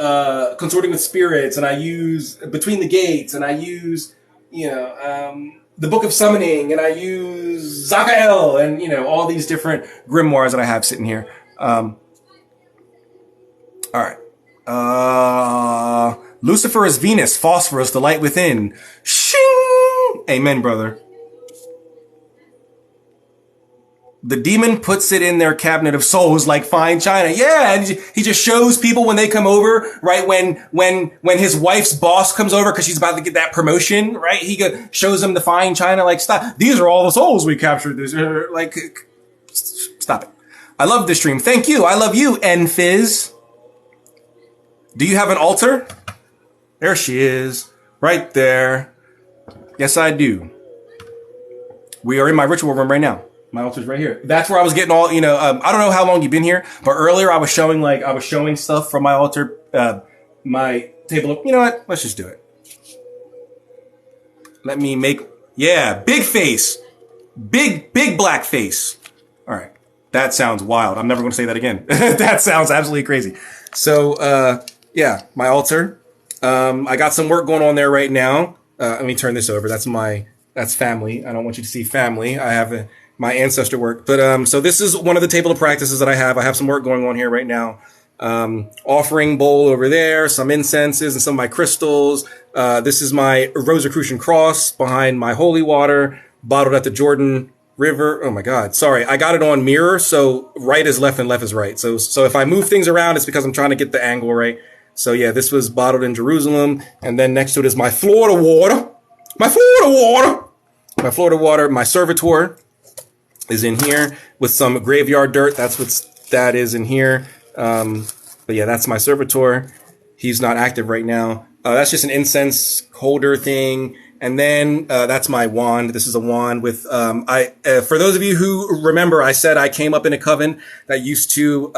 Consorting with Spirits, and I use Between the Gates, and I use the Book of Summoning, and I use Zakael, and all these different grimoires that I have sitting here. All right. Lucifer is Venus, Phosphorus, the light within. Shing! Amen, brother. The demon puts it in their cabinet of souls like fine china. Yeah, and he just shows people when they come over, right? When his wife's boss comes over because she's about to get that promotion, right? He shows them the fine china, like, stop. These are all the souls we captured. Like, stop it. I love this stream. Thank you. I love you, Nfizz. Do you have an altar? There she is. Right there. Yes, I do. We are in my ritual room right now. My altar's right here. That's where I was getting all, I don't know how long you've been here, but earlier I was showing stuff from my altar, my table of, you know what? Let's just do it. Let me make, big face. Big black face. All right. That sounds wild. I'm never going to say that again. That sounds absolutely crazy. So, my altar. I got some work going on there right now. Let me turn this over. That's family. I don't want you to see family. I have my ancestor work. But, so this is one of the table of practices that I have. I have some work going on here right now. offering bowl over there, some incenses and some of my crystals. This is my Rosicrucian cross behind my holy water, bottled at the Jordan River. Oh my God. Sorry. I got it on mirror. So right is left and left is right. So if I move things around, it's because I'm trying to get the angle right. So yeah, this was bottled in Jerusalem. And then next to it is my Florida water. My Florida water, my servitor is in here with some graveyard dirt. That's what that is in here. But yeah, that's my servitor. He's not active right now. That's just an incense holder thing. And then, that's my wand. This is a wand with, for those of you who remember, I said I came up in a coven that used to,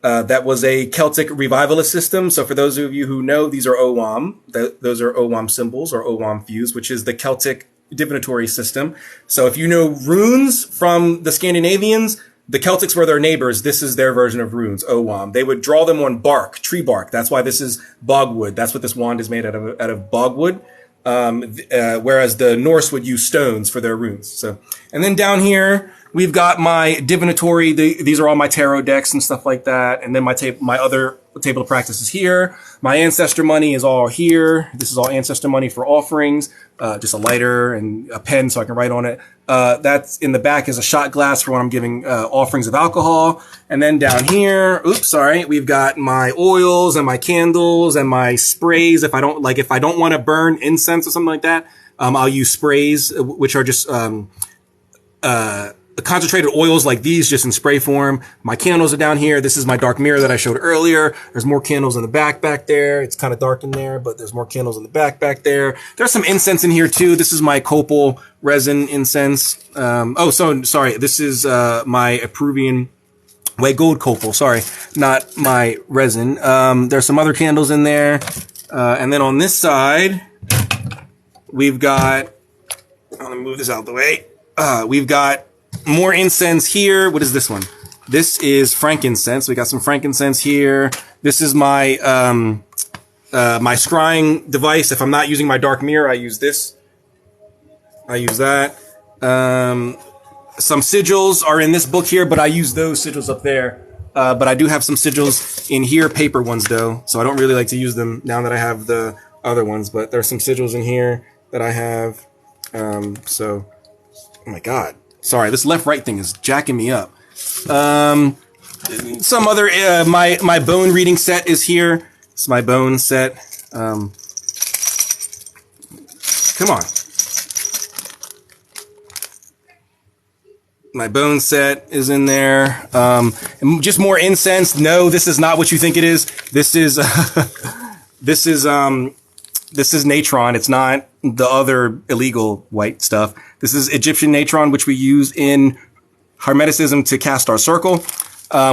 that was a Celtic revivalist system. So for those of you who know, these are Owam. Those are Owam symbols or Owam fuse, which is the Celtic divinatory system. So if you know runes from the Scandinavians, the Celtics were their neighbors. This is their version of runes, Owam. They would draw them on bark, tree bark. That's why this is bogwood. That's what this wand is made out of bogwood. Whereas the Norse would use stones for their runes. So, and then down here, we've got my divinatory. These are all my tarot decks and stuff like that. And then my other table of practice is here. My ancestor money is all here. This is all ancestor money for offerings. Just a lighter and a pen so I can write on it. That's in the back is a shot glass for when I'm giving, offerings of alcohol. And then down here, we've got my oils and my candles and my sprays. If I don't want to burn incense or something like that, I'll use sprays, which are just, concentrated oils like these, just in spray form. My candles are down here. This is my dark mirror that I showed earlier. There's more candles in the back there. It's kind of dark in there, but there's more candles in the back there. There's some incense in here too. This is my copal resin incense. This is, my Peruvian white gold copal. Sorry, not my resin. There's some other candles in there. And then on this side, we've got, let me move this out of the way. We've got more incense here. What is this one? This is frankincense. We got some frankincense here. This is my, my scrying device. If I'm not using my dark mirror, I use this. I use that. Some sigils are in this book here, but I use those sigils up there. But I do have some sigils in here, paper ones though. So I don't really like to use them now that I have the other ones, but there's some sigils in here that I have. Oh my God. Sorry, this left-right thing is jacking me up. Some other, my bone reading set is here. It's my bone set. Come on. My bone set is in there. And just more incense. No, this is not what you think it is. This is, this is natron. It's not the other illegal white stuff. This is Egyptian natron, which we use in Hermeticism to cast our circle.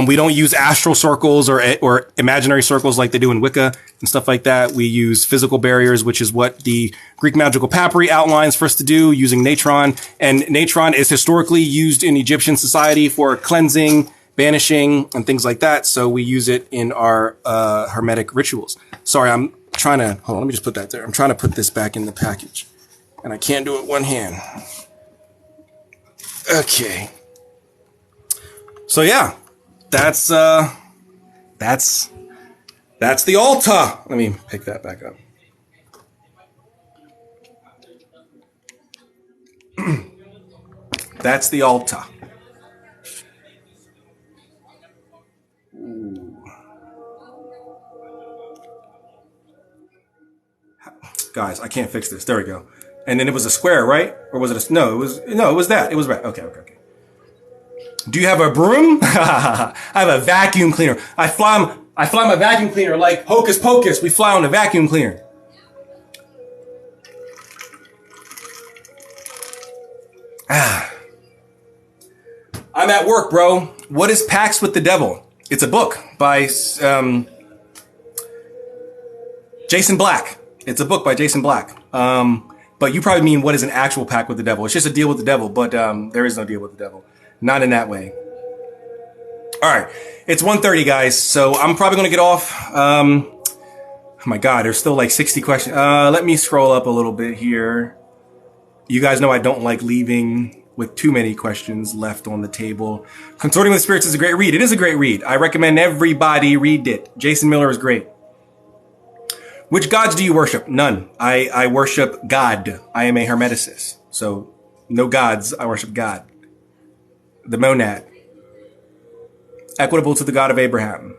We don't use astral circles or imaginary circles like they do in Wicca and stuff like that. We use physical barriers, which is what the Greek magical papyri outlines for us to do using natron. And natron is historically used in Egyptian society for cleansing, banishing, and things like that. So we use it in our Hermetic rituals. Sorry, hold on, let me just put that there. I'm trying to put this back in the package. And I can't do it one hand. Okay. So yeah, that's the altar. Let me pick that back up. That's the altar. Ooh. Guys, I can't fix this. There we go. And then it was a square, right? Or was it no, it was that. It was right. Okay. Do you have a broom? I have a vacuum cleaner. I fly my vacuum cleaner like Hocus Pocus. We fly on a vacuum cleaner. I'm at work, bro. What is Pax with the Devil? It's a book by Jason Black. It's a book by Jason Black. But you probably mean what is an actual pact with the devil? It's just a deal with the devil, but there is no deal with the devil. Not in that way. All right. It's 1:30, guys, so I'm probably going to get off. Oh my God, there's still like 60 questions. Let me scroll up a little bit here. You guys know I don't like leaving with too many questions left on the table. Consorting with Spirits is a great read. It is a great read. I recommend everybody read it. Jason Miller is great. Which gods do you worship? None. I worship God. I am a Hermeticist. So no gods. I worship God. The monad. Equitable to the God of Abraham.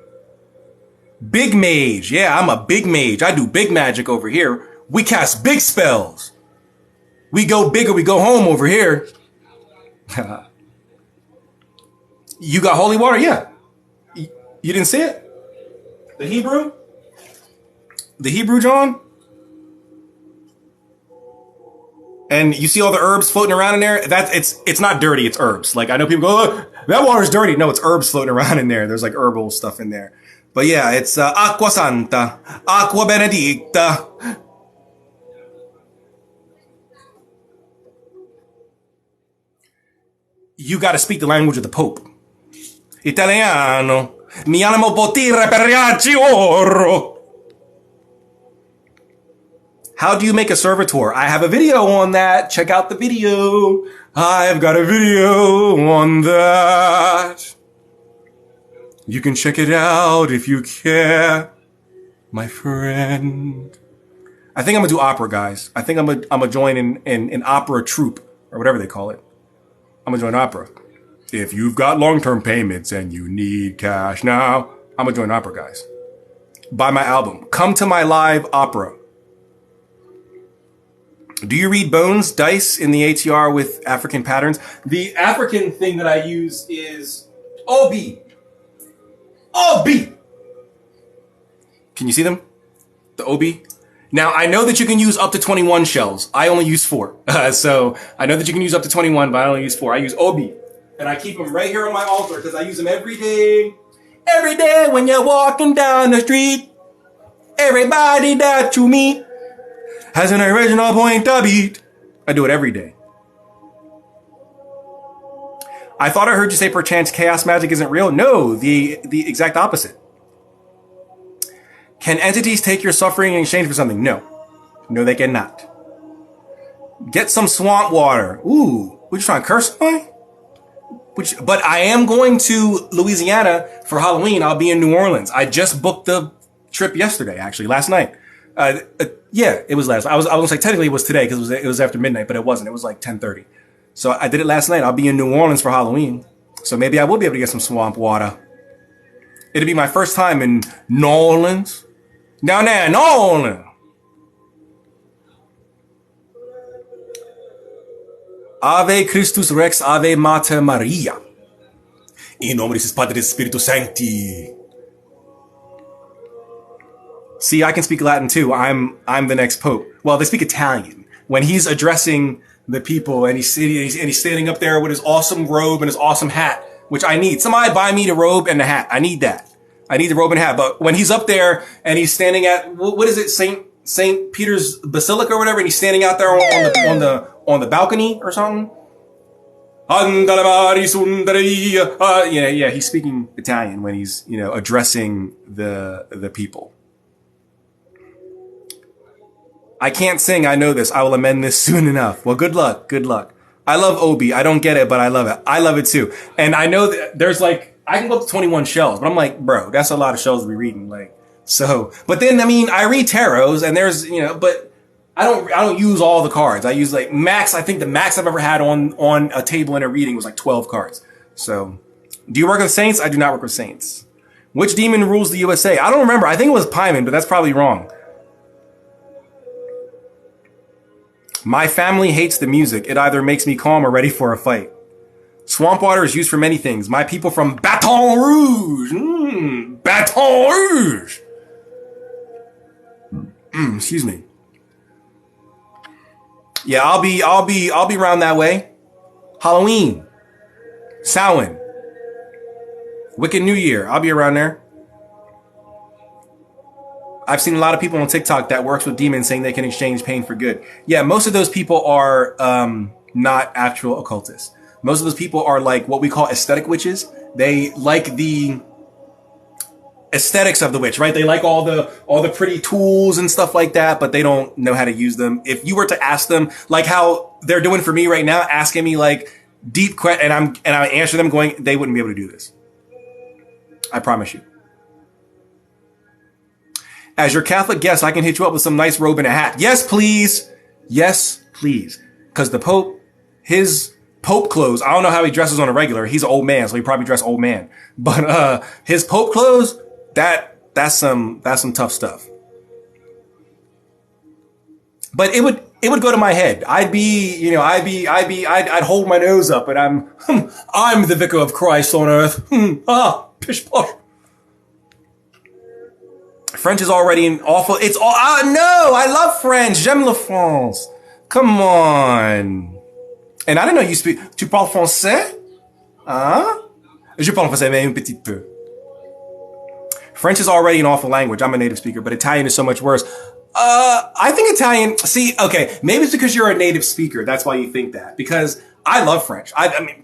Big mage. Yeah, I'm a big mage. I do big magic over here. We cast big spells. We go big or we go home over here. You got holy water? Yeah. You didn't see it? The Hebrew? The Hebrew, John? And you see all the herbs floating around in there? It's not dirty, it's herbs. Like, I know people go, oh, that water's dirty. No, it's herbs floating around in there. There's like herbal stuff in there. But yeah, it's Aqua Santa, Aqua Benedicta. You got to speak the language of the Pope. Italiano. Mi animo potire per riaci oro. How do you make a servitor? I have a video on that. Check out the video. I've got a video on that. You can check it out if you care, my friend. I think I'm gonna do opera, guys. I think I'm gonna join in opera troupe or whatever they call it. I'm gonna join opera. If you've got long-term payments and you need cash now, I'm gonna join opera, guys. Buy my album. Come to my live opera. Do you read bones, dice in the ATR with African patterns? The African thing that I use is OB. OB! Can you see them? The OB? Now, I know that you can use up to 21 shells. I only use 4. So I know that you can use up to 21, but I only use 4. I use OB. And I keep them right here on my altar because I use them every day. Every day when you're walking down the street, everybody that you meet has an original point to beat. I do it every day. I thought I heard you say perchance chaos magic isn't real. No, the exact opposite. Can entities take your suffering in exchange for something? No. No, they cannot. Get some swamp water. Ooh, what you trying to curse me? But I am going to Louisiana for Halloween. I'll be in New Orleans. I just booked the trip yesterday, actually, last night. Yeah, it was last. I was gonna say technically it was today because it was after midnight, but it wasn't. It was like 10:30. So I did it last night. I'll be in New Orleans for Halloween. So maybe I will be able to get some swamp water. It'll be my first time in New Orleans. Down there in New Orleans. Ave Christus Rex, Ave Mater Maria. In nomine Patris Spiritus Sancti. See, I can speak Latin too. I'm the next pope. Well, they speak Italian. When he's addressing the people and he's standing up there with his awesome robe and his awesome hat, which I need. Somebody buy me the robe and the hat. I need that. I need the robe and hat. But when he's up there and he's standing at, what is it, Saint Peter's Basilica or whatever, and he's standing out there on the balcony or something. Yeah, he's speaking Italian when he's, addressing the people. I can't sing, I know this. I will amend this soon enough. Well, good luck. Good luck. I love Obi. I don't get it, but I love it. I love it too. And I know that there's I can go up to 21 shells, but I'm like, bro, that's a lot of shells to be reading. But then, I read tarots and there's, but I don't use all the cards. I use max. I think the max I've ever had on a table in a reading was 12 cards. So do you work with saints? I do not work with saints. Which demon rules the USA? I don't remember. I think it was Paimon, but that's probably wrong. My family hates the music. It either makes me calm or ready for a fight. Swamp water is used for many things. My people from Baton Rouge. Baton Rouge. Excuse me. Yeah, I'll be around that way. Halloween. Samhain. Wicked New Year. I'll be around there. I've seen a lot of people on TikTok that works with demons saying they can exchange pain for good. Yeah, most of those people are not actual occultists. Most of those people are what we call aesthetic witches. They like the aesthetics of the witch, right? They like all the pretty tools and stuff like that, but they don't know how to use them. If you were to ask them, how they're doing for me right now, asking me deep question, and I answer them going, they wouldn't be able to do this. I promise you. As your Catholic guest, I can hit you up with some nice robe and a hat. Yes, please. Yes, please. Because the Pope, his Pope clothes, I don't know how he dresses on a regular. He's an old man, so he probably dressed old man. But his Pope clothes, that's some tough stuff. But it would go to my head. I'd hold my nose up, and I'm the vicar of Christ on earth. Pish posh. French is already an awful. It's all. No, I love French. J'aime la France. Come on. And I didn't know you speak. Tu parles français? Hein? Je parle français, mais un petit peu. French is already an awful language. I'm a native speaker, but Italian is so much worse. I think Italian. See, okay, maybe it's because you're a native speaker. That's why you think that. Because I love French. I mean,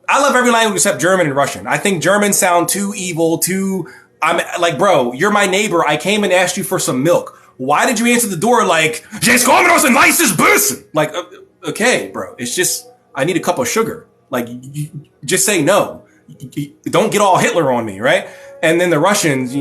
I love every language except German and Russian. I think Germans sound too evil, I'm like, bro, you're my neighbor. I came and asked you for some milk. Why did you answer the door like, "Just come aus ein weißes Bus"? Like, okay, bro, it's just, I need a cup of sugar. Like, just say no. Don't get all Hitler on me, right? And then the Russians,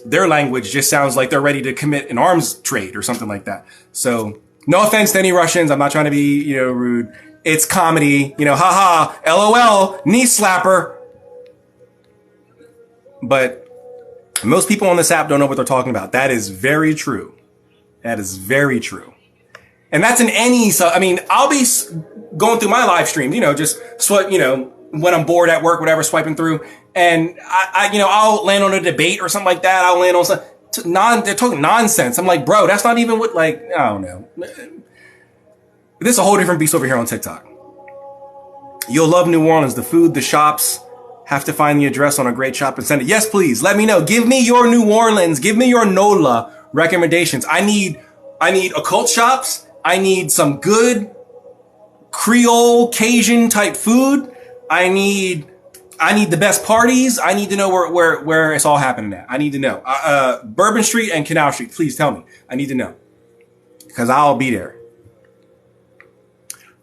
their language just sounds like they're ready to commit an arms trade or something like that. So, no offense to any Russians. I'm not trying to be, rude. It's comedy, haha, LOL, knee slapper. But most people on this app don't know what they're talking about. That is very true. That is very true. And that's in any, I'll be going through my live stream, just swipe, when I'm bored at work, whatever, swiping through. And I'll land on a debate or something like that. I'll land on they're talking nonsense. I'm like, bro, that's not even what, I don't know. This is a whole different beast over here on TikTok. You'll love New Orleans, the food, the shops. Have to find the address on a great shop and send it. Yes, please. Let me know. Give me your New Orleans. Give me your NOLA recommendations. I need occult shops. I need some good Creole Cajun type food. I need the best parties. I need to know where it's all happening at. I need to know. Bourbon Street and Canal Street. Please tell me. I need to know. Because I'll be there.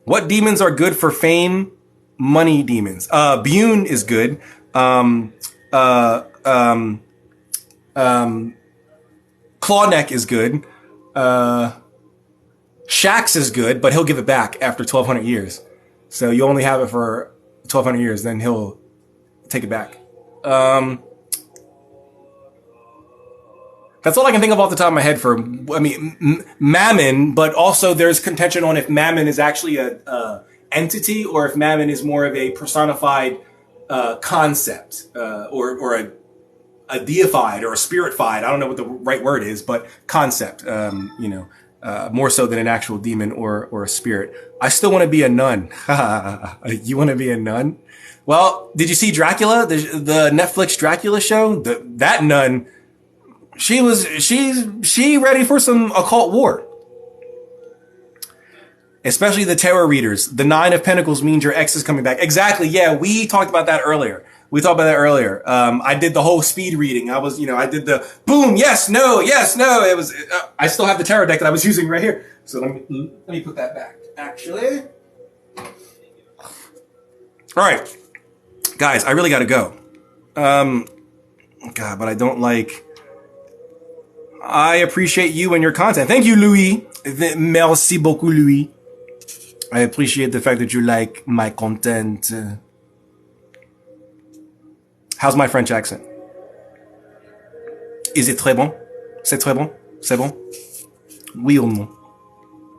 What demons are good for fame? Money demons. Bune is good. Clawneck is good. Shax is good, but he'll give it back after 1,200 years. So you only have it for 1,200 years, then he'll take it back. That's all I can think of off the top of my head for, Mammon, but also there's contention on if Mammon is actually a entity or if Mammon is more of a personified concept or a deified or a spiritified. I don't know what the right word is, but concept, more so than an actual demon or a spirit. I still want to be a nun. You want to be a nun? Well, did you see Dracula, the Netflix Dracula show? That nun, she ready for some occult war. Especially the tarot readers. The 9 of Pentacles means your ex is coming back. Exactly. Yeah, we talked about that earlier. I did the whole speed reading. I did the boom, yes, no. It was, I still have the tarot deck that I was using right here. So let me put that back. Actually. All right. Guys, I really got to go. God, but I appreciate you and your content. Thank you, Louis. Merci beaucoup, Louis. I appreciate the fact that you like my content. How's my French accent? Is it très bon? C'est très bon? C'est bon? Oui ou non?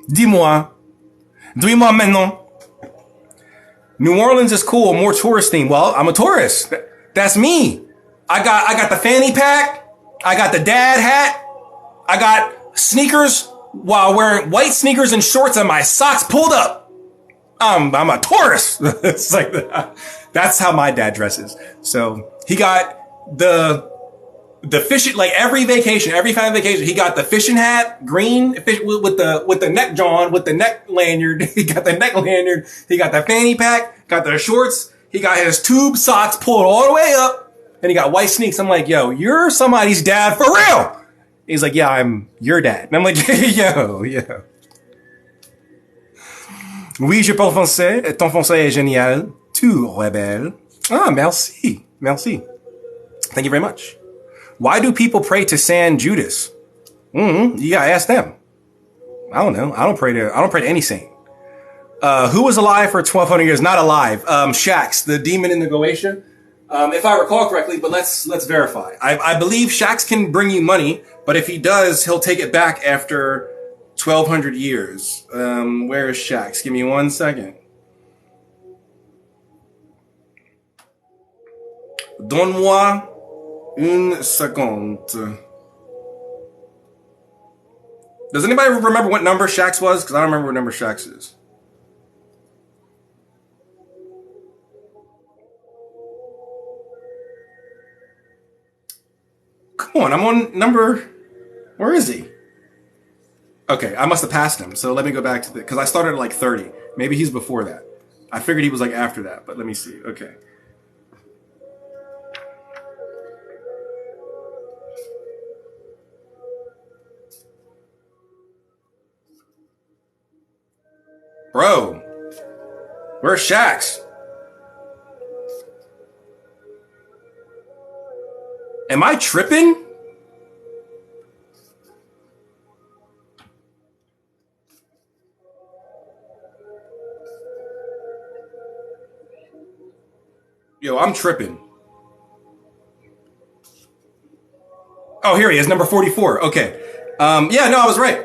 Dis-moi. Dis-moi maintenant. New Orleans is cool, more tourist theme. Well, I'm a tourist. That's me. I got the fanny pack. I got the dad hat. I got sneakers while wearing white sneakers and shorts and my socks pulled up. I'm a tourist. It's like that. That's how my dad dresses. So he got the fishing, like every family vacation, he got the fishing hat, green with the neck John, with the neck lanyard. He got the neck lanyard. He got the fanny pack, got the shorts. He got his tube socks pulled all the way up, and he got white sneaks. I'm like, yo, you're somebody's dad for real. He's like, yeah, I'm your dad. And I'm like, yo. Oui, je parle français. Ton français est génial. Tu rebelle. Ah, merci. Merci. Thank you very much. Why do people pray to San Judas? You gotta ask them. I don't know. I don't pray to any saint. Who was alive for 1,200 years? Not alive. Shax, the demon in the Goetia. If I recall correctly, but let's verify. I believe Shax can bring you money, but if he does, he'll take it back after 1,200 years. Where is Shax? Give me 1 second. Donne-moi une seconde. Does anybody remember what number Shax was? Because I don't remember what number Shax is. Come on, I'm on number... Where is he? Okay, I must have passed him. So let me go back to the... Because I started at like 30. Maybe he's before that. I figured he was like after that, but let me see. Okay. Bro, where's Shax? Am I tripping? Yo, I'm tripping. Oh, here he is, number 44. Okay. Yeah, no, I was right.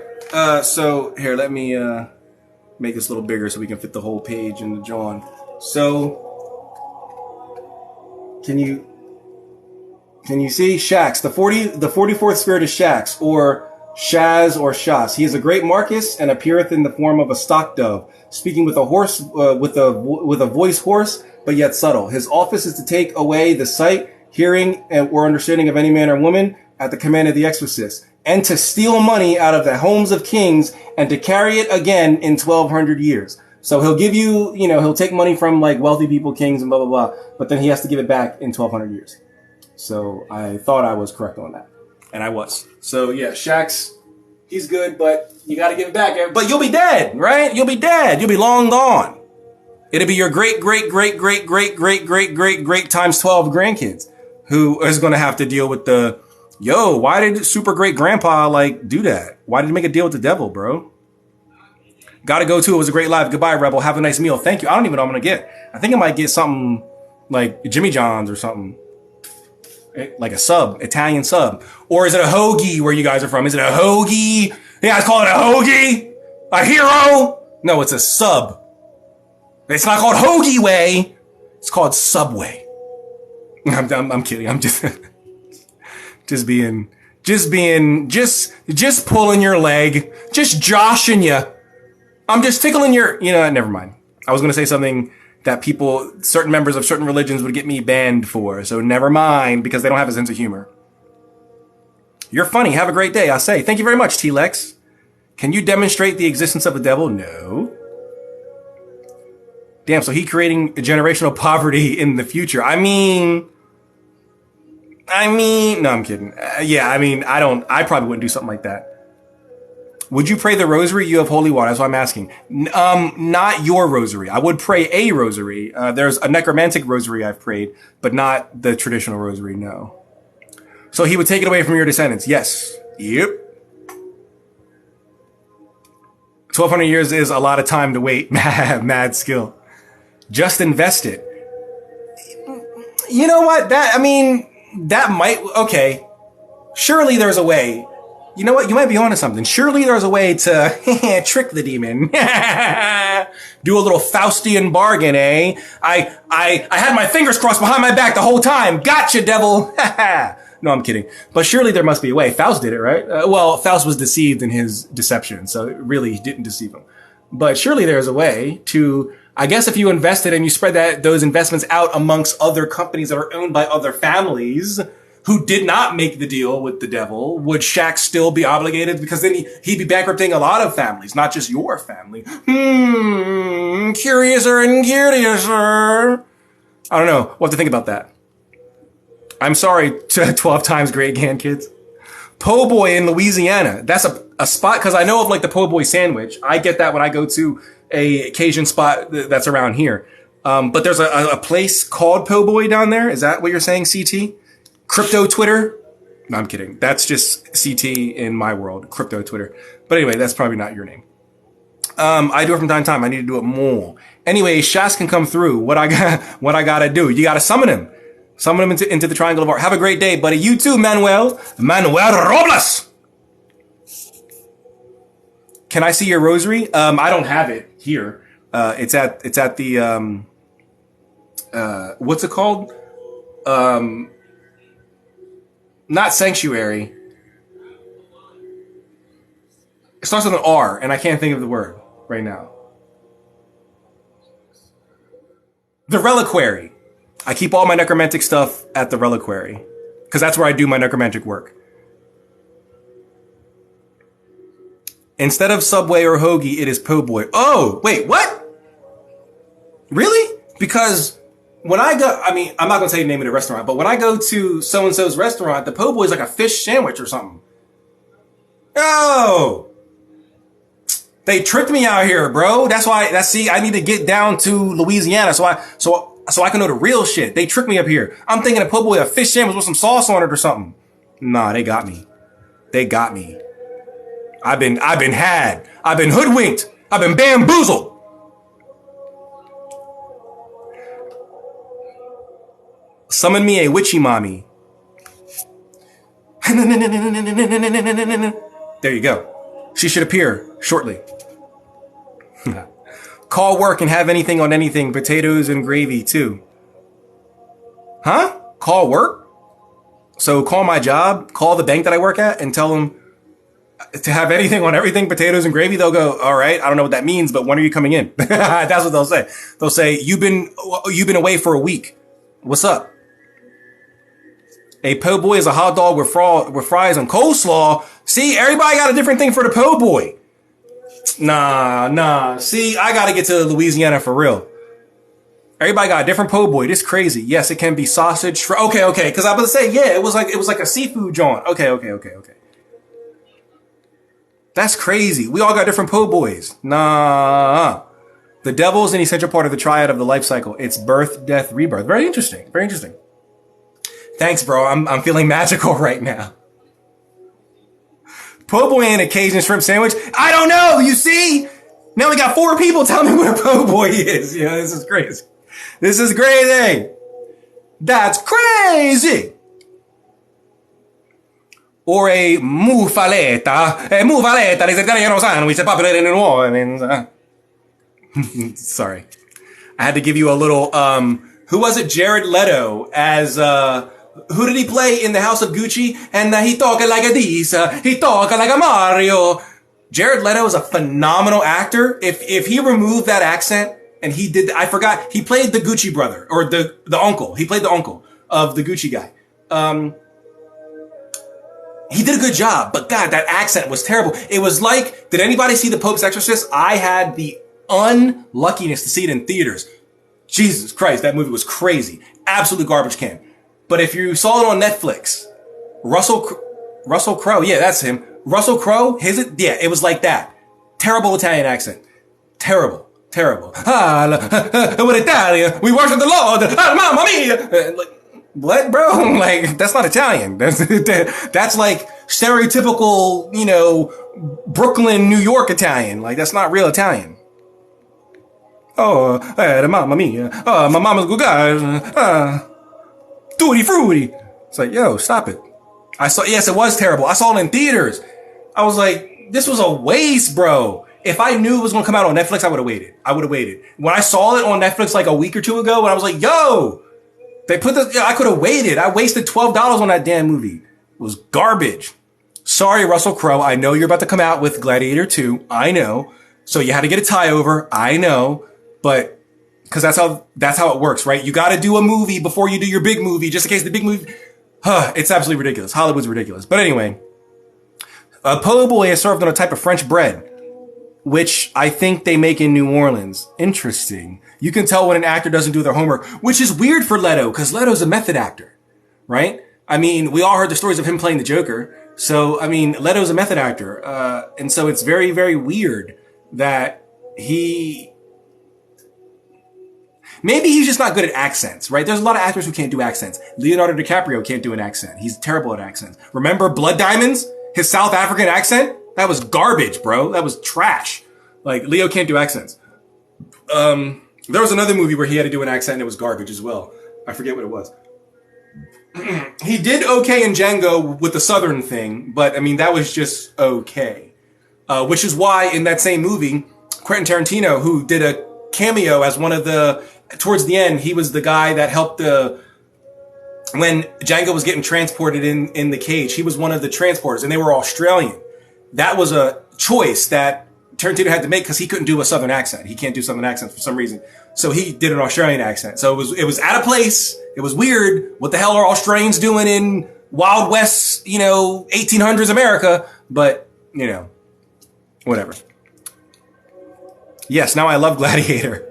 So here, let me make this a little bigger so we can fit the whole page in the John. So can you see Shax? The 44th spirit is Shax, or Shaz or Shas. He is a great Marcus and appeareth in the form of a stock dove, speaking with a horse, with a voice hoarse, but yet subtle. His office is to take away the sight, hearing, or understanding of any man or woman at the command of the exorcist, and to steal money out of the homes of kings and to carry it again in 1,200 years. So he'll give you, he'll take money from like wealthy people, kings, and blah, blah, blah, but then he has to give it back in 1,200 years. So I thought I was correct on that. And I was. So yeah, Shax, he's good, but you got to give it back. But you'll be dead, right? You'll be dead. You'll be long gone. It'll be your great times 12 grandkids who is going to have to deal with the, yo, why did super great grandpa do that? Why did he make a deal with the devil, bro? Gotta go too. It was a great live. Goodbye, Rebel. Have a nice meal. Thank you. I don't even know what I'm going to get. I think I might get something like Jimmy John's or something. Like a sub, Italian sub. Or is it a hoagie where you guys are from? Is it a hoagie? You guys call it a hoagie? A hero? No, it's a sub. It's not called Hoagie Way. It's called Subway. I'm kidding. I'm just pulling your leg, just joshing you. I'm just tickling your, never mind. I was going to say something that certain members of certain religions would get me banned for. So never mind, because they don't have a sense of humor. You're funny. Have a great day. I say, thank you very much, T-Lex. Can you demonstrate the existence of a devil? No. Damn, so he creating generational poverty in the future. I mean, no, I'm kidding. I probably wouldn't do something like that. Would you pray the rosary? You have holy water. That's what I'm asking. Not your rosary. I would pray a rosary. There's a necromantic rosary I've prayed, but not the traditional rosary, no. So he would take it away from your descendants. Yes. Yep. 1,200 years is a lot of time to wait. Mad skill. Just invest it. You know what? That might, okay. Surely there's a way. You know what? You might be onto something. Surely there's a way to trick the demon. Do a little Faustian bargain, eh? I had my fingers crossed behind my back the whole time. Gotcha, devil. No, I'm kidding. But surely there must be a way. Faust did it, right? Well, Faust was deceived in his deception, so really he didn't deceive him. But surely there's a way to, I guess if you invested and you spread those investments out amongst other companies that are owned by other families who did not make the deal with the devil, would Shaq still be obligated? Because then he'd be bankrupting a lot of families, not just your family. Curiouser and curiouser. I don't know. We'll have to think about that. I'm sorry to 12 times great grandkids. Po' boy in Louisiana. That's a, a spot, because I know of like the po' boy sandwich. I get that when I go to a Cajun spot that's around here. But there's a place called Po' Boy down there. Is that what you're saying, CT? Crypto Twitter? No, I'm kidding. That's just CT in my world. Crypto Twitter. But anyway, that's probably not your name. I do it from time to time. I need to do it more. Anyway, Shas can come through. What I gotta do? You gotta summon him. Summon him into the Triangle of Art. Have a great day, buddy. You too, Manuel Robles. Can I see your rosary? I don't have it here. It's at the, what's it called? Not sanctuary. It starts with an R, and I can't think of the word right now. The reliquary. I keep all my necromantic stuff at the reliquary, because that's where I do my necromantic work. Instead of Subway or Hoagie, it is Po' Boy. Oh, wait, what? Really? Because when I go, I mean, I'm not going to tell you the name of the restaurant, but when I go to so-and-so's restaurant, the Po' Boy is like a fish sandwich or something. Oh! They tricked me out here, bro. That's why, I need to get down to Louisiana so I can know the real shit. They tricked me up here. I'm thinking a Po' Boy, a fish sandwich with some sauce on it or something. Nah, they got me. They got me. I've been had. I've been hoodwinked. I've been bamboozled. Summon me a witchy mommy. There you go. She should appear shortly. Call work and have anything on anything. Potatoes and gravy too. Huh? Call work? So call my job, call the bank that I work at and tell them to have anything on everything, potatoes and gravy. They'll go, all right, I don't know what that means, but when are you coming in? That's what they'll say. They'll say, you've been away for a week. What's up? A po' boy is a hot dog with fries and coleslaw. See, everybody got a different thing for the po' boy. Nah. See, I gotta get to Louisiana for real. Everybody got a different po' boy. This crazy. Yes, it can be sausage. Okay. Cause I was gonna say, yeah, it was like a seafood joint. Okay. That's crazy. We all got different po' boys. Nah. The devil is an essential part of the triad of the life cycle. It's birth, death, rebirth. Very interesting. Thanks, bro. I'm feeling magical right now. Po' boy and a Cajun shrimp sandwich. I don't know. You see? Now we got 4 people telling me what a po' boy is. You know, this is crazy. That's crazy. Or a mufaletta. A mufaletta is Italiano sandwich popular in New Orleans. Sorry. I had to give you a little, who was it? Jared Leto as, who did he play in the House of Gucci? And he talk like a this, he talk like a Mario. Jared Leto is a phenomenal actor. If he removed that accent and he did, I forgot, he played the Gucci brother or the uncle. He played the uncle of the Gucci guy. He did a good job, but God, that accent was terrible. It was like, did anybody see The Pope's Exorcist? I had the unluckiness to see it in theaters. Jesus Christ, that movie was crazy. Absolute garbage can. But if you saw it on Netflix, Russell Crowe, yeah, that's him. Russell Crowe, it was like that. Terrible Italian accent. Terrible. With Italian, we worship the Lord. Mamma mia. What, bro? Like, that's not Italian. That's like stereotypical, Brooklyn, New York Italian. Like, that's not real Italian. Oh, mamma mia. Oh, my mama's good guy. Tutti frutti. It's like, yo, stop it. Yes, it was terrible. I saw it in theaters. I was like, this was a waste, bro. If I knew it was going to come out on Netflix, I would have waited. When I saw it on Netflix like a week or two ago, and I was like, yo, I could have waited. I wasted $12 on that damn movie. It was garbage. Sorry, Russell Crowe. I know you're about to come out with Gladiator 2. I know. So you had to get a tie over. I know. But, cause that's how it works, right? You gotta do a movie before you do your big movie, just in case the big movie, it's absolutely ridiculous. Hollywood's ridiculous. But anyway, a po' boy is served on a type of French bread, which I think they make in New Orleans. Interesting. You can tell when an actor doesn't do their homework, which is weird for Leto, cause Leto's a method actor, right? I mean, we all heard the stories of him playing the Joker. So, I mean, Leto's a method actor. And so it's very, very weird that maybe he's just not good at accents, right? There's a lot of actors who can't do accents. Leonardo DiCaprio can't do an accent. He's terrible at accents. Remember Blood Diamonds? His South African accent? That was garbage, bro. That was trash. Like, Leo can't do accents. There was another movie where he had to do an accent and it was garbage as well. I forget what it was. He did okay in Django with the Southern thing, but I mean, that was just okay. Which is why in that same movie, Quentin Tarantino, who did a cameo as one of towards the end, he was the guy that helped when Django was getting transported in the cage, he was one of the transporters and they were Australian. That was a choice that Tarantino had to make because he couldn't do a Southern accent. He can't do Southern accents for some reason. So he did an Australian accent. So it was out of place. It was weird. What the hell are Australians doing in Wild West, 1800s America? But, whatever. Yes, now I love Gladiator.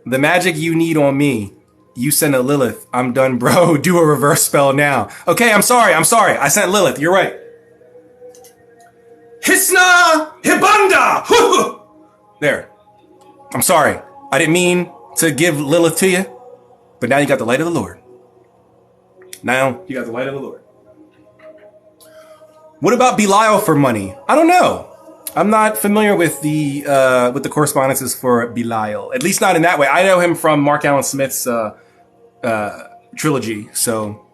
The magic you need on me. You send a Lilith. I'm done, bro. Do a reverse spell now. Okay, I'm sorry. I sent Lilith. You're right. Hisna Hibanda! There. I'm sorry. I didn't mean to give Lilith to you, but now you got the light of the Lord. Now you got the light of the Lord. What about Belial for money? I don't know. I'm not familiar with the correspondences for Belial, at least not in that way. I know him from Mark Allen Smith's trilogy. So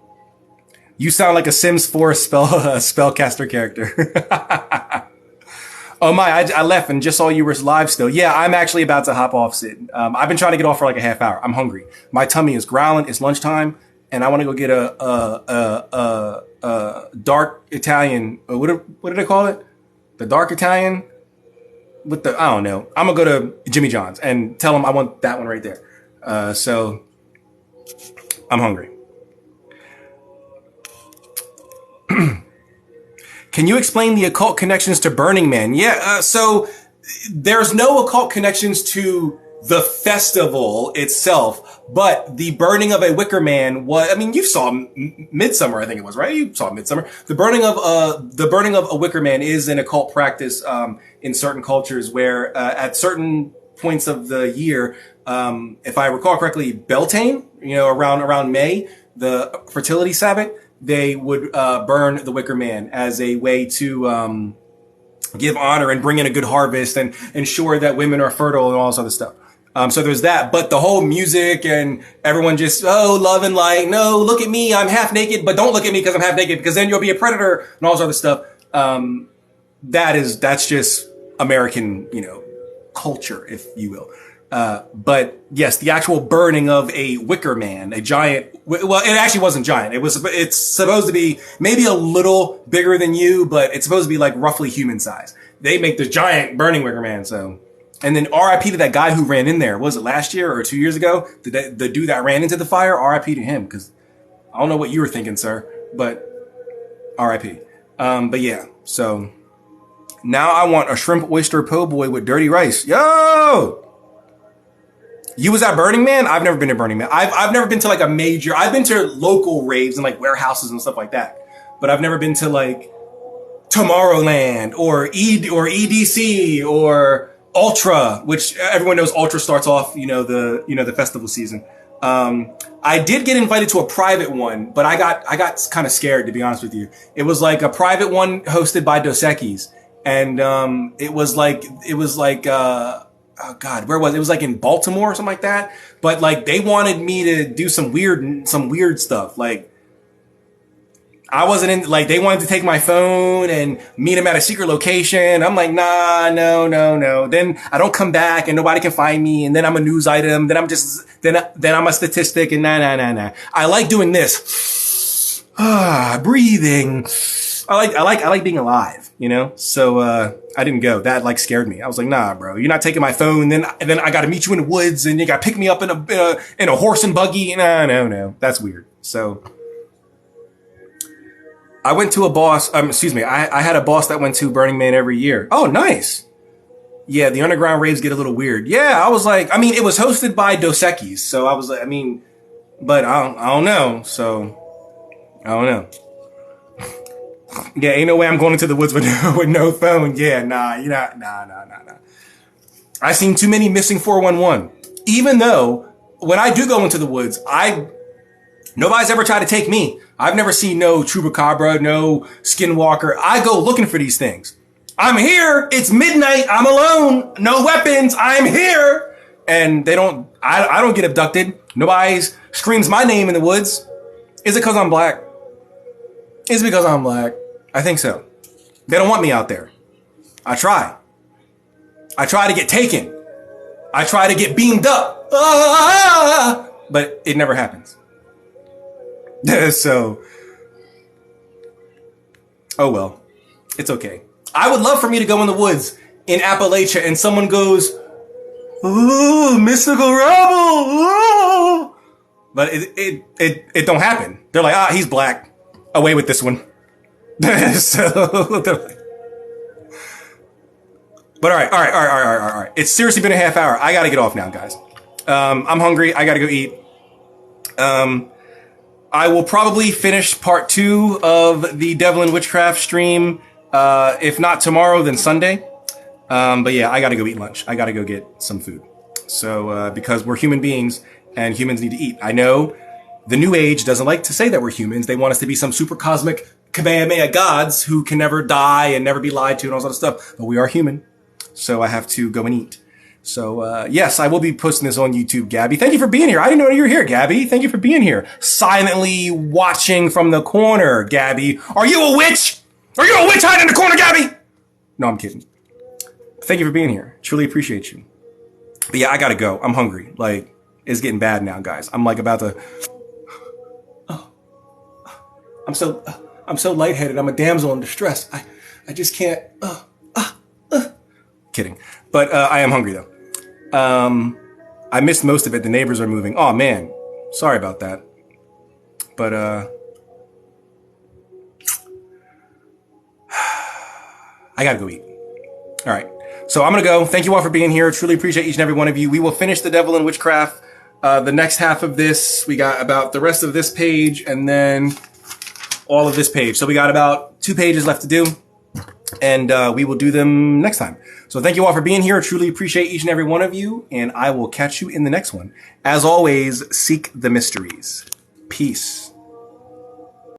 you sound like a Sims 4 spellcaster character. Oh my, I left and just saw you were live still. Yeah, I'm actually about to hop off, Sid. I've been trying to get off for like a half hour. I'm hungry. My tummy is growling. It's lunchtime and I want to go get a dark Italian. What did I call it? The dark Italian with I don't know. I'm going to go to Jimmy John's and tell them I want that one right there. So I'm hungry. Can you explain the occult connections to Burning Man? Yeah, so there's no occult connections to the festival itself, but the burning of a wicker man you saw Midsummer, I think it was, right? You saw Midsummer. The burning of a wicker man is an occult practice in certain cultures where at certain points of the year, if I recall correctly, Beltane, around May, the fertility Sabbath, they would burn the wicker man as a way to give honor and bring in a good harvest and ensure that women are fertile and all this other stuff. So there's that, but the whole music and everyone just, love and light. No, look at me. I'm half naked, but don't look at me because I'm half naked because then you'll be a predator and all this other stuff. That's just American, culture, if you will. But yes, the actual burning of a wicker man, a giant, well, it actually wasn't giant. It's supposed to be maybe a little bigger than you, but it's supposed to be like roughly human size. They make this giant burning wicker man. So, and then RIP to that guy who ran in there. Was it last year or 2 years ago? The dude that ran into the fire, RIP to him. Cause I don't know what you were thinking, sir, but RIP. But yeah, so now I want a shrimp oyster po' boy with dirty rice. Yo! You was at Burning Man? I've never been to Burning Man. I've never been to like a major, I've been to local raves and like warehouses and stuff like that. But I've never been to like Tomorrowland or EDC or Ultra, which everyone knows Ultra starts off, the festival season. I did get invited to a private one, but I got kind of scared, to be honest with you. It was like a private one hosted by Dos Equis. And, it was like, oh God, where was it? It was like in Baltimore or something like that. But like they wanted me to do some weird stuff. Like I wasn't in, like they wanted to take my phone and meet him at a secret location. I'm like, nah, no. Then I don't come back and nobody can find me. And then I'm a news item. Then I'm a statistic and nah. I like doing this. Breathing. I like being alive, So, I didn't go. That like scared me. I was like, nah, bro, you're not taking my phone. Then I got to meet you in the woods and you got to pick me up in a horse and buggy. No. That's weird. So I went to I had a boss that went to Burning Man every year. Oh, nice. Yeah. The underground raves get a little weird. Yeah. I was like, it was hosted by Dos Equis. So I was like, but I don't know. So I don't know. Yeah, ain't no way I'm going into the woods with no phone. Yeah, nah, you know, nah. I've seen too many missing 411. Even though when I do go into the woods, nobody's ever tried to take me. I've never seen no chupacabra, no skinwalker. I go looking for these things. I'm here. It's midnight. I'm alone. No weapons. I'm here. And I don't get abducted. Nobody screams my name in the woods. Is it because I'm black? Is it because I'm black? I think so. They don't want me out there. I try to get taken. I try to get beamed up. But it never happens. So, oh well, it's okay. I would love for me to go in the woods in Appalachia and someone goes, "Ooh, mystical rebel!" Ooh. But it don't happen. They're like, he's black. Away with this one. So, but all right. It's seriously been a half hour. I gotta get off now, guys. I'm hungry. I gotta go eat. I will probably finish part 2 of the Devil and Witchcraft stream. If not tomorrow, then Sunday. But yeah, I gotta go eat lunch. I gotta go get some food. So, because we're human beings and humans need to eat. I know the New Age doesn't like to say that we're humans. They want us to be some super cosmic Kamehameha gods who can never die and never be lied to and all that stuff. But we are human. So I have to go and eat. So, yes, I will be posting this on YouTube, Gabby. Thank you for being here. I didn't know you were here, Gabby. Thank you for being here. Silently watching from the corner, Gabby. Are you a witch? Are you a witch hiding in the corner, Gabby? No, I'm kidding. Thank you for being here. Truly appreciate you. But yeah, I gotta go. I'm hungry. Like, it's getting bad now, guys. I'm like about to... I'm so lightheaded. I'm a damsel in distress. I just can't... Kidding. But I am hungry, though. I missed most of it. The neighbors are moving. Oh, man. Sorry about that. But, I gotta go eat. All right. So I'm gonna go. Thank you all for being here. Truly appreciate each and every one of you. We will finish the Devil and Witchcraft. The next half of this, we got about the rest of this page and then all of this page. So we got about 2 pages left to do. And we will do them next time. So thank you all for being here. Truly appreciate each and every one of you. And I will catch you in the next one. As always, seek the mysteries. Peace.